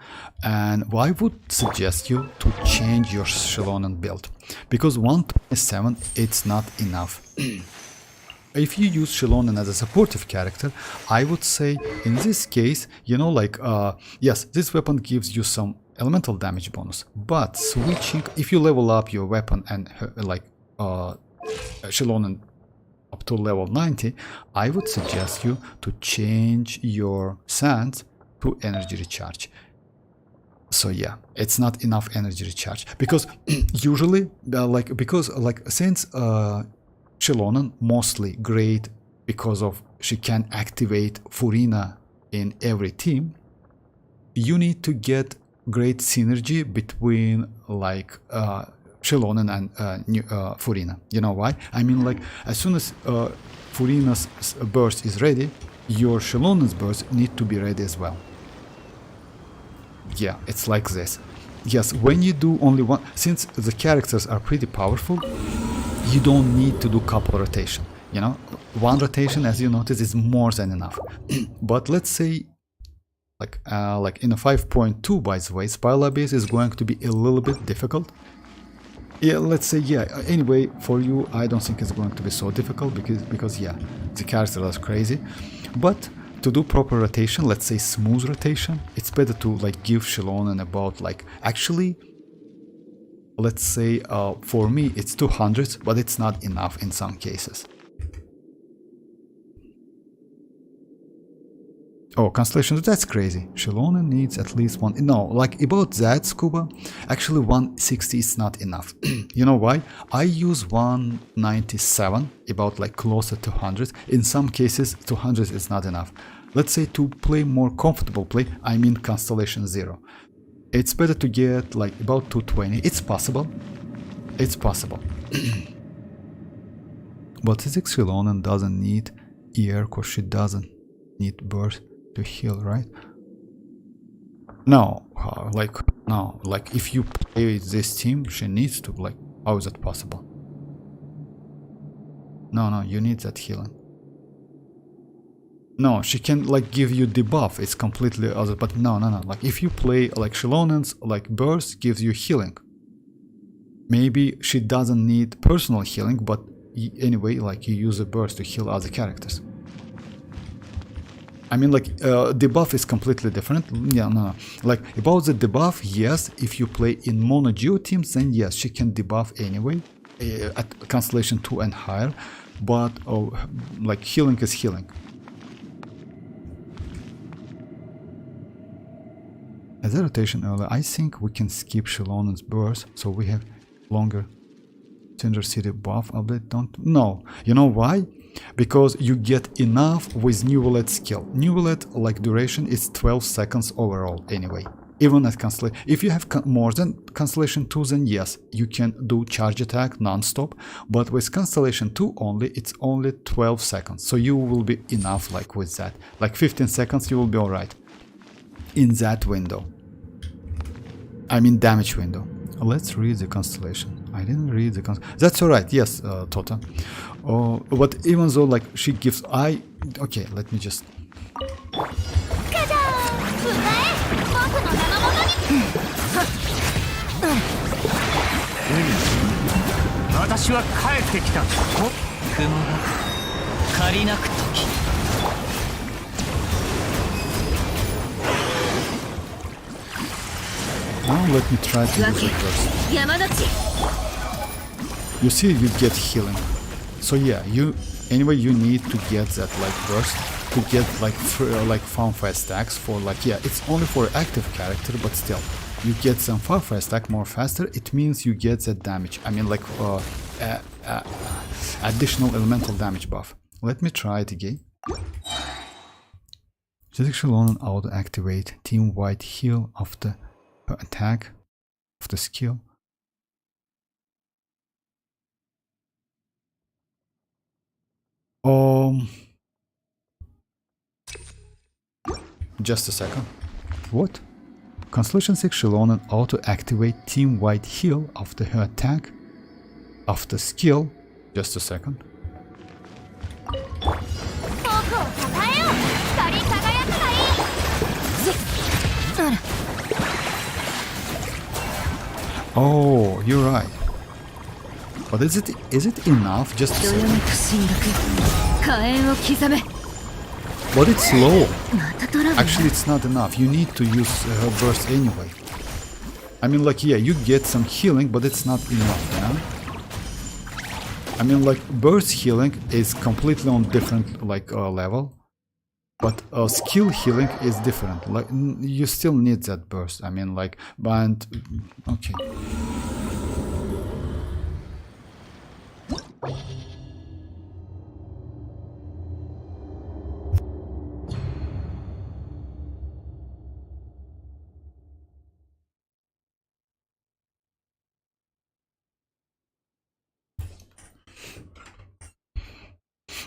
[SPEAKER 1] and I would suggest you to change your Xilonen build because 127 it's not enough. If you use Xilonen as a supportive character, I would say in this case, you know, like yes, this weapon gives you some elemental damage bonus, but switching, if you level up your weapon and like Xilonen up to level 90, I would suggest you to change your sands to energy recharge. So yeah, it's not enough energy recharge because usually since Xilonen mostly great because of she can activate Furina in every team, you need to get great synergy between like Xilonen and Furina. You know why? I mean, like as soon as Furina's burst is ready, your Xilonen's burst need to be ready as well. Yeah, it's like this. Yes, when you do only one, since the characters are pretty powerful, you don't need to do couple rotation. You know, one rotation, as you notice, is more than enough. But let's say, like in a 5.2, by the way, Spyla base is going to be a little bit difficult. Yeah, let's say, yeah, anyway, for you, I don't think it's going to be so difficult because yeah, the character is crazy. But to do proper rotation, let's say smooth rotation, it's better to like give Xilonen about like, actually, let's say for me it's 200, but it's not enough in some cases. Oh, Constellation, that's crazy. Xilonen needs at least one. No, like about that, Scuba, actually 160 is not enough. You know why? I use 197, about like closer to 100. In some cases, 200 is not enough. Let's say to play more comfortable play, I mean Constellation 0. It's better to get like about 220. It's possible. It's possible. But physics Xilonen doesn't need ear because she doesn't need burst to heal, right? No, like if you play this team, she needs to, like, how is that possible? No, you need that healing. No, she can like give you debuff, it's completely other, but no, like if you play like Xilonen's like burst gives you healing. Maybe she doesn't need personal healing, but anyway, like you use a burst to heal other characters. I mean, like, debuff is completely different. Yeah, no. Like, about the debuff, yes, if you play in mono geo teams, then yes, she can debuff anyway, at Constellation 2 and higher, but, like, healing is healing. As a rotation earlier, I think we can skip Xilonen's burst, so we have longer Cinder City buff update, don't... No, you know why? Because you get enough with Neuvillette skill. Neuvillette like duration is 12 seconds overall anyway. Even at Constellation, if you have more than Constellation 2, then yes, you can do charge attack non-stop. But with Constellation 2 only, it's only 12 seconds. So you will be enough like with that. Like 15 seconds you will be alright. In that window. I mean damage window. Let's read the Constellation. I didn't read the Constellation. That's alright, yes, Tota. Oh, but even though like she gives okay, let me just
[SPEAKER 2] 私は帰ってきた。
[SPEAKER 5] 雲が借りなく時
[SPEAKER 1] Now let me try to use it first.
[SPEAKER 4] 山立ち
[SPEAKER 1] You see, you get healing. So yeah, you need to get that like burst to get like farm fast stacks for like, yeah, it's only for active character, but still you get some farm fast stack more faster. It means you get that damage. I mean like additional elemental damage buff. Let me try it again. Xilonen auto-activate team-wide heal after her attack of the skill. Just a second. What? Constellation 6 Xilonen auto-activate team-wide heal after her attack after skill. Just a second.
[SPEAKER 3] 僕をたたえよ光り輝くがいい
[SPEAKER 1] Oh, you're right. But is it enough? Just a
[SPEAKER 4] どよ
[SPEAKER 1] second.
[SPEAKER 4] めく進学火炎を刻め
[SPEAKER 1] But it's slow.
[SPEAKER 4] またトラブル
[SPEAKER 1] Actually, it's not enough. You need to use her burst anyway. I mean, like, yeah, you get some healing, but it's not enough, you know? I mean, like, burst healing is completely on different, like, level. But skill healing is different. Like, you still need that burst. I mean, like, but... Okay.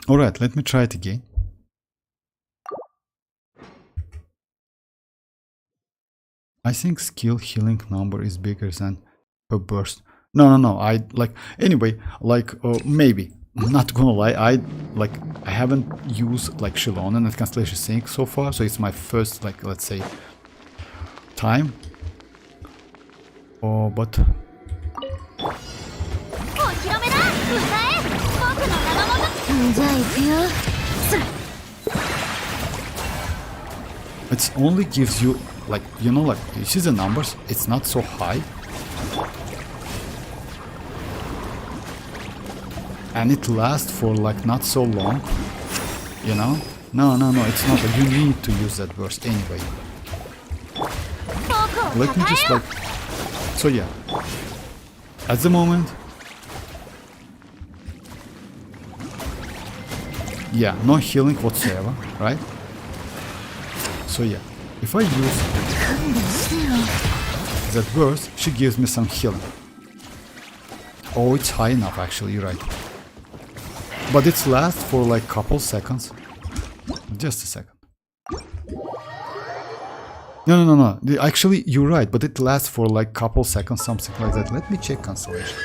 [SPEAKER 1] Alright, let me try it again. I think skill healing number is bigger than her burst. No, I like anyway, like maybe. I'm not gonna lie, I haven't used like Xilonen and Constellation Sync so far, so it's my first, like, let's say, time. Oh, but
[SPEAKER 3] お披露目だ歌え僕の名のもとじゃあ行くよ
[SPEAKER 1] it only gives you, like, you know, like, you see the numbers, it's not so high. And it lasts for like not so long, you know? No, it's not. You need to use that burst anyway.
[SPEAKER 3] 僕を
[SPEAKER 1] Let
[SPEAKER 3] た
[SPEAKER 1] me
[SPEAKER 3] たえ
[SPEAKER 1] just
[SPEAKER 3] よ
[SPEAKER 1] like... So yeah. At the moment... Yeah, no healing whatsoever, right? So yeah, if I use that burst, she gives me some healing. Oh, it's high enough actually, you're right. But it lasts for like couple seconds. Just a second. No. Actually, you're right, but it lasts for like couple seconds, something like that. Let me check constellation.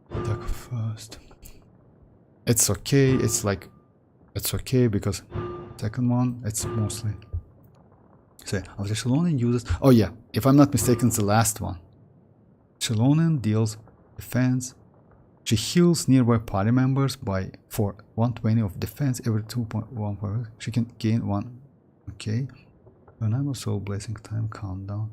[SPEAKER 1] Attack first. It's okay, it's like... It's okay because... Second one, it's mostly... So, after Xilonen uses... Oh yeah, if I'm not mistaken, it's the last one. Xilonen deals defense. She heals nearby party members for 120 of defense every 2.1. She can gain 1. Okay. When I'm a soul blessing time countdown.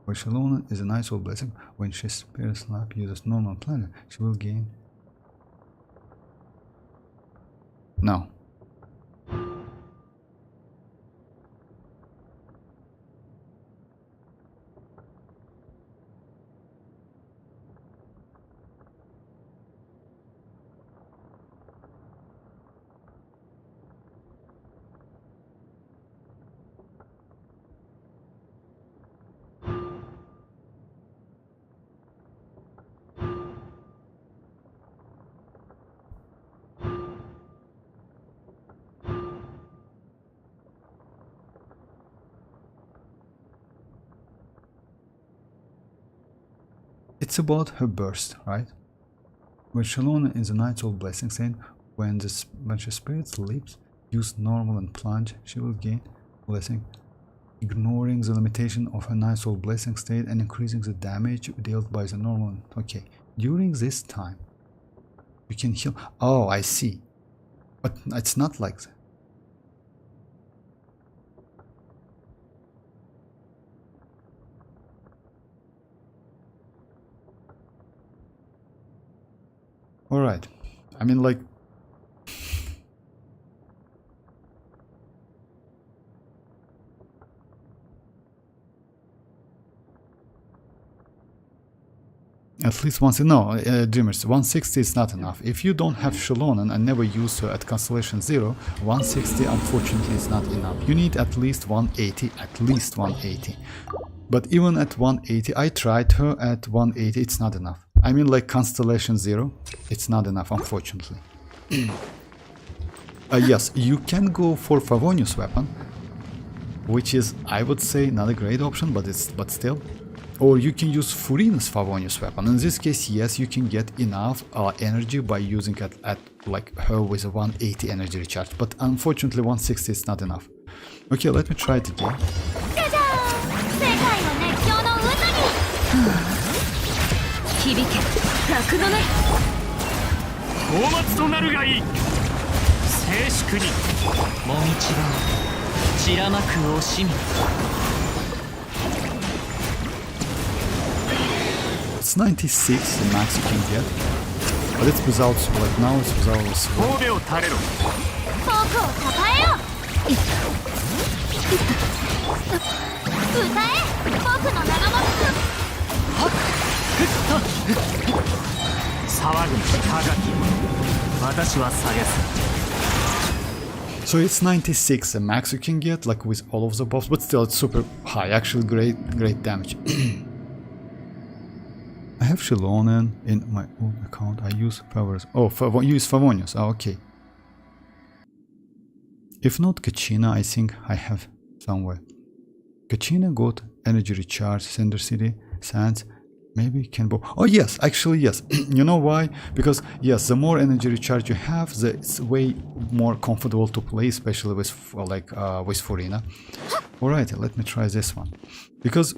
[SPEAKER 1] For Xilonen is a nice soul blessing. When she spirit slap uses normal planet, she will gain. No. It's about her burst, right? When Xilonen is a Night Soul Blessing Saint, when she spirit sleeps, use normal and plunge, she will gain blessing, ignoring the limitation of her Night Soul Blessing state and increasing the damage dealt by the normal. Okay, during this time, you can heal. Oh, I see. But it's not like that. Alright, I mean, like... At least once. No, Dreamers, 160 is not enough. If you don't have Xilonen and never use her at Constellation 0, 160 unfortunately is not enough. You need at least 180, at least 180. But even at 180, I tried her at 180, it's not enough. I mean, like Constellation 0, it's not enough, unfortunately. Yes, you can go for Favonius weapon, which is, I would say, not a great option, but still. Or you can use Furina's Favonius weapon. In this case, yes, you can get enough energy by using it at like her with a 180 energy recharge. But unfortunately, 160 is not enough. Okay, let me try it again.
[SPEAKER 4] 響け楽のね
[SPEAKER 2] 討伐となるがいい静粛に
[SPEAKER 5] もみちば散らまく惜しみ
[SPEAKER 1] It's 96 the max you can get, but it's without, like now it's without a sword.
[SPEAKER 2] 神戸を垂れろ
[SPEAKER 3] フォークを抱えよ歌え僕の長持
[SPEAKER 2] 騒ぐな高き者私は下げす
[SPEAKER 1] So it's 96 the max you can get, like with all of the buffs, but still it's super high, actually great damage. I have Xilonen in my old account. I use Favors. Oh, you use Favonius. Oh, okay. If not Kachina, I think I have somewhere. Kachina got energy recharge, Cinder City, Sands. Maybe can go. Oh yes, actually yes. You know why? Because yes, the more energy recharge you have, it's way more comfortable to play, especially with with Furina. All right, let me try this one. Because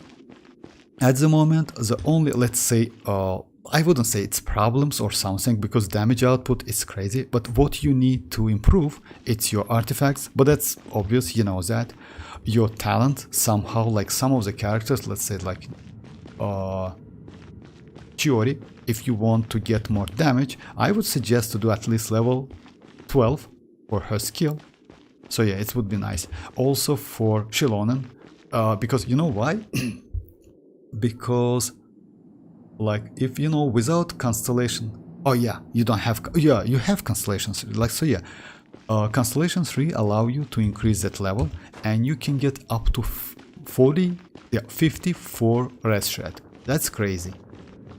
[SPEAKER 1] at the moment, the only, let's say, I wouldn't say it's problems or something, because damage output is crazy, but what you need to improve, it's your artifacts, but that's obvious, you know that. Your talent, somehow, like some of the characters, let's say like Chiori, if you want to get more damage, I would suggest to do at least level 12 for her skill. So yeah, it would be nice. Also for Xilonen, because you know why? Because like if you know without constellation, oh yeah, you don't have, yeah, you have constellations, like so yeah, constellation 3 allow you to increase that level and you can get up to 54 red shred. That's crazy.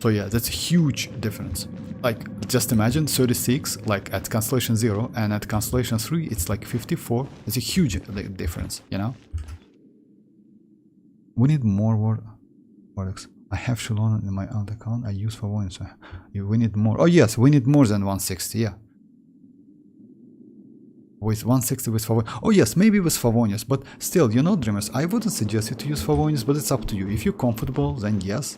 [SPEAKER 1] So yeah, that's a huge difference. Like just imagine 36 like at constellation 0 and at constellation 3 it's like 54. It's a huge difference, you know. We need more products. I have Xilonen in my old account. I use for one, so we need more. Oh yes, we need more than 160. Yeah, with 160 with Favonius. Oh yes, maybe with Favonius, but still, you know, Dreamers, I wouldn't suggest you to use Favonius, but it's up to you. If you're comfortable, then yes.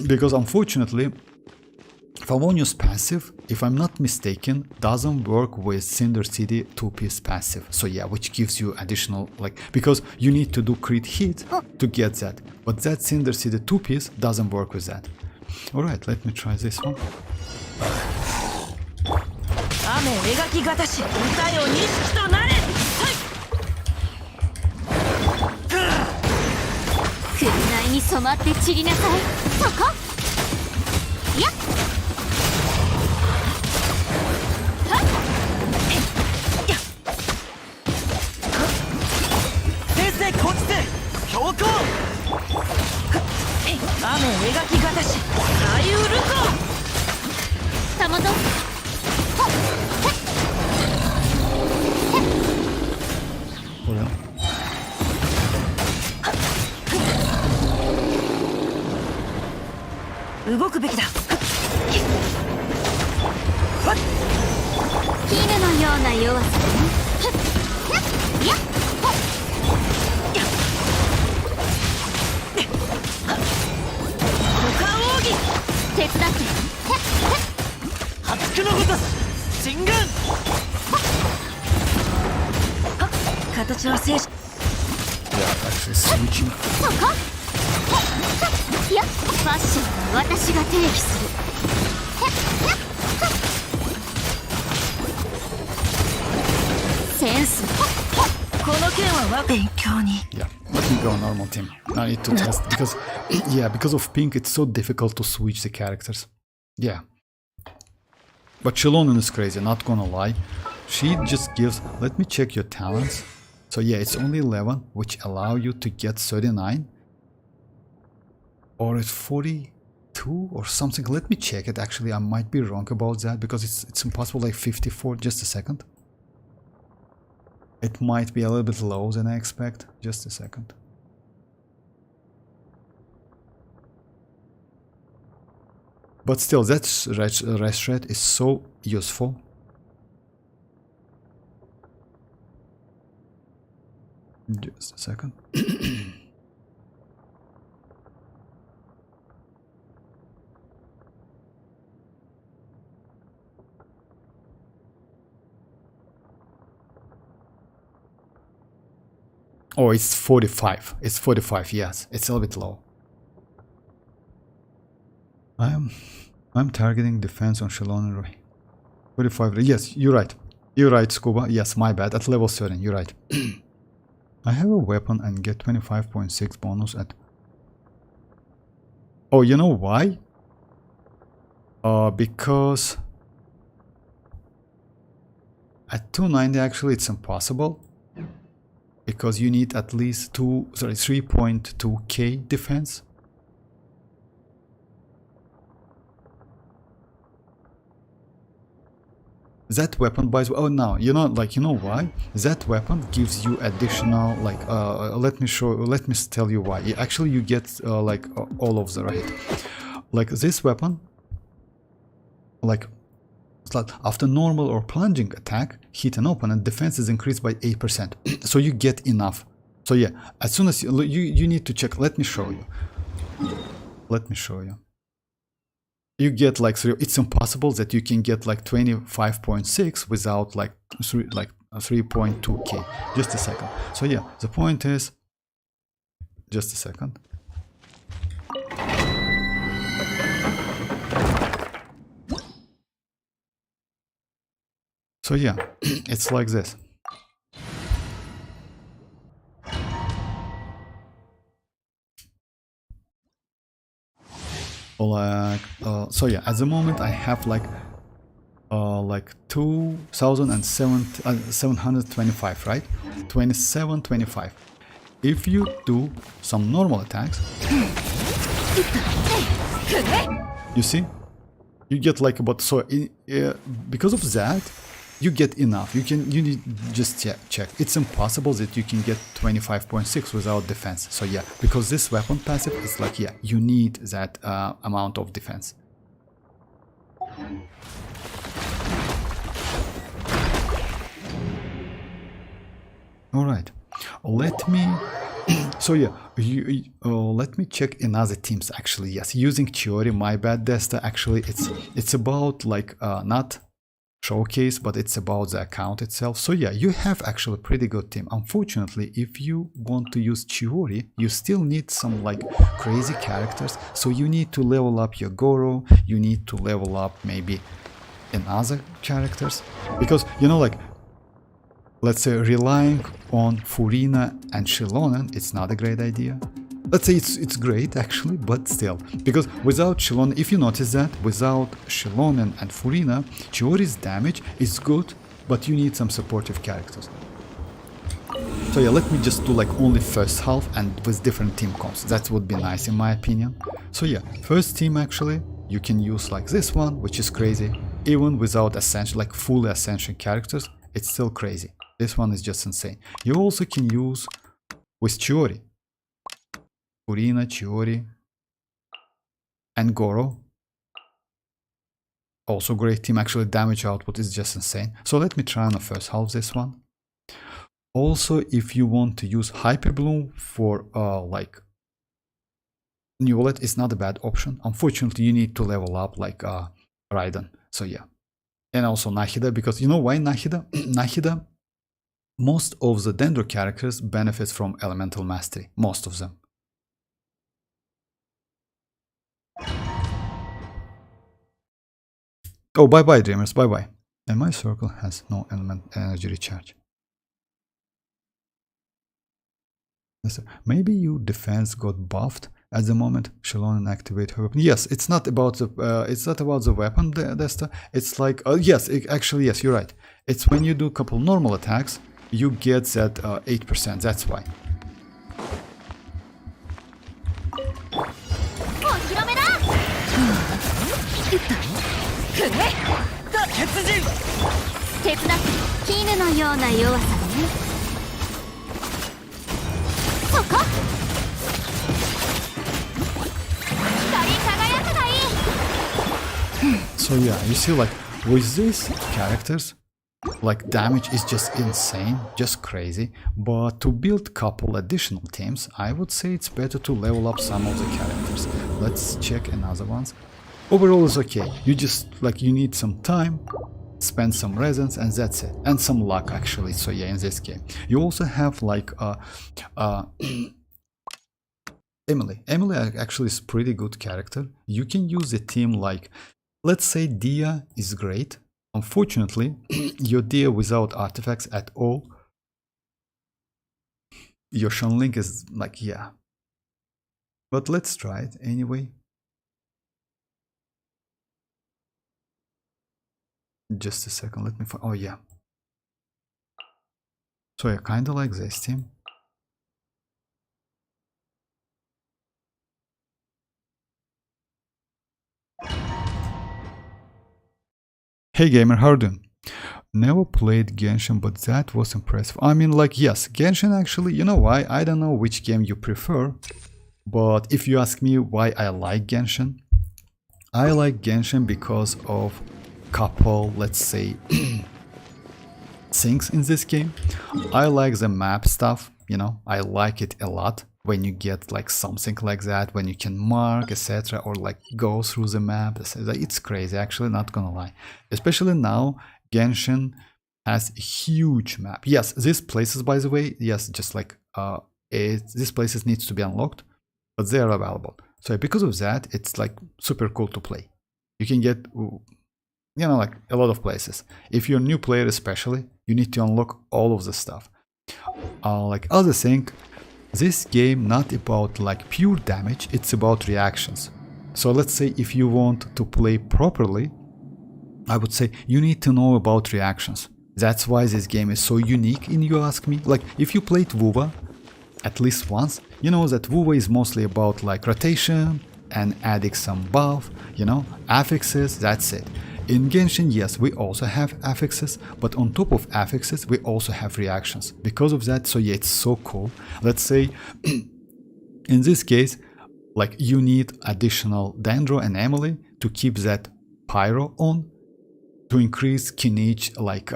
[SPEAKER 1] Because unfortunately, Favonius passive, if I'm not mistaken, doesn't work with Cinder City 2-piece passive. So yeah, which gives you additional, like, because you need to do crit hit to get that. But that Cinder City 2-piece doesn't work with that. Alright, let me try this one.
[SPEAKER 4] 雨描きがたし歌よ錦となれ
[SPEAKER 3] 紅に染まって散りなさいそこやっはっ
[SPEAKER 5] 先生こっちで強行
[SPEAKER 4] 雨描きがたし大ウルコ
[SPEAKER 3] たもと
[SPEAKER 4] 動くべきだ
[SPEAKER 3] 絹のような弱さねやっ
[SPEAKER 4] 股間奥義
[SPEAKER 3] 手伝って
[SPEAKER 5] 破竹のごとし進軍
[SPEAKER 4] 形は静止
[SPEAKER 1] Yeah, actually switching.
[SPEAKER 3] そこやっファッションは私が定義するセンス
[SPEAKER 4] この剣は勉強に
[SPEAKER 1] Yeah, let me go normal team. I need to test because yeah, because of pink it's so difficult to switch the characters. Yeah. But Xilonen is crazy, not gonna lie. She just gives, let me check your talents. So yeah, it's only 11 which allow you to get 39. Or it's 42 or something. Let me check it actually. I might be wrong about that because it's impossible, like 54. Just a second. It might be a little bit low than I expect. Just a second. But still, that rest rate is so useful. Just a second. Oh, it's 45. It's 45, yes. It's a little bit low. I'm targeting defense on Xilonen. 45. Yes, you're right. You're right, Scuba. Yes, my bad. At level 13, you're right. I have a weapon and get 25.6 bonus at... Oh, you know why? Because... At 290 actually it's impossible. Because you need at least 3.2k defense. That weapon buys. Oh no, you know why? That weapon gives you additional let me tell you why. Actually you get all of the right. Like this weapon, like after normal or plunging attack, hit an opponent, defense is increased by 8%. So you get enough. So yeah, as soon as you need to check. Let me show you. Let me show you. You get like it's impossible that you can get like 25.6 without like 3.2k. Just a second. So yeah, the point is, just a second. So yeah, it's like this. So yeah, at the moment I have like 2,725, right? 2725. If you do some normal attacks, you see, you get like about because of that. You get enough. You need just check. It's impossible that you can get 25.6 without defense. So yeah, because this weapon passive is like, yeah, you need that amount of defense. All right, let me. So yeah, let me check in other teams. Actually, yes, using Chiori. My bad, Desta. Actually, it's about like not showcase, but it's about the account itself. So yeah, you have actually a pretty good team. Unfortunately, if you want to use Chiori, you still need some like crazy characters. So you need to level up your Goro, you need to level up maybe in other characters, because you know, like, let's say relying on Furina and Xilonen, it's not a great idea. Let's say it's great actually, but still, because without Xilonen, if you notice that, without Xilonen and Furina, Chiori's damage is good, but you need some supportive characters. So yeah, let me just do like only first half and with different team comps. That would be nice in my opinion. So yeah, first team actually, you can use like this one, which is crazy. Even without Ascension, like fully Ascension characters, it's still crazy. This one is just insane. You also can use with Chiori. Furina, Chiori, and Goro. Also great team. Actually, damage output is just insane. So let me try on the first half this one. Also, if you want to use Hyper Bloom for like Neuvillette, is not a bad option. Unfortunately, you need to level up like Raiden. So yeah, and also Nahida, because you know why Nahida? Nahida, most of the Dendro characters benefit from Elemental Mastery. Most of them. Oh, bye-bye, dreamers, bye-bye. And my circle has no element energy recharge. Maybe your defense got buffed at the moment Xilonen activate her weapon. Yes, it's not about the weapon, Desta. It's like yes, actually yes, you're right. It's when you do a couple normal attacks, you get that 8%. That's why.
[SPEAKER 3] お披露目だ。
[SPEAKER 5] 鉄人
[SPEAKER 3] 手伝って絹のような弱さだね。そこ。光り輝くがいい。
[SPEAKER 1] So yeah, you see, like with these characters, like damage is just insane, just crazy. But to build couple additional teams, I would say it's better to level up some of the characters. Let's check another ones. Overall is okay. You just like you need some time, spend some resins, and that's it. And some luck actually. So yeah, in this game, you also have like Emily. Emily actually is pretty good character. You can use a team like, let's say Dia is great. Unfortunately, your Dia without artifacts at all. Your Xianyun is like, yeah. But let's try it anyway. Just a second, let me find. Oh yeah. So yeah, kinda like this team. Hey gamer, how are you doing? Never played Genshin, but that was impressive. I mean, like, yes, Genshin actually, you know why? I don't know which game you prefer, but if you ask me why I like Genshin, I like Genshin because of couple, let's say, things in this game. I like the map stuff, you know, I like it a lot when you get like something like that, when you can mark, etc., or like go through the map. It's crazy, actually, not gonna lie. Especially now, Genshin has a huge map. Yes, these places, by the way, yes, just like these places needs to be unlocked, but they are available. So because of that, it's like super cool to play. You can get, you know, like a lot of places. If you're a new player especially, you need to unlock all of the stuff. Like other thing, this game not about like pure damage, it's about reactions. So let's say if you want to play properly, I would say you need to know about reactions. That's why this game is so unique, in you ask me. Like if you played WoWa at least once, you know that WoWa is mostly about like rotation and adding some buff, you know, affixes, that's it. In Genshin, yes, we also have affixes, but on top of affixes, we also have reactions. Because of that, so yeah, it's so cool. Let's say, in this case, like you need additional Dendro and Emily to keep that pyro on, to increase kinich, like,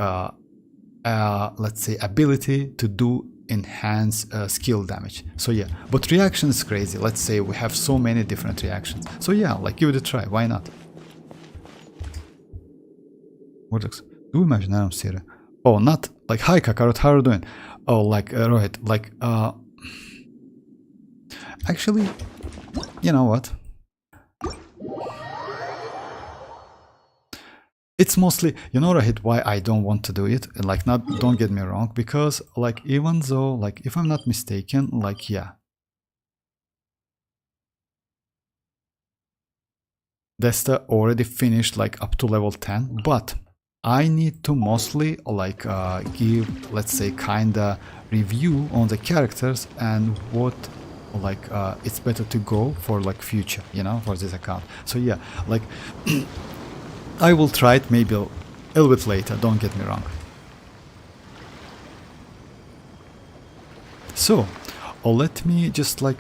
[SPEAKER 1] let's say, ability to do enhance skill damage. So yeah, but reaction is crazy. Let's say we have so many different reactions. So yeah, like give it a try, why not? Vortex. Do imaginarium Siri. Oh, not like hi Kakarot, how are you doing? Oh, like Rohit, like actually, you know what? It's mostly, you know, Rohit, why I don't want to do it. Like, not, don't get me wrong, because like even though, like if I'm not mistaken, like yeah, Desta already finished like up to level 10, but I need to mostly like give, let's say, kinda review on the characters and what like it's better to go for like future, you know, for this account. So yeah, like I will try it maybe a little bit later, don't get me wrong. So let me just like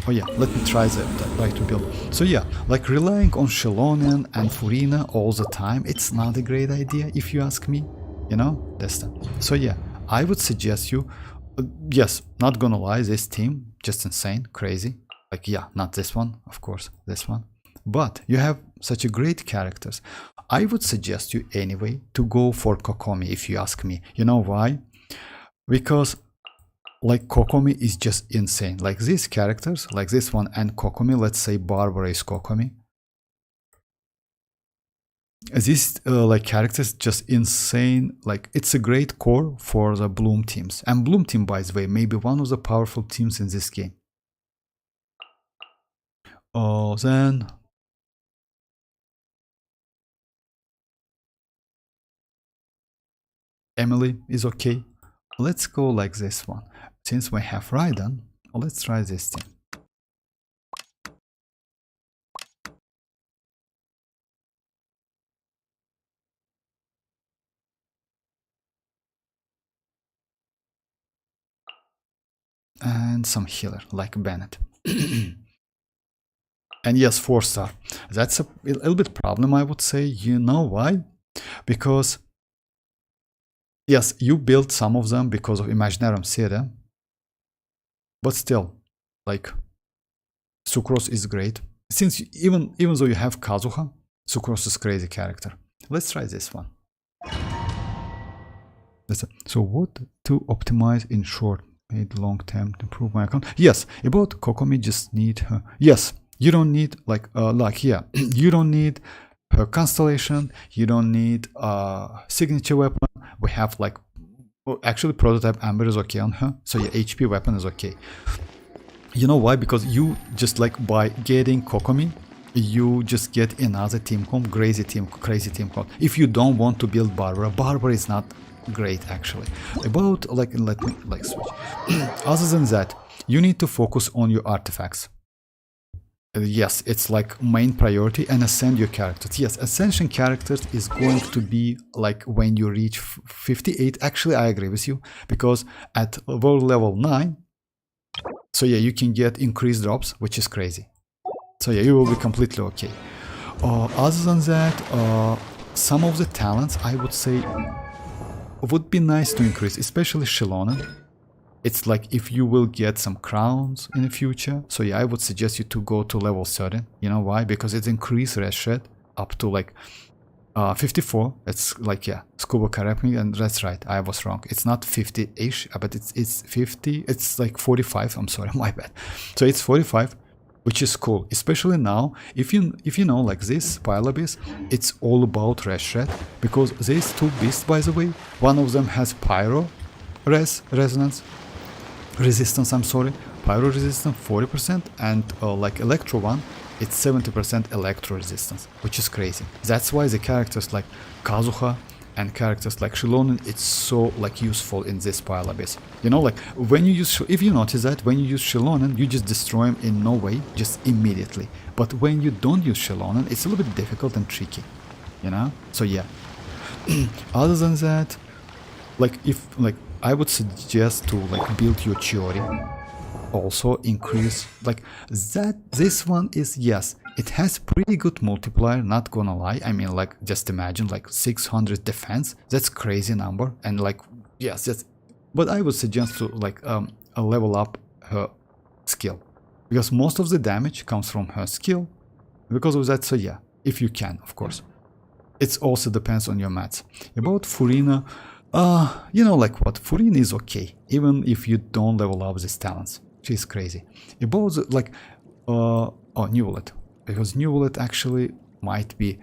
[SPEAKER 1] oh yeah, let me try to build. So yeah, like relying on Xilonen and Furina all the time, it's not a great idea if you ask me, you know, Desta. So yeah, I would suggest you, yes, not gonna lie, this team, just insane, crazy. Like yeah, not this one, of course, this one. But you have such a great characters. I would suggest you anyway to go for Kokomi if you ask me. You know why? Because like Kokomi is just insane. Like these characters, like this one and Kokomi, let's say Barbara is Kokomi. These like characters just insane. Like it's a great core for the Bloom teams, and Bloom team, by the way, may be one of the powerful teams in this game. Oh, then Emily is okay. Let's go like this one. Since we have Raiden, let's try this team. And some healer like Bennett. And yes, 4-star. That's a little bit problem, I would say. You know why? Because yes, you built some of them because of Imaginarium Serie, but still, like Sucrose is great. Since even though you have Kazuha, Sucrose is crazy character. Let's try this one. So what to optimize in short, made long term to improve my account? Yes, about Kokomi just need her. Yes, you don't need like yeah, you don't need her constellation. You don't need signature weapon. We have like actually prototype Amber is okay on her. So yeah, HP weapon is okay. You know why? Because you just like by getting Kokomi, you just get another team comp, crazy team comp. If you don't want to build Barbara is not great actually. About like let me like switch. Other than that, you need to focus on your artifacts. Yes, it's like main priority, and ascend your characters. Yes, ascension characters is going to be like when you reach 58. Actually, I agree with you, because at world level 9, so yeah, you can get increased drops, which is crazy. So yeah, you will be completely okay. Other than that, some of the talents I would say would be nice to increase, especially Xilonen. It's like if you will get some crowns in the future. So yeah, I would suggest you to go to level 13. You know why? Because it increased red shed up to like 54. It's like, yeah, Scuba correct me, and that's right, I was wrong. It's not 50-ish, but it's 50. It's like 45. I'm sorry, my bad. So it's 45, which is cool, especially now. If you know, like this Pile Abyss, it's all about red shed, because these two beasts, by the way, one of them has pyro resistance, I'm sorry, pyro resistance 40%, and like electro one, it's 70% electro resistance, which is crazy. That's why the characters like Kazuha and characters like Xilonen, it's so like useful in this Pile Abyss. You know, like when you use, if you notice that when you use Xilonen, you just destroy him in no way, just immediately. But when you don't use Xilonen, it's a little bit difficult and tricky, you know. So yeah. Other than that, like I would suggest to like build your Chiori. Also increase like that. This one is, yes, it has pretty good multiplier, not gonna lie. I mean, like just imagine like 600 defense. That's crazy number, and like yes, that's. But I would suggest to like level up her skill, because most of the damage comes from her skill. Because of that, so yeah, if you can, of course. It also depends on your mats. About Furina. You know, like what, Furina is okay, even if you don't level up these talents. She's crazy. About the, like, Neuvillette, because Neuvillette actually might be,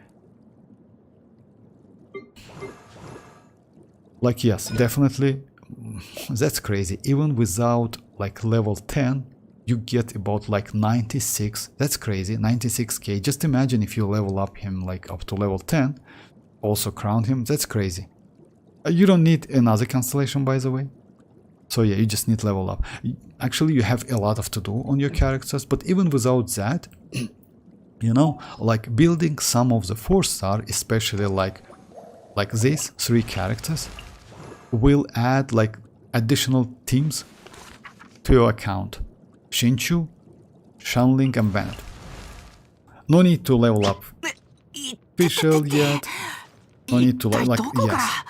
[SPEAKER 1] like, yes, definitely, that's crazy. Even without like level 10, you get about like 96. That's crazy, 96k. Just imagine if you level up him like up to level 10, also crown him. That's crazy. You don't need another constellation, by the way. So yeah, you just need level up. Actually, you have a lot of to do on your characters, but even without that, you know, like building some of the 4-star, especially like these 3 characters, will add like additional teams to your account. Shinchu, Shanling, and Bennett. No need to level up official yet. No need to like yes,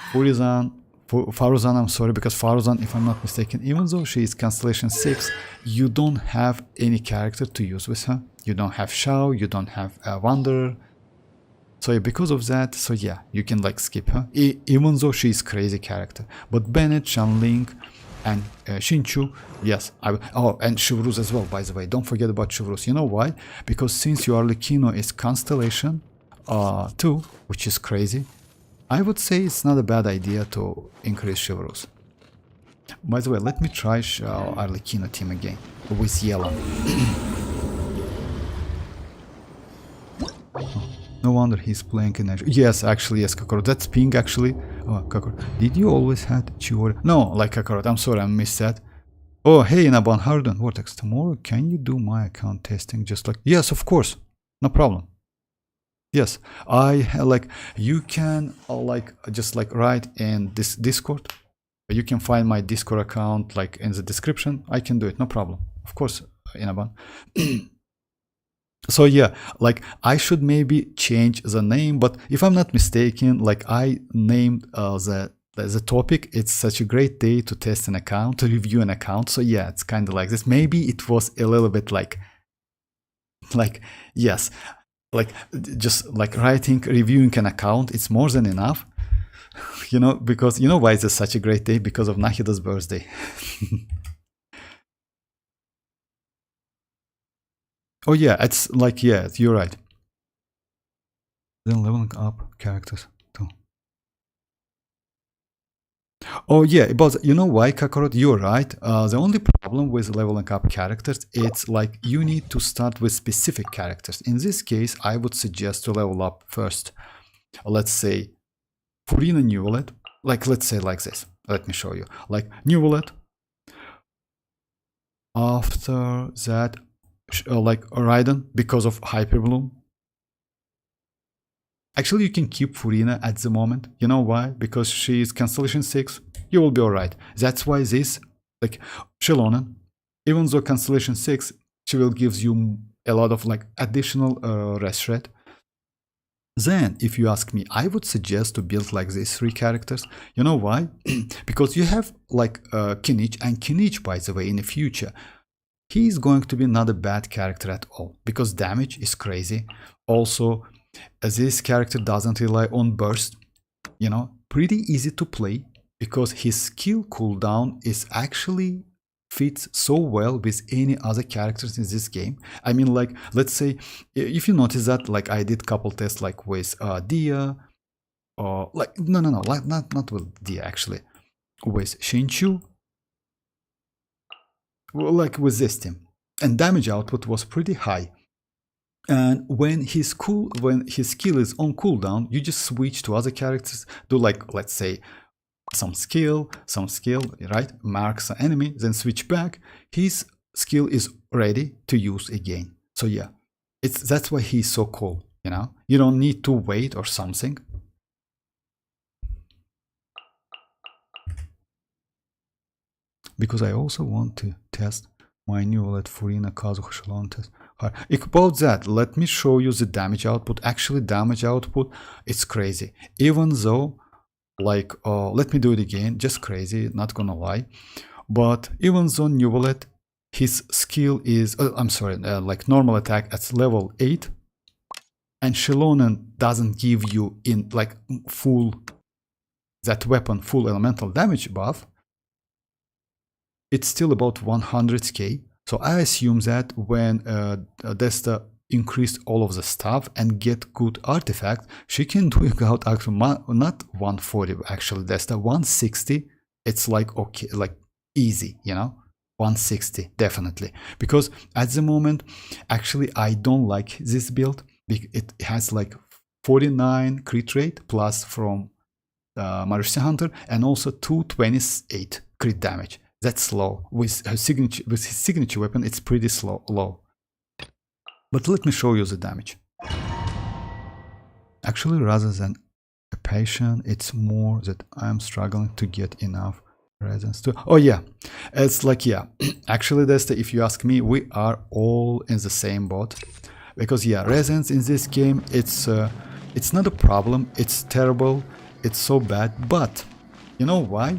[SPEAKER 1] Faruzan, I'm sorry, because Faruzan, if I'm not mistaken, even though she is Constellation 6, you don't have any character to use with her. You don't have Shao, you don't have Wanderer. So yeah, because of that, so yeah, you can like skip her, even though she is crazy character. But Bennett, Shanling, and Shinchu, yes, oh, and Chivruz as well, by the way. Don't forget about Chivruz. You know why? Because since your arlecchino is Constellation, 2, which is crazy, I would say it's not a bad idea to increase chivalrous. By the way, let me try arlecchino team again with yellow. No wonder he's playing in. Yes, actually, yes, Kakarot. That's ping, actually. Oh, Kakarot. Did you always had Chiori? No, like Kakarot. I'm sorry, I missed that. Oh, hey, Naban, how are you doing? Vortex, tomorrow, can you do my account testing just like... Yes, of course. No problem. Yes, like, you can, just like write in this Discord. You can find my Discord account, like, in the description. I can do it, no problem. Of course, Inaban. So yeah, like I should maybe change the name, but if I'm not mistaken, like I named the topic, it's such a great day to test an account, to review an account. So yeah, it's kind of like this. Maybe it was a little bit like yes, like just like reviewing an account, it's more than enough, you know, because you know why it's such a great day? Because of Nahida's birthday. Oh yeah, it's like, yeah, you're right. Then leveling up characters too. Oh yeah, but you know why, Kakarot? You're right. The only problem with leveling up characters, it's like you need to start with specific characters. In this case, I would suggest to level up first, let's say, Furina Neuvillette. Like, let's say like this. Let me show you. Like, Neuvillette. After that, like Raiden, because of Hyperbloom. Actually, you can keep Furina at the moment. You know why? Because she is Constellation 6. You will be alright. That's why this, like Xilonen, even though Constellation 6, she will give you a lot of like additional rest rate. Then, if you ask me, I would suggest to build like these 3 characters. You know why? Because you have like Kinich, and Kinich, by the way, in the future, he is going to be not a bad character at all, because damage is crazy. Also, this character doesn't rely on burst, you know, pretty easy to play, because his skill cooldown is actually fits so well with any other characters in this game. I mean, like, let's say, if you notice that, like, I did couple tests, like, with Dia, or, like, no, like, not with Dia, actually, with Xianyun, like with this team, and damage output was pretty high. And when his skill is on cooldown, you just switch to other characters, do like, let's say, some skill, right? Marks an enemy, then switch back. His skill is ready to use again. So yeah, that's why he's so cool, you know? You don't need to wait or something. Because I also want to test my Neuvillette, Furina, Kazuha, Xilonen test. About that, let me show you the damage output. Actually, damage output, it's crazy. Even though, like, let me do it again, just crazy, not gonna lie. But even though Neuvillette, his skill is, I'm sorry, like normal attack at level 8, and Xilonen doesn't give you in like full, that weapon full elemental damage buff, it's still about 100k. So I assume that when Desta increased all of the stuff and get good artifact, she can do it out actually not 140 actually, Desta 160. It's like okay, like easy, you know, 160 definitely. Because at the moment, actually, I don't like this build. It has like 49 crit rate plus from Marusia Hunter, and also 228 crit damage. That's low. With his signature weapon, it's pretty low. But let me show you the damage. Actually, rather than a patient, it's more that I'm struggling to get enough resins to... Oh yeah, it's like, yeah. Actually, if you ask me, we are all in the same boat. Because yeah, resins in this game, it's not a problem. It's terrible. It's so bad. But you know why?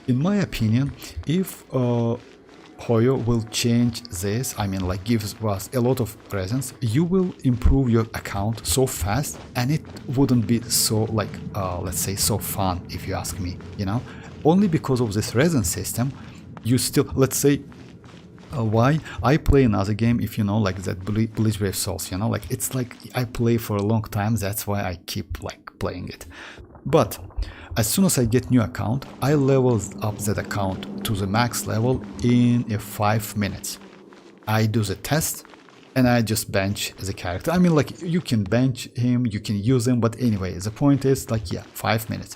[SPEAKER 1] In my opinion, if Hoyo will change this, I mean, like gives us a lot of presence, you will improve your account so fast, and it wouldn't be so like, let's say, so fun, if you ask me, you know? Only because of this resin system, you still, let's say, Why? I play another game, if you know, like that Bleach Brave Souls, you know, like it's like I play for a long time, that's why I keep like playing it. But as soon as I get new account, I level up that account to the max level in 5 minutes. I do the test and I just bench the character. I mean, like you can bench him, you can use him, but anyway, the point is like, yeah, 5 minutes.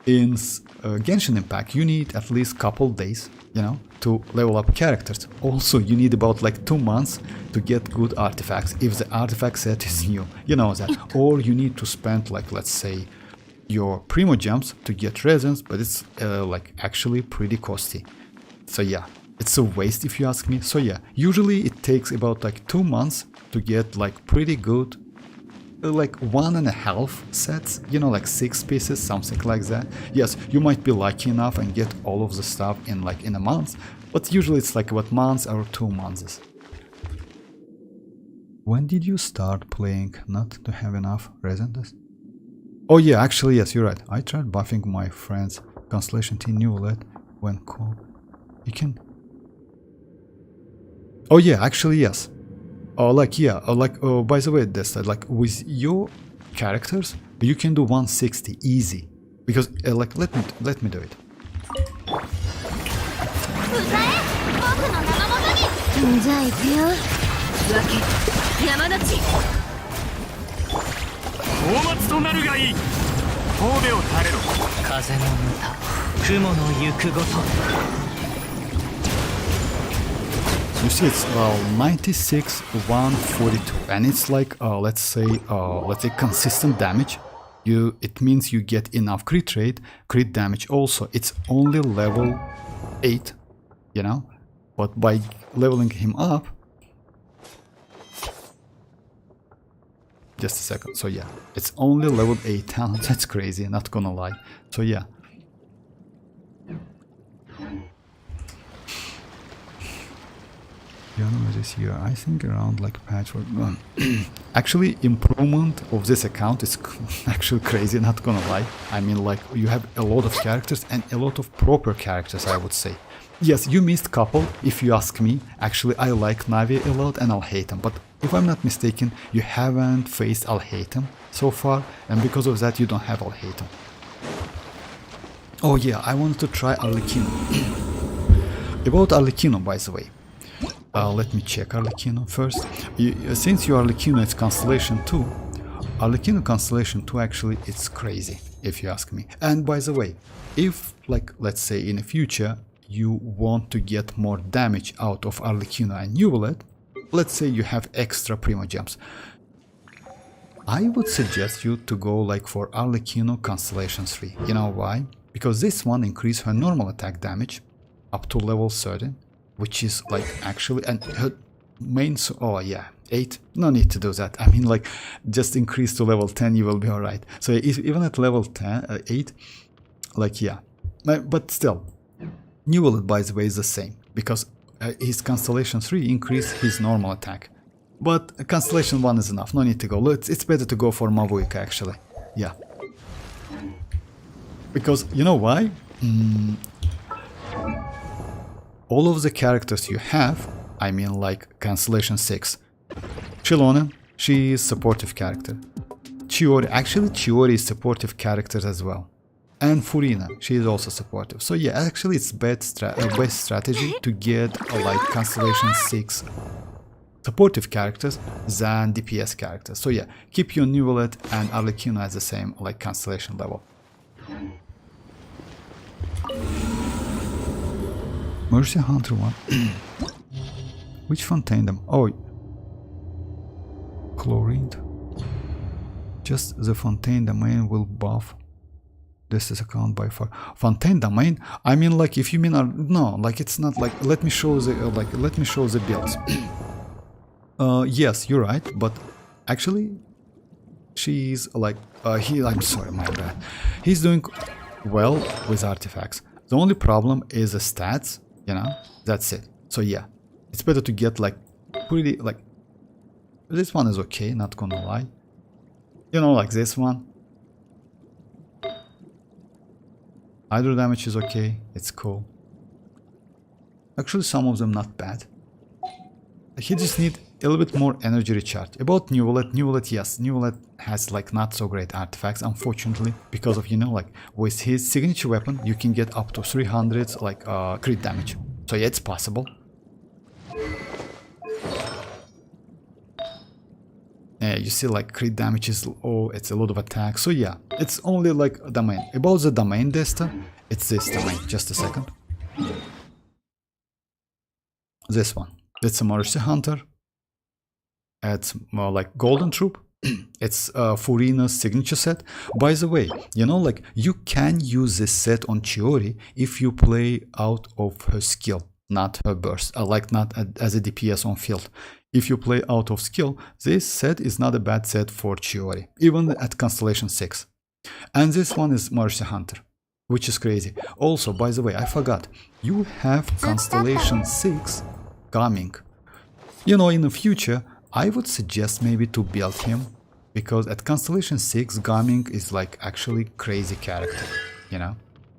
[SPEAKER 1] In Genshin Impact, you need at least couple days, you know, to level up characters. Also, you need about like 2 months to get good artifacts if the artifact set is new, you know that. Or you need to spend like, let's say, your Primogems to get resins, but it's like actually pretty costly. So yeah, it's a waste if you ask me. So yeah, usually it takes about like 2 months to get like pretty good like 1.5 sets, you know, like 6 pieces, something like that. Yes, you might be lucky enough and get all of the stuff in like in a month, but usually it's like about months or 2 months. When did you start playing not to have enough resins? Oh yeah, actually yes, you're right. I tried buffing my friend's Constellation T Neuvillette when cool. You can... Oh yeah, actually yes. Like yeah, by the way, this like with your characters, you can do 160 easy because like let me do it. You see, it's 96, 142, and it's like let's say consistent damage. It means you get enough crit rate, crit damage. Also, it's only level 8, you know, but by leveling him up, just a second. So yeah, it's only level 8 talent. That's crazy. Not gonna lie. So yeah. This year, I think around like patchwork. Actually, improvement of this account is actually crazy, not gonna lie. I mean, like you have a lot of characters and a lot of proper characters, I would say. Yes, you missed couple, if you ask me. Actually, I like Navi a lot and I'll hate him, but if I'm not mistaken, you haven't faced I'll hate him so far, and because of that, you don't have I'll hate him. Oh yeah, I wanted to try arlecchino. About arlecchino, by the way. Let me check arlecchino first. Since your arlecchino is Constellation 2, arlecchino Constellation 2 actually it's crazy, if you ask me. And by the way, if like let's say in the future you want to get more damage out of arlecchino and Neuvillette, let's say you have extra Primogems, I would suggest you to go like for arlecchino Constellation 3. You know why? Because this one increases her normal attack damage up to level 30. Which is like actually, and her main, oh yeah, 8, no need to do that. I mean like just increase to level 10, you will be alright. So if, even at level 10, 8, like yeah, but still, Neuvillette by the way is the same, because his Constellation 3 increased his normal attack. But Constellation 1 is enough, no need to go, it's better to go for mavuika actually, yeah. Because, you know why? All of the characters you have, I mean like Constellation 6. Xilonen, she is supportive character. Chiori, actually Chiori is supportive character as well. And Furina, she is also supportive. So yeah, actually it's best strategy to get like Constellation 6 supportive characters than DPS characters. So yeah, keep your Neuvillette and arlecchino at the same like Constellation level. Mercy Hunter 1. Which Fontaine Dam? Oh, Chlorine. Just the Fontaine Domain will buff this is account by far. Fontaine Domain. I mean, like if you mean no, like it's not like. Let me show the let me show the builds. Yes, you're right, but actually, she's like I'm sorry, my bad. He's doing well with artifacts. The only problem is the stats. You know, that's it. So yeah, it's better to get like pretty like this one is okay, not gonna lie. You know, like this one. Hydro damage is okay, it's cool. Actually, some of them not bad. He just need a little bit more energy recharge. About Neuvillette, yes, Neuvillette has like not so great artifacts, unfortunately, because of, you know, like with his signature weapon, you can get up to 300 like crit damage. So yeah, it's possible. Yeah, you see like crit damage is, oh, it's a lot of attack. So yeah, it's only like a domain. About the domain Desta, it's this domain. Just a second. This one. It's a Mercy Hunter. It's more like Golden Troop. It's Furina's signature set. By the way, you know, like you can use this set on Chiori if you play out of her skill, not her burst, like not as a DPS on field. If you play out of skill, this set is not a bad set for Chiori, even at Constellation 6. And this one is Mercy Hunter, which is crazy. Also, by the way, I forgot, you have Constellation 6 coming. You know, in the future, I would suggest maybe to build him, because at Constellation 6, Gaming is like actually crazy character, you know?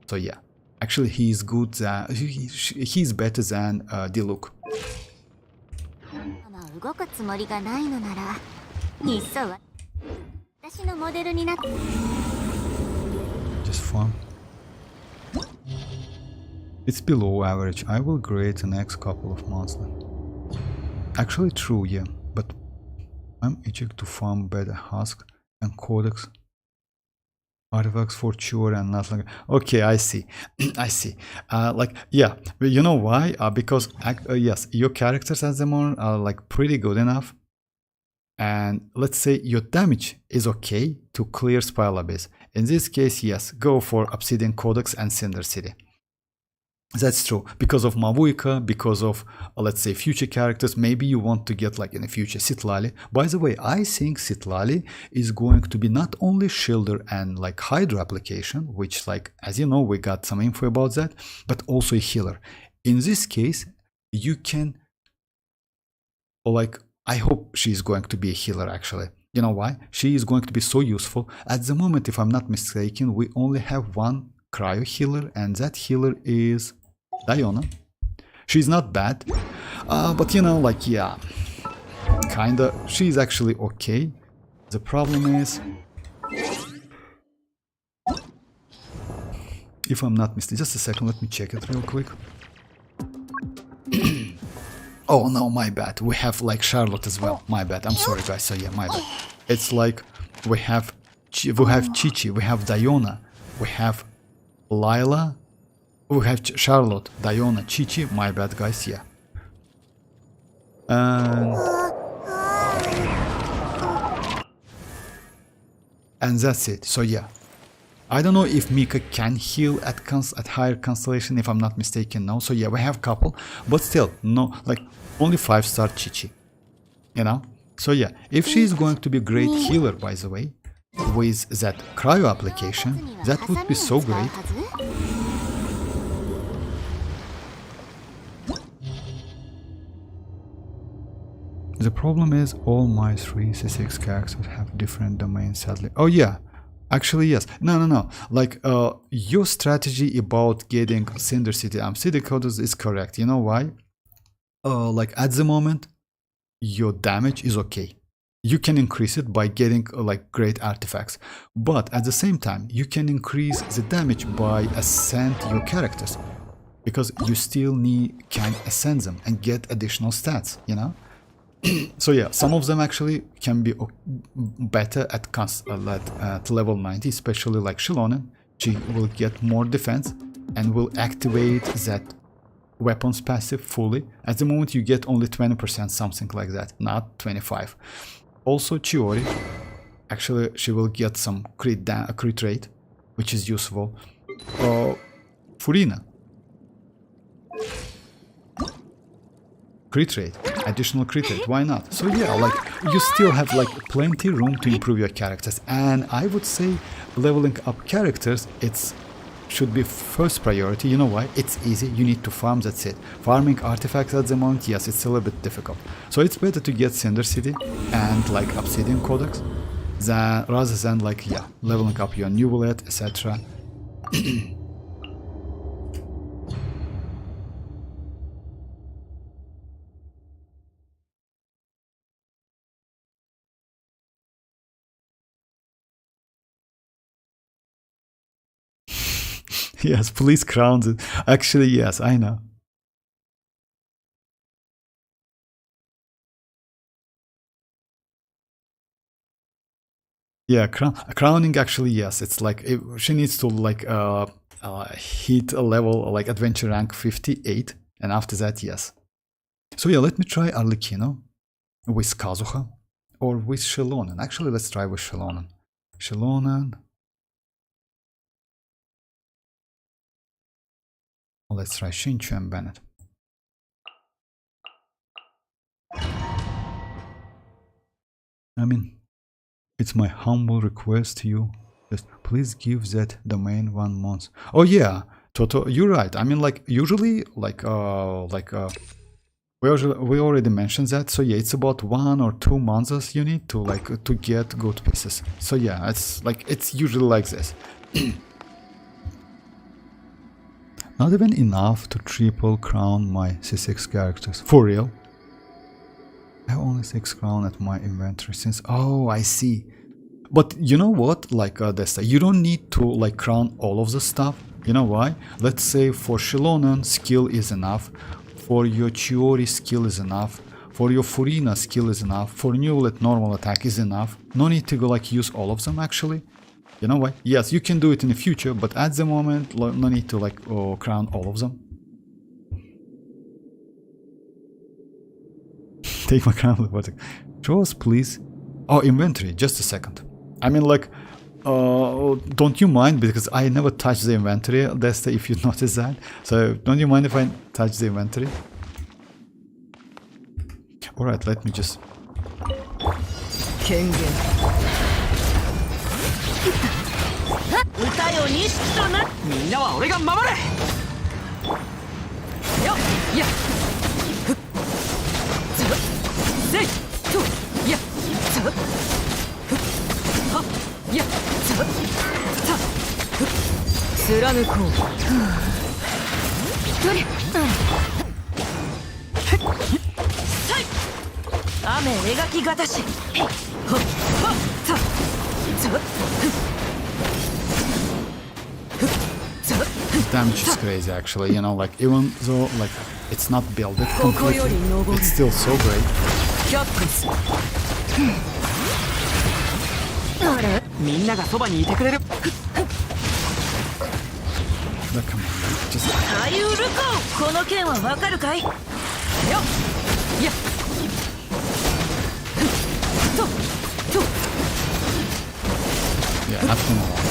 [SPEAKER 1] So yeah, actually he's good, he's better than Diluc. Just farm. It's below average. I will grade the next couple of months. Actually true, yeah, but I'm itching to farm better husk and codex artifacts for sure and not like. Okay, I see. I see. Like, yeah, you know why? Because yes, your characters at the moment are like pretty good enough, and let's say your damage is okay to clear Spiral Abyss. In this case, yes, go for Obsidian Codex and Cinder City. That's true, because of Mavuika, because of, let's say, future characters. Maybe you want to get, like, in the future, Citlali. By the way, I think Citlali is going to be not only Shielder and, like, Hydro application, which, like, as you know, we got some info about that, but also a healer. In this case, you can, like, I hope she's going to be a healer, actually. You know why? She is going to be so useful. At the moment, if I'm not mistaken, we only have one cryo healer, and that healer is Diona. She's not bad, but you know, like, yeah, kinda, she's actually okay. The problem is, if I'm not mistaken, just a second, let me check it real quick. Oh no, my bad, we have like Charlotte as well, my bad, I'm sorry guys, so yeah, my bad. It's like, we have Chichi, we have Diona, we have Lila, we have Charlotte, Diona, Chichi, my bad guys, yeah. And that's it, so yeah. I don't know if Mika can heal at higher constellation, if I'm not mistaken, no. So yeah, we have couple, but still, no, like, only 5-star Chichi, you know? So yeah, if she's going to be a great healer, by the way, with that cryo application, that would be so great. The problem is all my 3 C6 characters have different domains, sadly. Oh yeah, actually yes. No. Like, your strategy about getting Cinder City and City Codes is correct. You know why? Like, at the moment, your damage is okay. You can increase it by getting like great artifacts, but at the same time you can increase the damage by ascend your characters, because you still can ascend them and get additional stats, you know. So yeah, some of them actually can be better at level 90, especially like Xilonen. She will get more defense and will activate that weapons passive fully. At the moment you get only 20%, something like that, not 25. Also Chiori, actually she will get some crit rate, which is useful. Furina, crit rate, additional crit rate, why not? So yeah, like, you still have like plenty room to improve your characters, and I would say leveling up characters, should be first priority. You know why? It's easy, you need to farm, that's it. Farming artifacts at the moment, yes, it's a little bit difficult. So it's better to get Cinder City and like Obsidian Codex rather than like, yeah, leveling up your Neuvillette, etc. Yes, please crowns it. Actually, yes, I know. Yeah, crowning actually, yes. It's like she needs to like hit a level like adventure rank 58, and after that, yes. So yeah, let me try Arlecchino with Kazuha or with Xilonen. Actually, let's try with Xilonen. Xilonen. Let's try Shinchu and Bennett. I mean, it's my humble request to you. Just please give that domain 1 month. Oh yeah, Toto, you're right. I mean, like usually, we already mentioned that. So yeah, it's about 1 or 2 months you need to like to get good pieces. So yeah, it's usually like this. Not even enough to triple crown my C6 characters. For real? I have only 6 crown at my inventory since. Oh, I see. But you know what, like Desta, you don't need to like crown all of the stuff. You know why? Let's say for Xilonen, skill is enough. For your Chiori, skill is enough. For your Furina, skill is enough. For Neuvillette, normal attack is enough. No need to go like use all of them actually. You know why? Yes, you can do it in the future, but at the moment, no need to like crown all of them. Take my crown. Show us, please. Oh, inventory. Just a second. I mean, like, don't you mind? Because I never touch the inventory. That's if you notice that. So, don't you mind if I touch the inventory? Alright, let me just...
[SPEAKER 4] 権限歌よ錦となみんなは俺が守れよっやっふっつぶせいとやっつぶふっはっやっつぶたふっ貫こう一人さい雨描きがたしほっはったつぶふっ
[SPEAKER 1] Damage is crazy actually, you know, like even though like it's not built completely, it's still so great. But come on, just... Yeah, not gonna lie.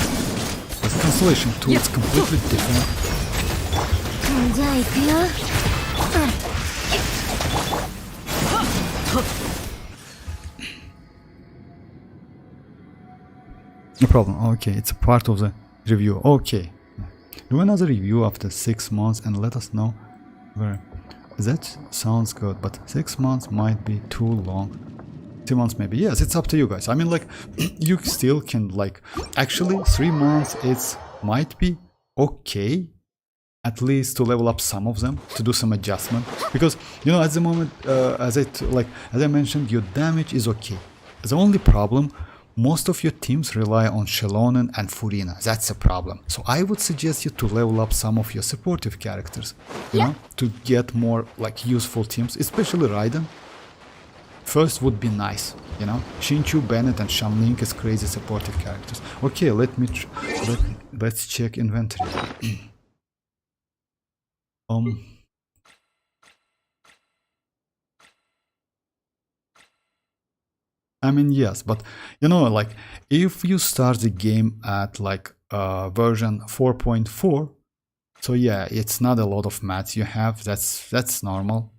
[SPEAKER 1] With the Constellation tool, it's completely different.
[SPEAKER 3] じゃあ行くよ。
[SPEAKER 1] No problem. Okay, it's a part of the review. Okay. Do another review after 6 months and let us know where... That sounds good, but 6 months might be too long. 2 months maybe. Yes, it's up to you guys. I mean, like, you still can, like... Actually, 3 months, it might be okay. At least to level up some of them, to do some adjustment. Because, you know, at the moment, as I mentioned, your damage is okay. The only problem... Most of your teams rely on Xilonen and Furina. That's a problem. So I would suggest you to level up some of your supportive characters, you know, to get more like useful teams, especially Raiden. First would be nice, you know. Shinchu, Bennett, and Xianyun is crazy supportive characters. Okay, let's check inventory. I mean, yes, but you know, like if you start the game at like version 4.4, so yeah, it's not a lot of mats you have. That's normal.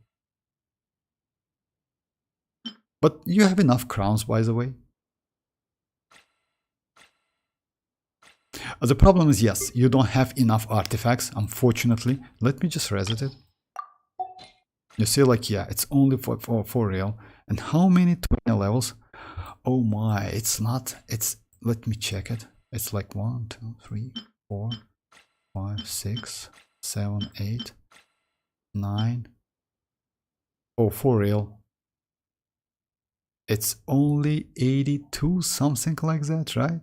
[SPEAKER 1] But you have enough crowns, by the way. The problem is, yes, you don't have enough artifacts, unfortunately. Let me just reset it. You see, like, yeah, it's only for real. And how many 20 levels? Oh my, it's not, it's, let me check it. It's like 1, 2, 3, 4, 5, 6, 7, 8, 9. Oh, for real. It's only 82, something like that, right?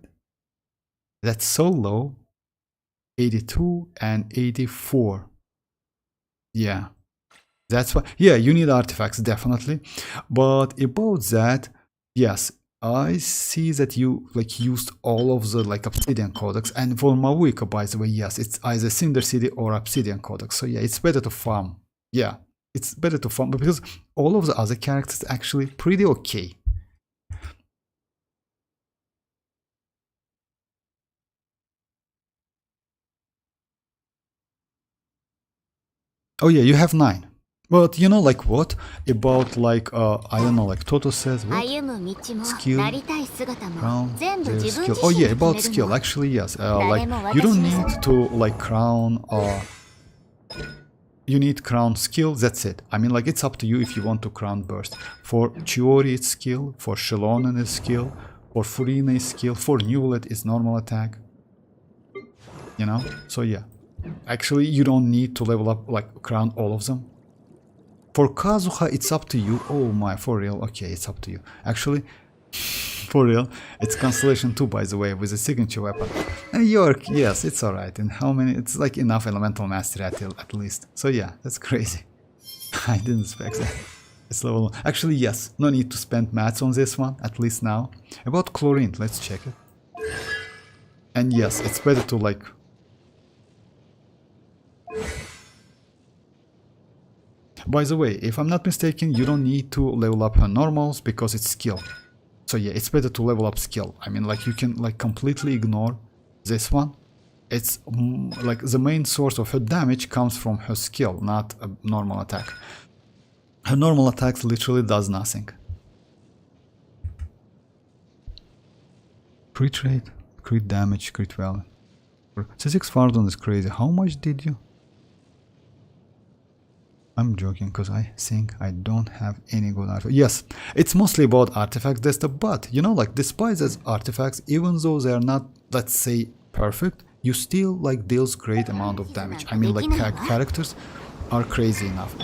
[SPEAKER 1] That's so low. 82 and 84. Yeah, that's why. Yeah, you need artifacts definitely, but about that, yes, I see that you like used all of the like obsidian codex, and for mavuika, by the way, yes, it's either Cinder City or obsidian codex. So yeah, it's better to farm. Yeah, it's better to farm because all of the other characters are actually pretty okay. Oh yeah, you have 9. But you know, like what about like I don't know, like Toto says what?
[SPEAKER 3] 歩む道も
[SPEAKER 1] Skill
[SPEAKER 3] なりたい姿も
[SPEAKER 1] Crown
[SPEAKER 3] 全部
[SPEAKER 1] their
[SPEAKER 3] 自分
[SPEAKER 1] skill.
[SPEAKER 3] 自
[SPEAKER 1] Oh
[SPEAKER 3] 身
[SPEAKER 1] yeah,
[SPEAKER 3] で
[SPEAKER 1] about
[SPEAKER 3] 決める
[SPEAKER 1] skill.
[SPEAKER 3] の
[SPEAKER 1] Actually, yes. Like you don't need to like crown you need crown skill. That's it. I mean, like it's up to you if you want to crown burst. For Chiori, it's skill. For Xilonen, is skill. For Furina, is skill. For Neuvillette, is normal attack. You know. So yeah. Actually, you don't need to level up like crown all of them. For Kazuha, it's up to you. Oh my, for real. Okay, it's up to you. Actually, for real, it's Constellation 2, by the way, with a signature weapon. And York, yes, it's alright. And how many? It's like enough elemental mastery at least. So yeah, that's crazy. I didn't expect that. It's level 1. Actually, yes, no need to spend mats on this one, at least now. About chlorine, let's check it. And yes, it's better to like... By the way, if I'm not mistaken, you don't need to level up her normals because it's skill. So yeah, it's better to level up skill. I mean, like you can like completely ignore this one. It's like the main source of her damage comes from her skill, not a normal attack. Her normal attack literally does nothing. Crit rate, crit damage, crit value. C6 Fardon is crazy. How much did you? I'm joking because I think I don't have any good artifacts. Yes, it's mostly about artifacts, but you know, like despite those artifacts, even though they are not, let's say, perfect, you still like deals great amount of damage. I mean, like characters are crazy enough.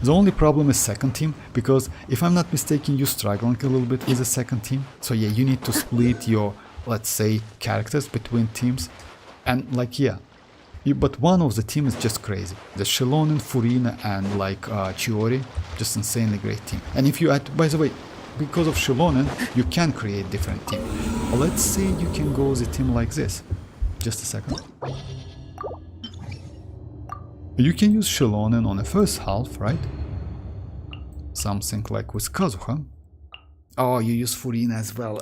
[SPEAKER 1] The only problem is second team, because if I'm not mistaken, you're struggling a little bit with the second team. So yeah, you need to split your, let's say, characters between teams, and like yeah. But one of the team is just crazy. The Xilonen, Furina, and like Chiori, just insanely great team. And if you add, by the way, because of Xilonen, you can create different team. Let's say you can go with a team like this. Just a second. You can use Xilonen on the first half, right? Something like with Kazuha. Oh, you use Furina as well.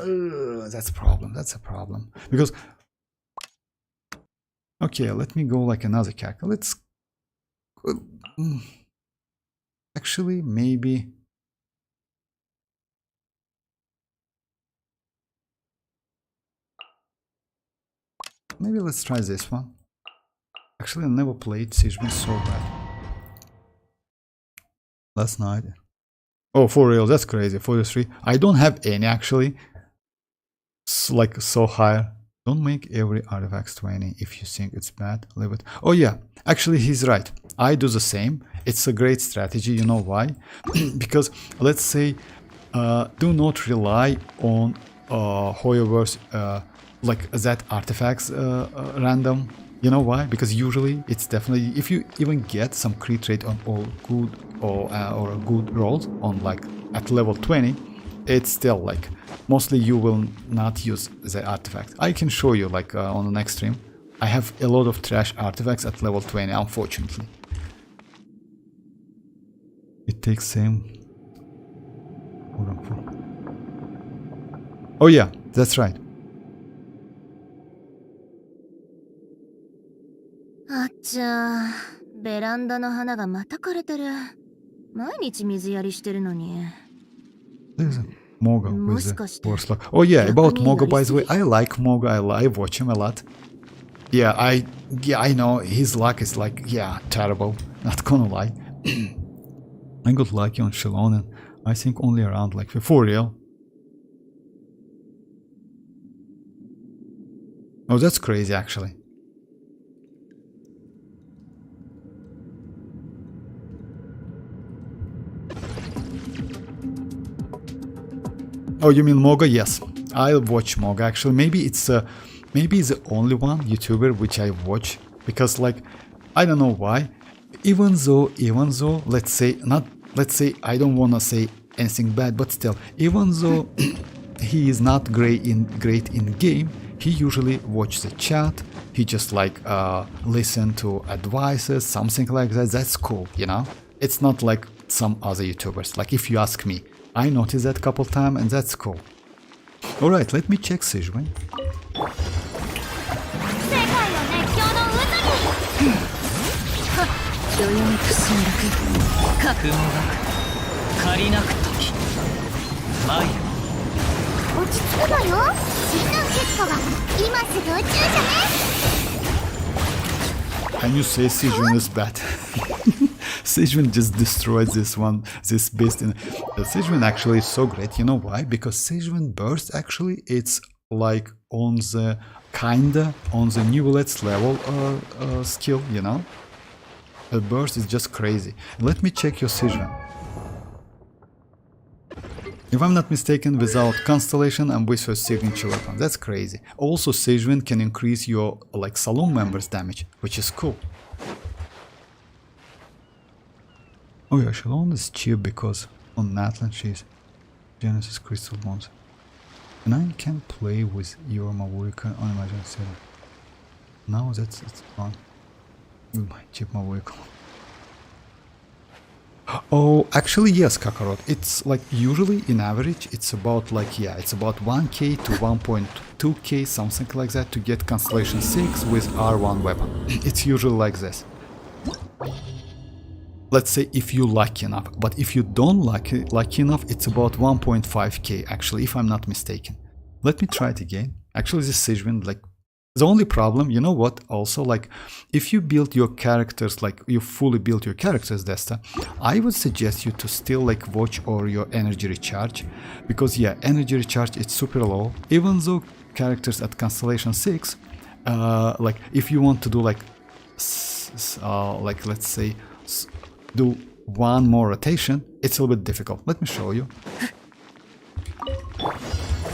[SPEAKER 1] That's a problem. That's a problem. Because okay, let me go like another character. Let's... Actually, maybe... Maybe let's try this one. Actually, I never played Siege, so bad. Last night. Oh, for real, that's crazy. 43. I don't have any, actually. Like, so high. Don't make every artifact 20 if you think it's bad. Leave it. Oh yeah, actually he's right. I do the same. It's a great strategy. You know why? Because let's say do not rely on Hoyoverse like that artifacts random. You know why? Because usually it's definitely, if you even get some crit rate on all good or good rolls on like at level 20, it's still like mostly you will not use the artifact. I can show you like on the next stream. I have a lot of trash artifacts at level 20, unfortunately. It takes same. Oh yeah, that's right.
[SPEAKER 3] あっちゃー、ベランダの花がまた枯れてる。毎日水やりしてるのに。
[SPEAKER 1] There's a Moga with the worst luck. Oh yeah, about Moga, by the way, I like Moga. I watch him a lot. Yeah, I know his luck is like, yeah, terrible. Not gonna lie. I got lucky on Xilonen. I think only around like for real. Oh, that's crazy actually. Oh, you mean Moga? Yes, I'll watch Moga actually. Maybe it's maybe he's the only one YouTuber which I watch, because like I don't know why. Even though let's say I don't wanna say anything bad, but still, even though he is not great in game, he usually watches the chat. He just like listen to advices, something like that. That's cool, you know. It's not like some other YouTubers. Like if you ask me, I noticed that couple times, and that's cool. All right, let me check Xianyun.
[SPEAKER 3] 世界を熱狂の渦に
[SPEAKER 4] どよめく進学
[SPEAKER 5] 雲が借りなく時参る
[SPEAKER 3] 落ち着くのよ。診断結果は今すぐ宇宙じゃね。
[SPEAKER 1] Can you say Xianyun is bad? Xianyun just destroyed this beast. Xianyun actually is so great. You know why? Because Xianyun burst actually it's like on the Neuvillette's level skill, you know? The burst is just crazy. Let me check your Xianyun. If I'm not mistaken, without Constellation and with your signature weapon. That's crazy. Also, Xianyun can increase your like Salon members damage, which is cool. Oh yeah, Xilonen is cheap because on Natlan she's Genesis Crystal Monster. And I can play with your mavuika on Imagine City. Now it's fun. With my cheap mavuika. Oh, actually yes, Kakarot. It's like usually in average it's about like it's about 1k to 1.2k, something like that, to get Constellation 6 with R1 weapon. It's usually like this. Let's say if you lucky enough, but if you don't lucky enough, it's about 1.5k actually, if I'm not mistaken. Let me try it again. Actually, this Xianyun, like, the only problem, you know what, also, like, if you build your characters, like, you fully build your characters, Desta, I would suggest you to still, like, watch or your energy recharge, because, yeah, energy recharge is super low, even though characters at Constellation 6, like, if you want to do, like, let's say, do one more rotation, it's a little bit difficult. Let me show you.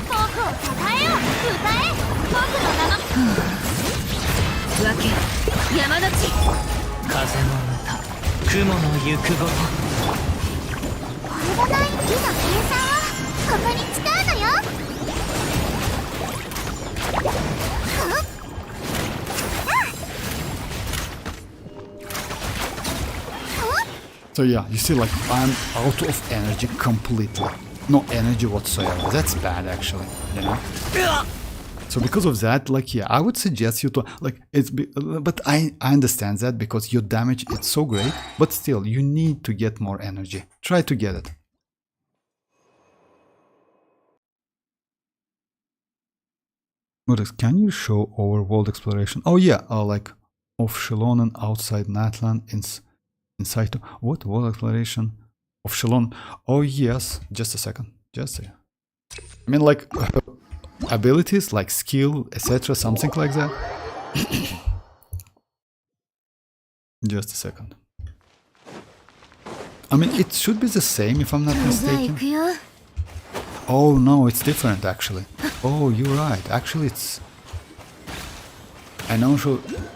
[SPEAKER 3] 僕を称えよ歌え僕の名の
[SPEAKER 4] わけ山の地
[SPEAKER 5] 風の歌雲の行くごと
[SPEAKER 3] これがない美の計算をここに誓うのよ。
[SPEAKER 1] So yeah, you see, like, I'm out of energy completely. No energy whatsoever. That's bad, actually, you know? So because of that, like, yeah, I would suggest you to, like, but I understand that because your damage is so great, but still, you need to get more energy. Try to get it. What is, can you show overworld exploration? Oh yeah, like, of Xilonen outside Natlan inside to, what world exploration of Xilonen? Oh yes, just a second, just a second. I mean, like, abilities like skill, etc., something like that. Just a second. I mean, it should be the same if I'm not mistaken. Oh no, it's different actually. Oh, you're right. Actually, it's. I know.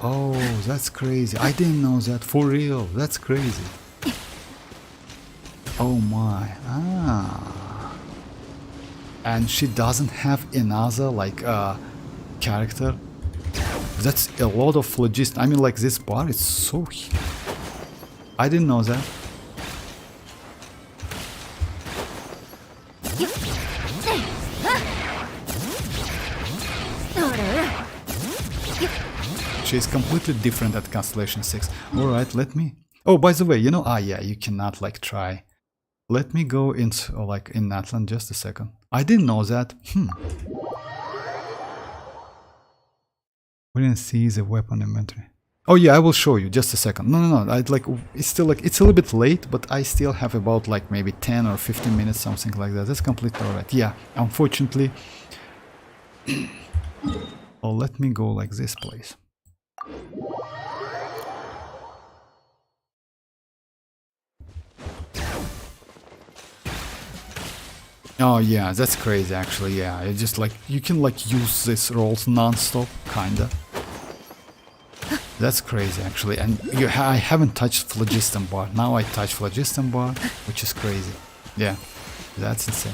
[SPEAKER 1] Oh, that's crazy. I didn't know that for real. That's crazy. Oh my. Ah. And she doesn't have another like character. That's a lot of logistics. I mean, like, this bar is so huge. I didn't know that. She's completely different at Constellation 6. Alright, let me... Oh, by the way, you know... Ah, yeah, you cannot, like, try. Let me go into, like, in Natlan just a second. I didn't know that. We didn't see the weapon inventory. Oh yeah, I will show you. Just a second. No. I'd like... It's still, like... It's a little bit late, but I still have about, like, maybe 10 or 15 minutes, something like that. That's completely alright. Yeah, unfortunately... Oh, let me go, like, this place. Oh yeah, that's crazy actually, yeah. It's just like, you can like use this rolls non-stop, kinda. That's crazy actually, and I haven't touched phlogiston bar. Now I touch phlogiston bar, which is crazy. Yeah, that's insane.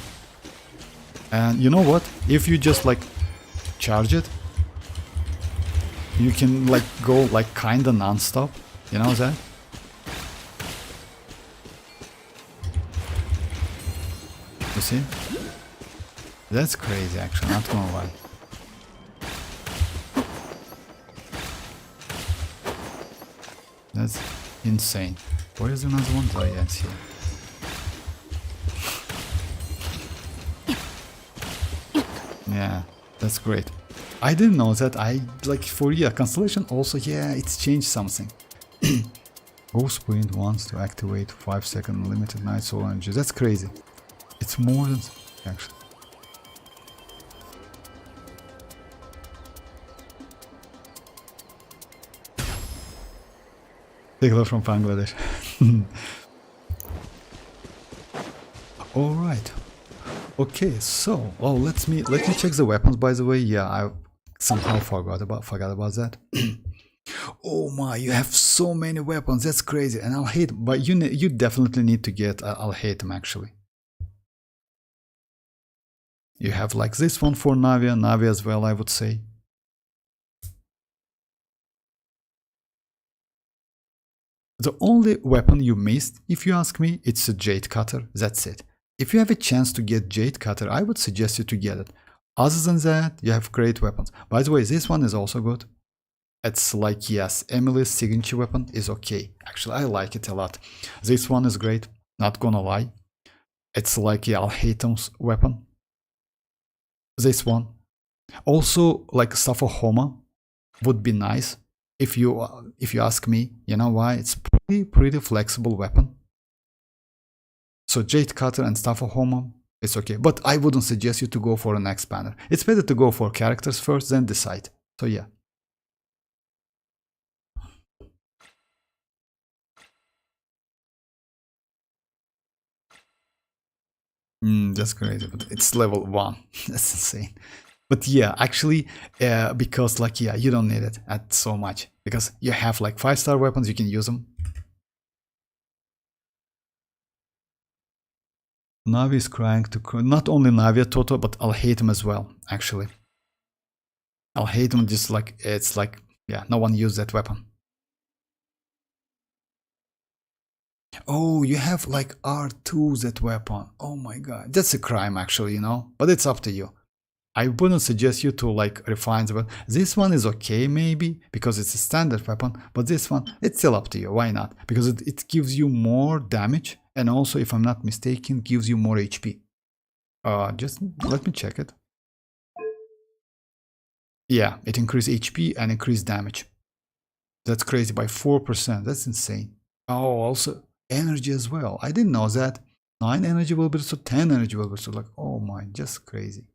[SPEAKER 1] And you know what? If you just like charge it, you can like go like kinda non-stop. You know that? You see? That's crazy actually, not gonna lie. That's insane. Where is another one? Oh yeah, it's here. Yeah, that's great. I didn't know that. I like for Constellation also, yeah, it's changed something. Go sprint once to activate 5-second limited night soul energy. That's crazy. It's more than actually. Take love from Bangladesh. All right. Okay, so let me check the weapons. By the way, yeah, I somehow forgot about that. Oh my, you have so many weapons. That's crazy, and I'll hate. But you definitely need to get. I'll hate them actually. You have like this one for Navi as well, I would say. The only weapon you missed, if you ask me, it's a Jade Cutter. That's it. If you have a chance to get Jade Cutter, I would suggest you to get it. Other than that, you have great weapons. By the way, this one is also good. It's like, yes, Emily's signature weapon is okay. Actually, I like it a lot. This one is great, not gonna lie. It's like, yeah, Alhaitham's weapon. This one. Also, like Safahoma would be nice. If you ask me, you know why? It's pretty flexible weapon. So Jade Cutter and Safahoma, it's okay. But I wouldn't suggest you to go for an expander. It's better to go for characters first, then decide. So yeah. That's crazy, but it's level 1. That's insane. But yeah, actually, because like, yeah, you don't need it at so much. Because you have like 5-star weapons, you can use them. Navi is crying to not only Navi Toto, but Alhaitham as well, actually. Alhaitham just like, it's like, yeah, no one used that weapon. Oh, you have like R2 that weapon. Oh my god. That's a crime actually, you know, but it's up to you. I wouldn't suggest you to like refine the weapon. This one is okay maybe because it's a standard weapon, but this one, it's still up to you. Why not? Because it gives you more damage and also, if I'm not mistaken, gives you more HP. Just let me check it. Yeah, it increases HP and increased damage. That's crazy, by 4%. That's insane. Oh, also energy as well. I didn't know that. 9 energy will be so 10 energy will be so like, oh my, just crazy.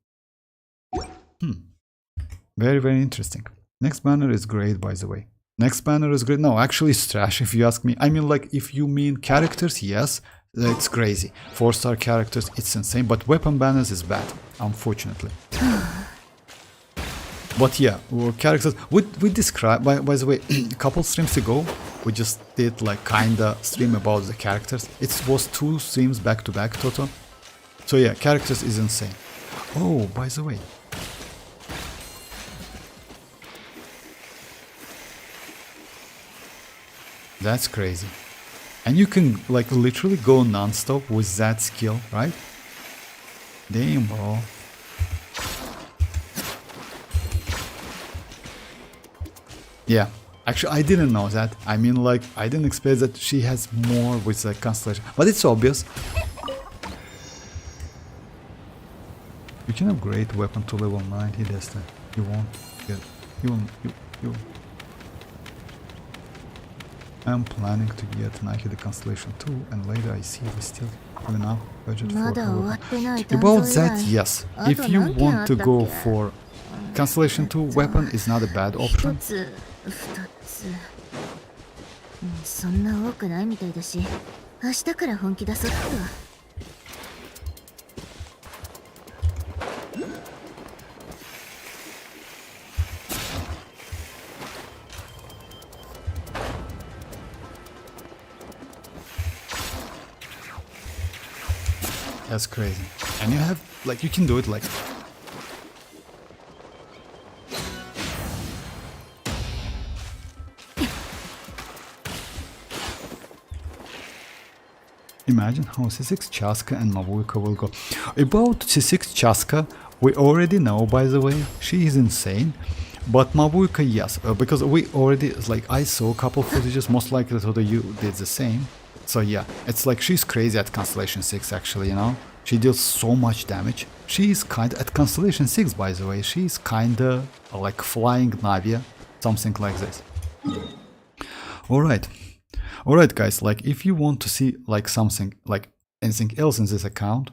[SPEAKER 1] Very, very interesting. Next banner is great, by the way. Next banner is great. No, actually it's trash if you ask me. I mean, like, if you mean characters, yes, it's crazy. 4-star characters, it's insane. But weapon banners is bad, unfortunately. But yeah, characters, we described, by the way, a couple streams ago, we just did like kinda stream about the characters. It was 2 streams back to back total. So yeah, characters is insane. Oh, by the way. That's crazy. And you can like literally go non-stop with that skill, right? Damn, bro. Yeah, actually I didn't know that. I mean, like, I didn't expect that she has more with the Constellation, but it's obvious. You can upgrade weapon to level 9, he does that. You won't get, you. I'm planning to get Nike the Constellation 2, and later I see we still have enough budget for a weapon. About that, yes. If you want to go for Constellation 2 weapon, is not a bad option. That's crazy. And you have, like, you can do it like... Imagine how C6 Chasca and Mavuika will go. About C6 Chasca, we already know, by the way, she is insane. But Mavuika, yes, because we already, like, I saw a couple footages, most likely you did the same. So yeah, it's like she's crazy at Constellation 6 actually, you know? She deals so much damage. She's kinda, at Constellation 6 by the way, she's kinda like flying Navia, something like this. Alright. Alright guys, like if you want to see like something, like anything else in this account,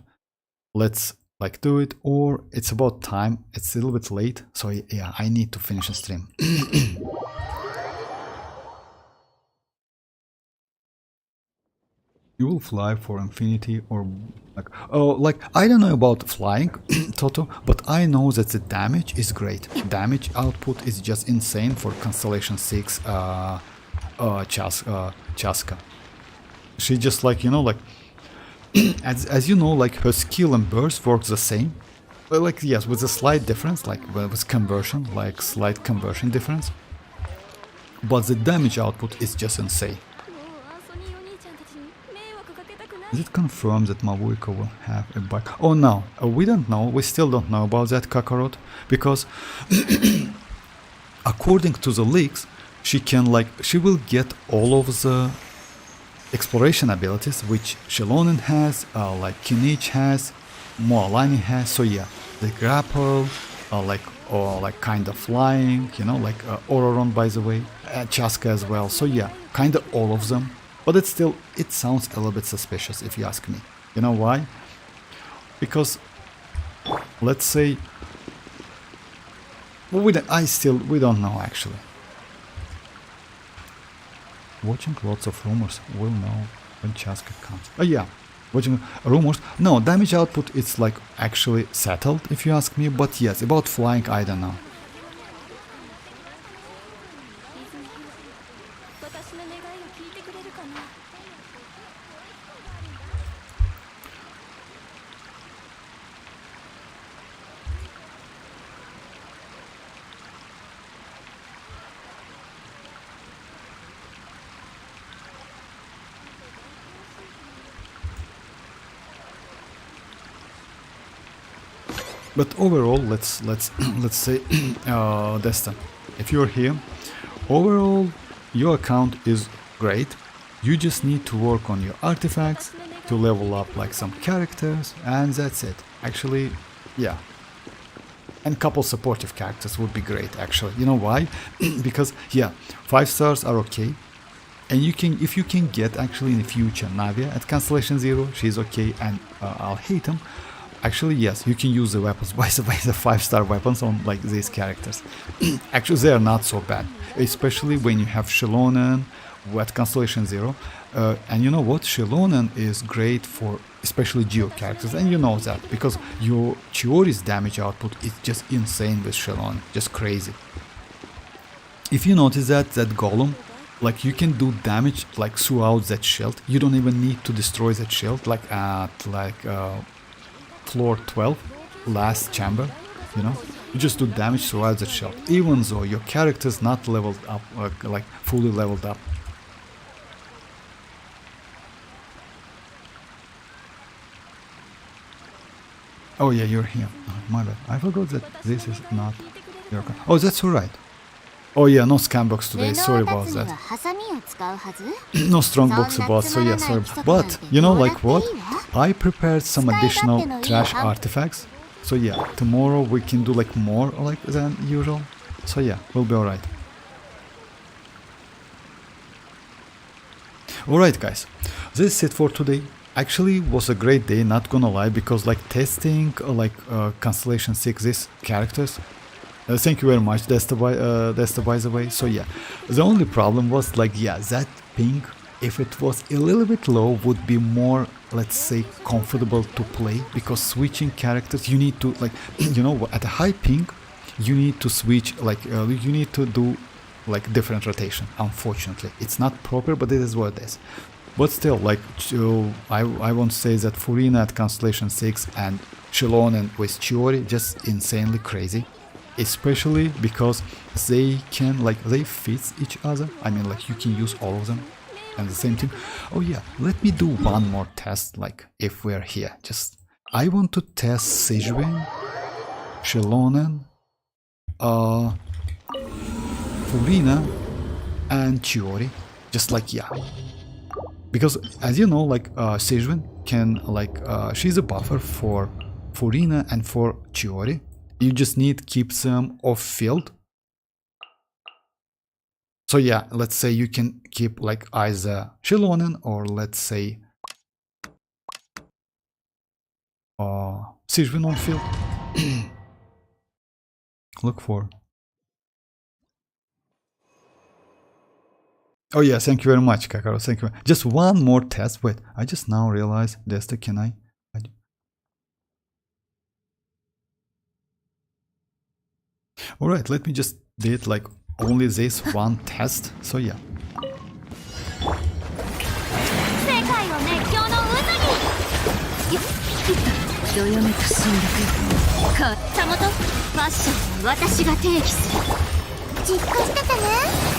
[SPEAKER 1] let's like do it, or it's about time, it's a little bit late, so yeah, I need to finish the stream. You will fly for infinity or like, oh, like I don't know about flying, Toto, but I know that the damage is great. Damage output is just insane for Constellation 6 Chasca. She just like, you know, like as you know, like her skill and burst works the same. But like yes, with a slight difference, like with conversion, like slight conversion difference. But the damage output is just insane. Is it confirmed that Mavuika will have a bike? Oh no, we don't know, we still don't know about that Kakarot, because according to the leaks, she can like, she will get all of the exploration abilities which Xilonen has, like Kinich has, Mualani has, so yeah, the grapple, like kind of flying, you know, like Ororon by the way, Chasca as well, so yeah, kind of all of them. But it's still, it sounds a little bit suspicious if you ask me. You know why? Because, let's say, well, we don't know actually. Watching lots of rumors, we'll know when Chasca comes. Oh yeah, watching rumors. No, damage output it's like actually settled if you ask me, but yes, about flying I don't know. But overall, let's say, Destin, if you're here, overall, your account is great. You just need to work on your artifacts to level up like some characters, and that's it. Actually, yeah. And couple supportive characters would be great. Actually, you know why? Because yeah, 5 stars are okay. And you can, if you can get actually in the future Navia at Constellation 0, she's okay, and I'll hate him. Actually, yes, you can use the weapons, by the way, the 5-star weapons on like these characters. Actually, they are not so bad, especially when you have Xilonen at Constellation 0. And you know what? Xilonen is great for especially Geo characters, and you know that because your Chiori's damage output is just insane with Xilonen, just crazy. If you notice that Golem, like you can do damage like throughout that shield. You don't even need to destroy that shield, like at floor 12, last chamber, you know, you just do damage throughout the shield, even though your character is not leveled up, like fully leveled up. Oh yeah, you're here. Oh, my bad. I forgot that this is not your account. Oh, that's alright. Oh yeah, no scam box today, sorry about that. No strong box about, so yeah, sorry. But, you know like what? I prepared some additional trash artifacts. So yeah, tomorrow we can do like more like than usual. So yeah, we'll be alright. Alright guys, this is it for today. Actually was a great day, not gonna lie, because like testing Constellation 6 these characters. Thank you very much, Desta by the way. So yeah, the only problem was like, yeah, that ping, if it was a little bit low, would be more, let's say, comfortable to play, because switching characters, you need to like, you know, at a high ping, you need to switch, like, you need to do like different rotation. Unfortunately, it's not proper, but it is what it is. But still, like, I won't say that Furina at Constellation 6 and Xilonen with Chiori just insanely crazy. Especially because they can, like, they fit each other. I mean, like, you can use all of them and the same team. Oh yeah, let me do one more test, like, if we're here. Just, I want to test Sigewin, Xilonen, Furina, and Chiori. Just like, yeah. Because, as you know, like, Sigewin can, like, she's a buffer for Furina and for Chiori. You just need to keep them off field. So yeah, let's say you can keep, like, either Xilonen or let's say Sigewin on field. Look for. Oh yeah, thank you very much, Kakaro. Thank you. Just one more test. Wait, I just now realized Desta, can I? Alright, let me just do it like only this one test. So yeah.
[SPEAKER 3] 世界を熱狂の渦に
[SPEAKER 4] どよめく侵略か
[SPEAKER 3] サモトファッションは私が定義する実行しててね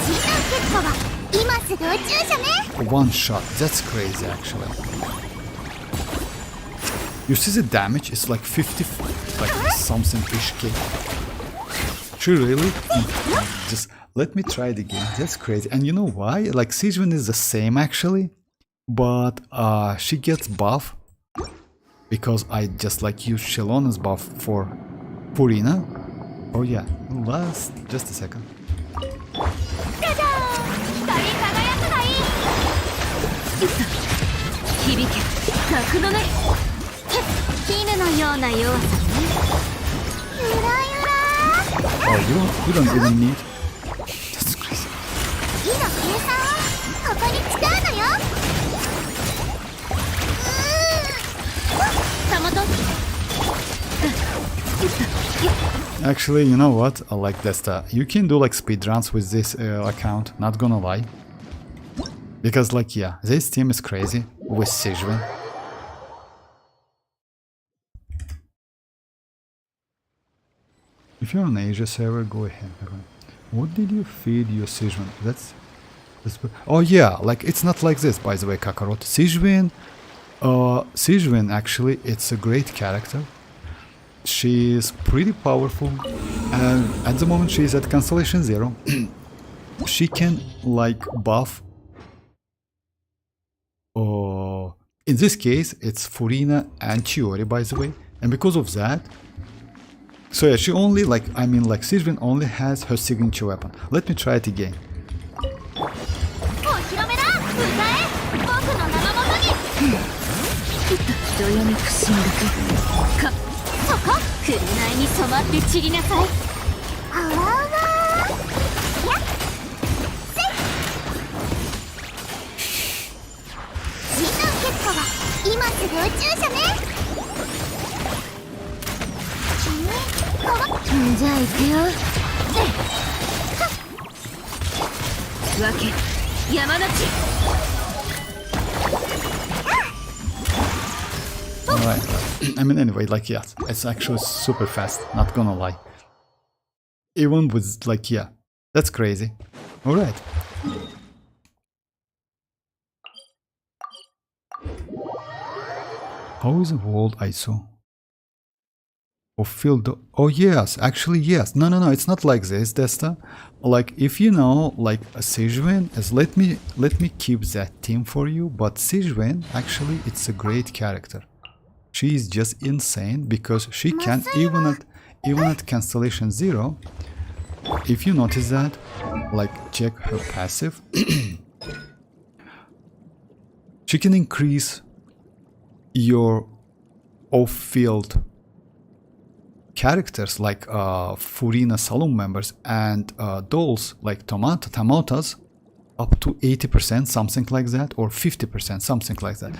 [SPEAKER 3] 次の結果は今すぐ宇宙車ね
[SPEAKER 1] One shot, that's crazy actually. You see the damage? It's like 50, like something ish K. She really? Just let me try it again. That's crazy. And you know why? Like Sigewin is the same actually, but she gets buff because I just like use Xilonen's buff for Furina. Oh yeah, last just a second.
[SPEAKER 3] じゃじゃーん光り輝くがいい
[SPEAKER 4] 響け格のない
[SPEAKER 3] 絹のような弱さねゆらゆら
[SPEAKER 1] Oh, you don't even need. That's crazy.
[SPEAKER 3] 火の計算ここに使うのよサモト
[SPEAKER 1] Actually, you know what? I like Desta. You can do like speedruns with this account, not gonna lie. Because like, yeah, this team is crazy with Sigewin. If you're on Asia server, go ahead. What did you feed your Sigewin? That's oh yeah, like it's not like this, by the way, Kakarot. Sigewin, actually, it's a great character. She is pretty powerful, and at the moment she is at Constellation 0. She can like buff. In this case, it's Furina and Chiori, by the way, and because of that. So yeah, she only like, I mean like Sigewin only has her signature weapon. Let me try it again.
[SPEAKER 4] どよめく侵略か
[SPEAKER 3] そこ紅に染まって散りなさいあわあわやっせい次の結果は今すぐ宇宙車ね
[SPEAKER 4] じゃあ行くよわけ山の地
[SPEAKER 1] Alright, I mean anyway, like yeah, it's actually super fast, not gonna lie. Even with like, yeah, that's crazy. Alright. How is the world ISO? Or field? Oh yes, actually yes. No, it's not like this, Desta. Like if you know, like a Sigewin is, let me keep that team for you. But Sigewin, actually, it's a great character. She is just insane because she can even at Constellation 0. If you notice that, like check her passive. She can increase your off-field characters like Furina Salon members and dolls like Tomatas up to 80%, something like that, or 50%, something like that.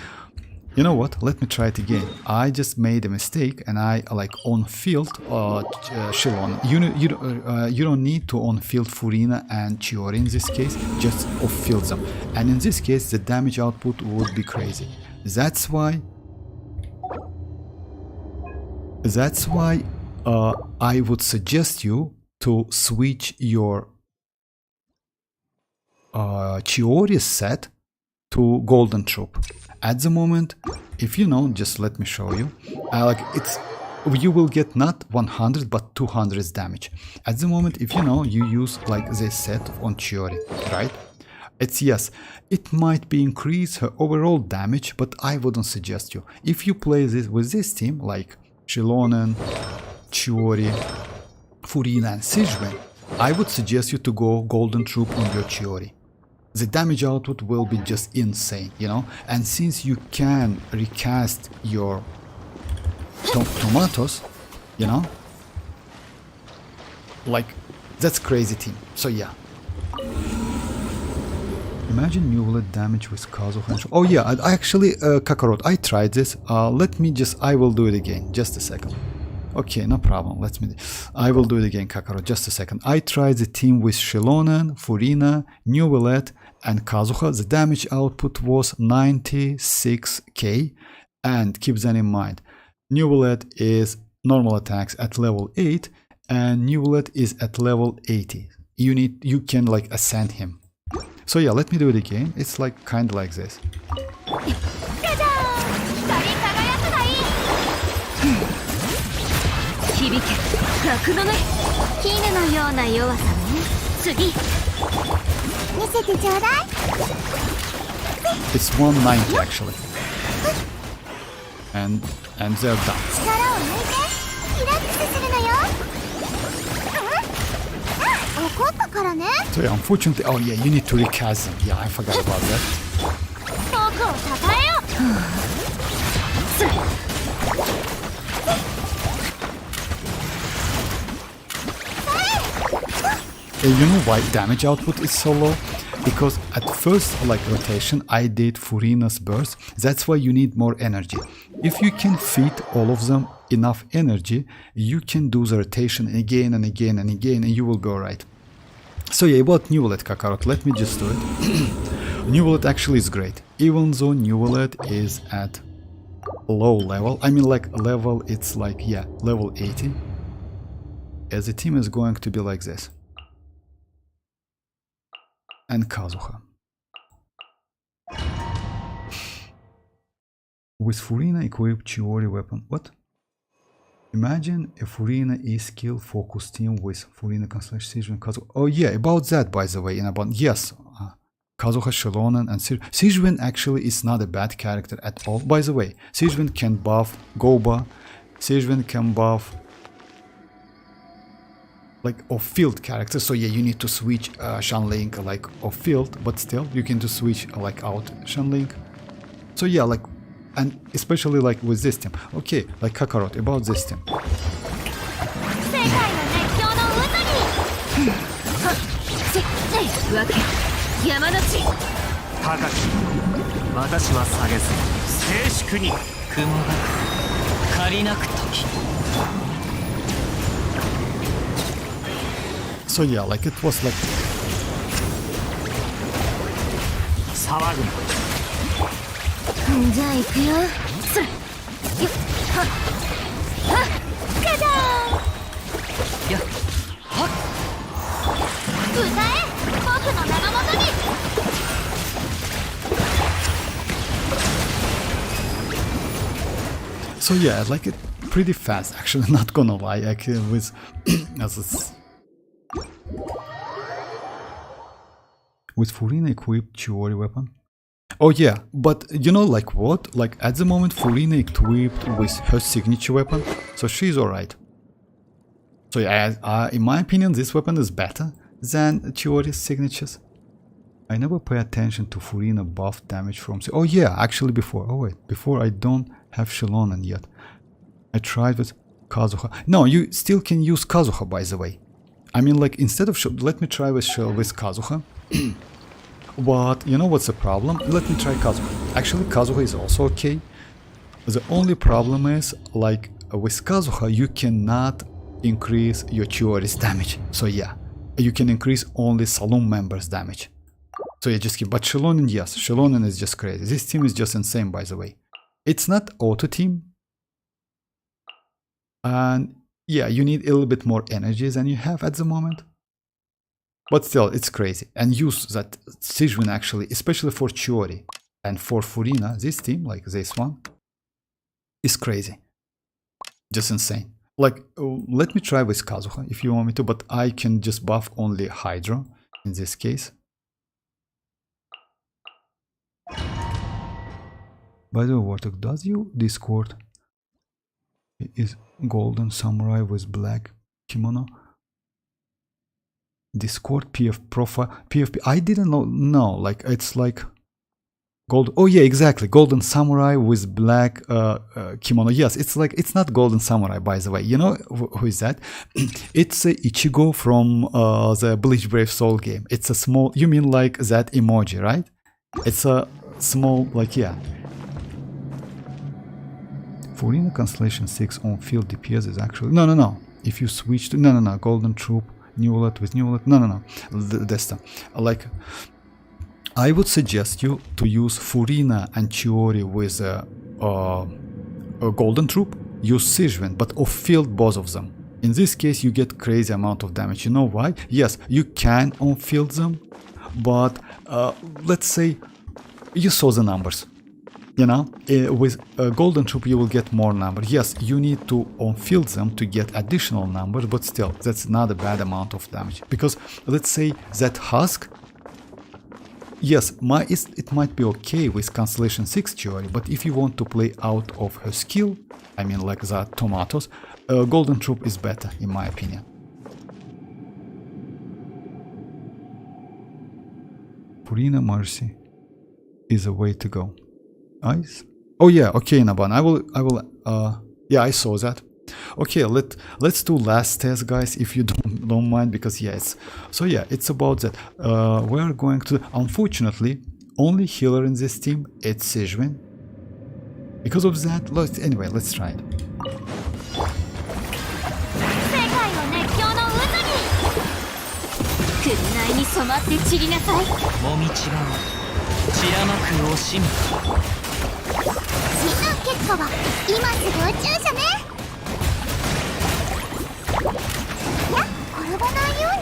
[SPEAKER 1] You know what? Let me try it again. I just made a mistake and I like on field Xilonen. You don't need to on field Furina and Chiori in this case. Just off field them. And in this case, the damage output would be crazy. That's why I would suggest you to switch your Chiori set to Golden Troop. At the moment, if you know, just let me show you. You will get not 100 but 200 damage. At the moment, if you know, you use like this set on Chiori, right? Yes, it might be increase her overall damage, but I wouldn't suggest you. If you play this with this team, like Xilonen, Chiori, Furina and Xianyun, I would suggest you to go Golden Troop on your Chiori. The damage output will be just insane, you know? And since you can recast your tomatoes, you know? Like, that's crazy team. So yeah. Imagine Neuvillette damage with Kazuha. Oh yeah, I actually, Kakarot, I tried this. I will do it again. Just a second. Okay, no problem. I will do it again, Kakarot. Just a second. I tried the team with Xilonen, Furina, Neuvillette, and Kazuha. The damage output was 96k. And keep that in mind. Neuvillette is normal attacks at level 8, and Neuvillette is at level 80. You can like ascend him. So yeah, let me do it again. It's like kind of like this.
[SPEAKER 3] 響け楽のね絹のような弱さね次見せてちょうだい
[SPEAKER 1] It's 190 actually. And they're done.
[SPEAKER 3] 力を抜いてリラックスするのよ怒ったからね
[SPEAKER 1] So yeah, unfortunately, oh yeah, you need to recast them. Yeah, I forgot about that.
[SPEAKER 3] 僕をたたえよ
[SPEAKER 1] You know why damage output is so low? Because at first like rotation I did Furina's burst. That's why you need more energy. If you can feed all of them enough energy, you can do the rotation again and again and again and you will be alright. So yeah, about Neuvillette, Kakarot, let me just do it. Neuvillette actually is great. Even though Neuvillette is at low level, I mean like level, it's like, yeah, level 80. As the team is going to be like this. And Kazuha. With Furina equipped Chiori weapon. What? Imagine a Furina E-skill focus team with Furina Xianyun Kazuha. Oh yeah, about that by the way. Yes, Kazuha, Xilonen and Xianyun actually is not a bad character at all. By the way, Xianyun can buff Goba. Xianyun can buff like off-field characters, so yeah, you need to switch Shanling like off-field, but still you can just switch like out Shanling. So yeah, like, and especially like with this team. Okay, like Kakarot, about this team. So yeah, like it was like...
[SPEAKER 2] 騒ぐな
[SPEAKER 3] じゃあ行くよそれよっはっはっガチャーン
[SPEAKER 5] やっはっ
[SPEAKER 3] 歌え僕の名のもとに
[SPEAKER 1] So yeah, I like it pretty fast actually, not gonna lie, actually with... with Furina equipped Chiori weapon. Oh yeah, but you know like what? Like at the moment Furina equipped with her signature weapon, so she's alright. So yeah, in my opinion this weapon is better than Chiori's signatures. I never pay attention to Furina buff damage from... Oh yeah, actually before. Oh wait, before I don't have Xilonen yet. I tried with Kazuha. No, you still can use Kazuha by the way. I mean like instead of... Let me try with Kazuha. But you know what's the problem? Let me try Kazuha. Actually Kazuha is also okay. The only problem is, like with Kazuha, you cannot increase your Chiori's damage. So yeah, you can increase only Saloon members' damage. So yeah, just keep. But Xilonen, yes, Xilonen is just crazy. This team is just insane, by the way. It's not auto team, and yeah, you need a little bit more energy than you have at the moment. But still, it's crazy. And use that Sijun actually, especially for Chiori and for Furina. This team, like this one, is crazy. Just insane. Like, let me try with Kazuha if you want me to, but I can just buff only Hydro in this case. By the way, Warthog, does you Discord is golden samurai with black kimono? Discord PF profile PFP. I didn't know. No, like it's like gold. Oh yeah, exactly. Golden samurai with black kimono. Yes, it's like it's not golden samurai, by the way. You know who is that? It's Ichigo from the Bleach Brave Soul game. It's a small. You mean like that emoji, right? It's a small, like, yeah. Furina Constellation 6 on field DPS is actually no. If you switch to no Golden Troop Neuvillette with Neuvillette, no Desta. Like, I would suggest you to use Furina and Chiori with a Golden Troop. Use Sijun, but off field both of them. In this case, you get crazy amount of damage. You know why? Yes, you can on field them, but let's say you saw the numbers. You know, with Golden Troop you will get more numbers. Yes, you need to on-field them to get additional numbers, but still, that's not a bad amount of damage. Because, let's say, that Husk, yes, it might be okay with Constellation 6 Chiori, but if you want to play out of her skill, I mean like the Tomatoes, Golden Troop is better, in my opinion. Furina Mercy is a way to go. Nice. Oh yeah, okay, Naban. I will yeah, I saw that. Okay, let's do last test, guys, if you don't mind, because yeah, it's about that. We are going to, unfortunately, only healer in this team, it's Sijun. Because of that, anyway, let's try it.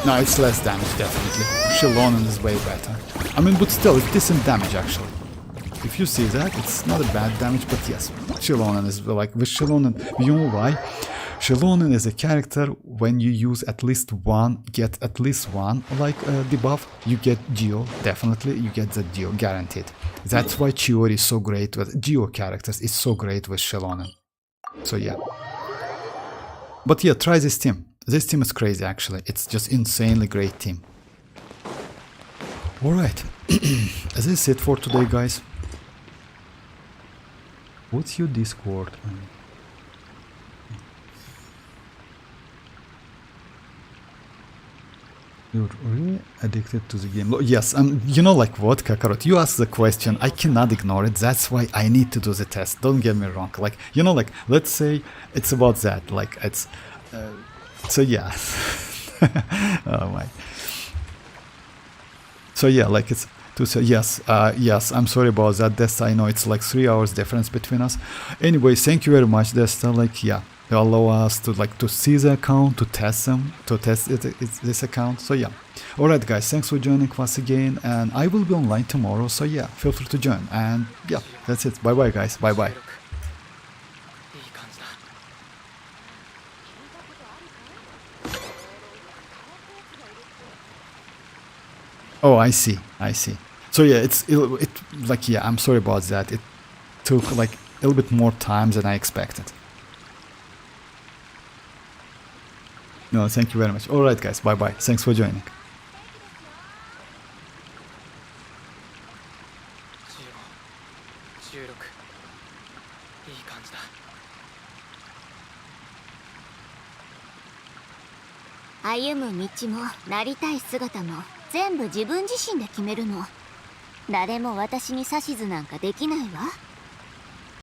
[SPEAKER 1] No, it's less damage, definitely. Xilonen is way better. I mean, but still, it's decent damage, actually. If you see that, it's not a bad damage, but yes, Xilonen is like, with Xilonen, you know why? Xilonen is a character, when you use at least one, get at least one, like debuff, you get Geo, definitely, you get the Geo, guaranteed. That's why Chiori is so great with Geo characters, is so great with Xilonen. So yeah. But yeah, try this team. This team is crazy, actually. It's just insanely great team. Alright. This is it for today, guys. What's your Discord? You're really addicted to the game. Yes, you know, like what, Kakarot? You asked the question, I cannot ignore it. That's why I need to do the test. Don't get me wrong. Like, you know, like, let's say it's about that. Like, it's... so, yeah. Oh, my. So, yeah, like, it's... To say, yes, yes, I'm sorry about that, Desta. I know it's like 3 hours difference between us. Anyway, thank you very much, Desta. Like, yeah. They allow us to see the account, to test them, this account. So yeah. Alright guys, thanks for joining once again, and I will be online tomorrow, so yeah, feel free to join. And yeah, that's it. Bye bye guys, bye bye. Oh, I see. So yeah, it like, yeah, I'm sorry about that. It took like a little bit more time than I expected. No, thank you very much. Alright guys, bye bye. Thanks for joining.
[SPEAKER 3] 歩む道もなりたい姿も全部自分自身で決めるの。誰も私に指図なんかできないわ。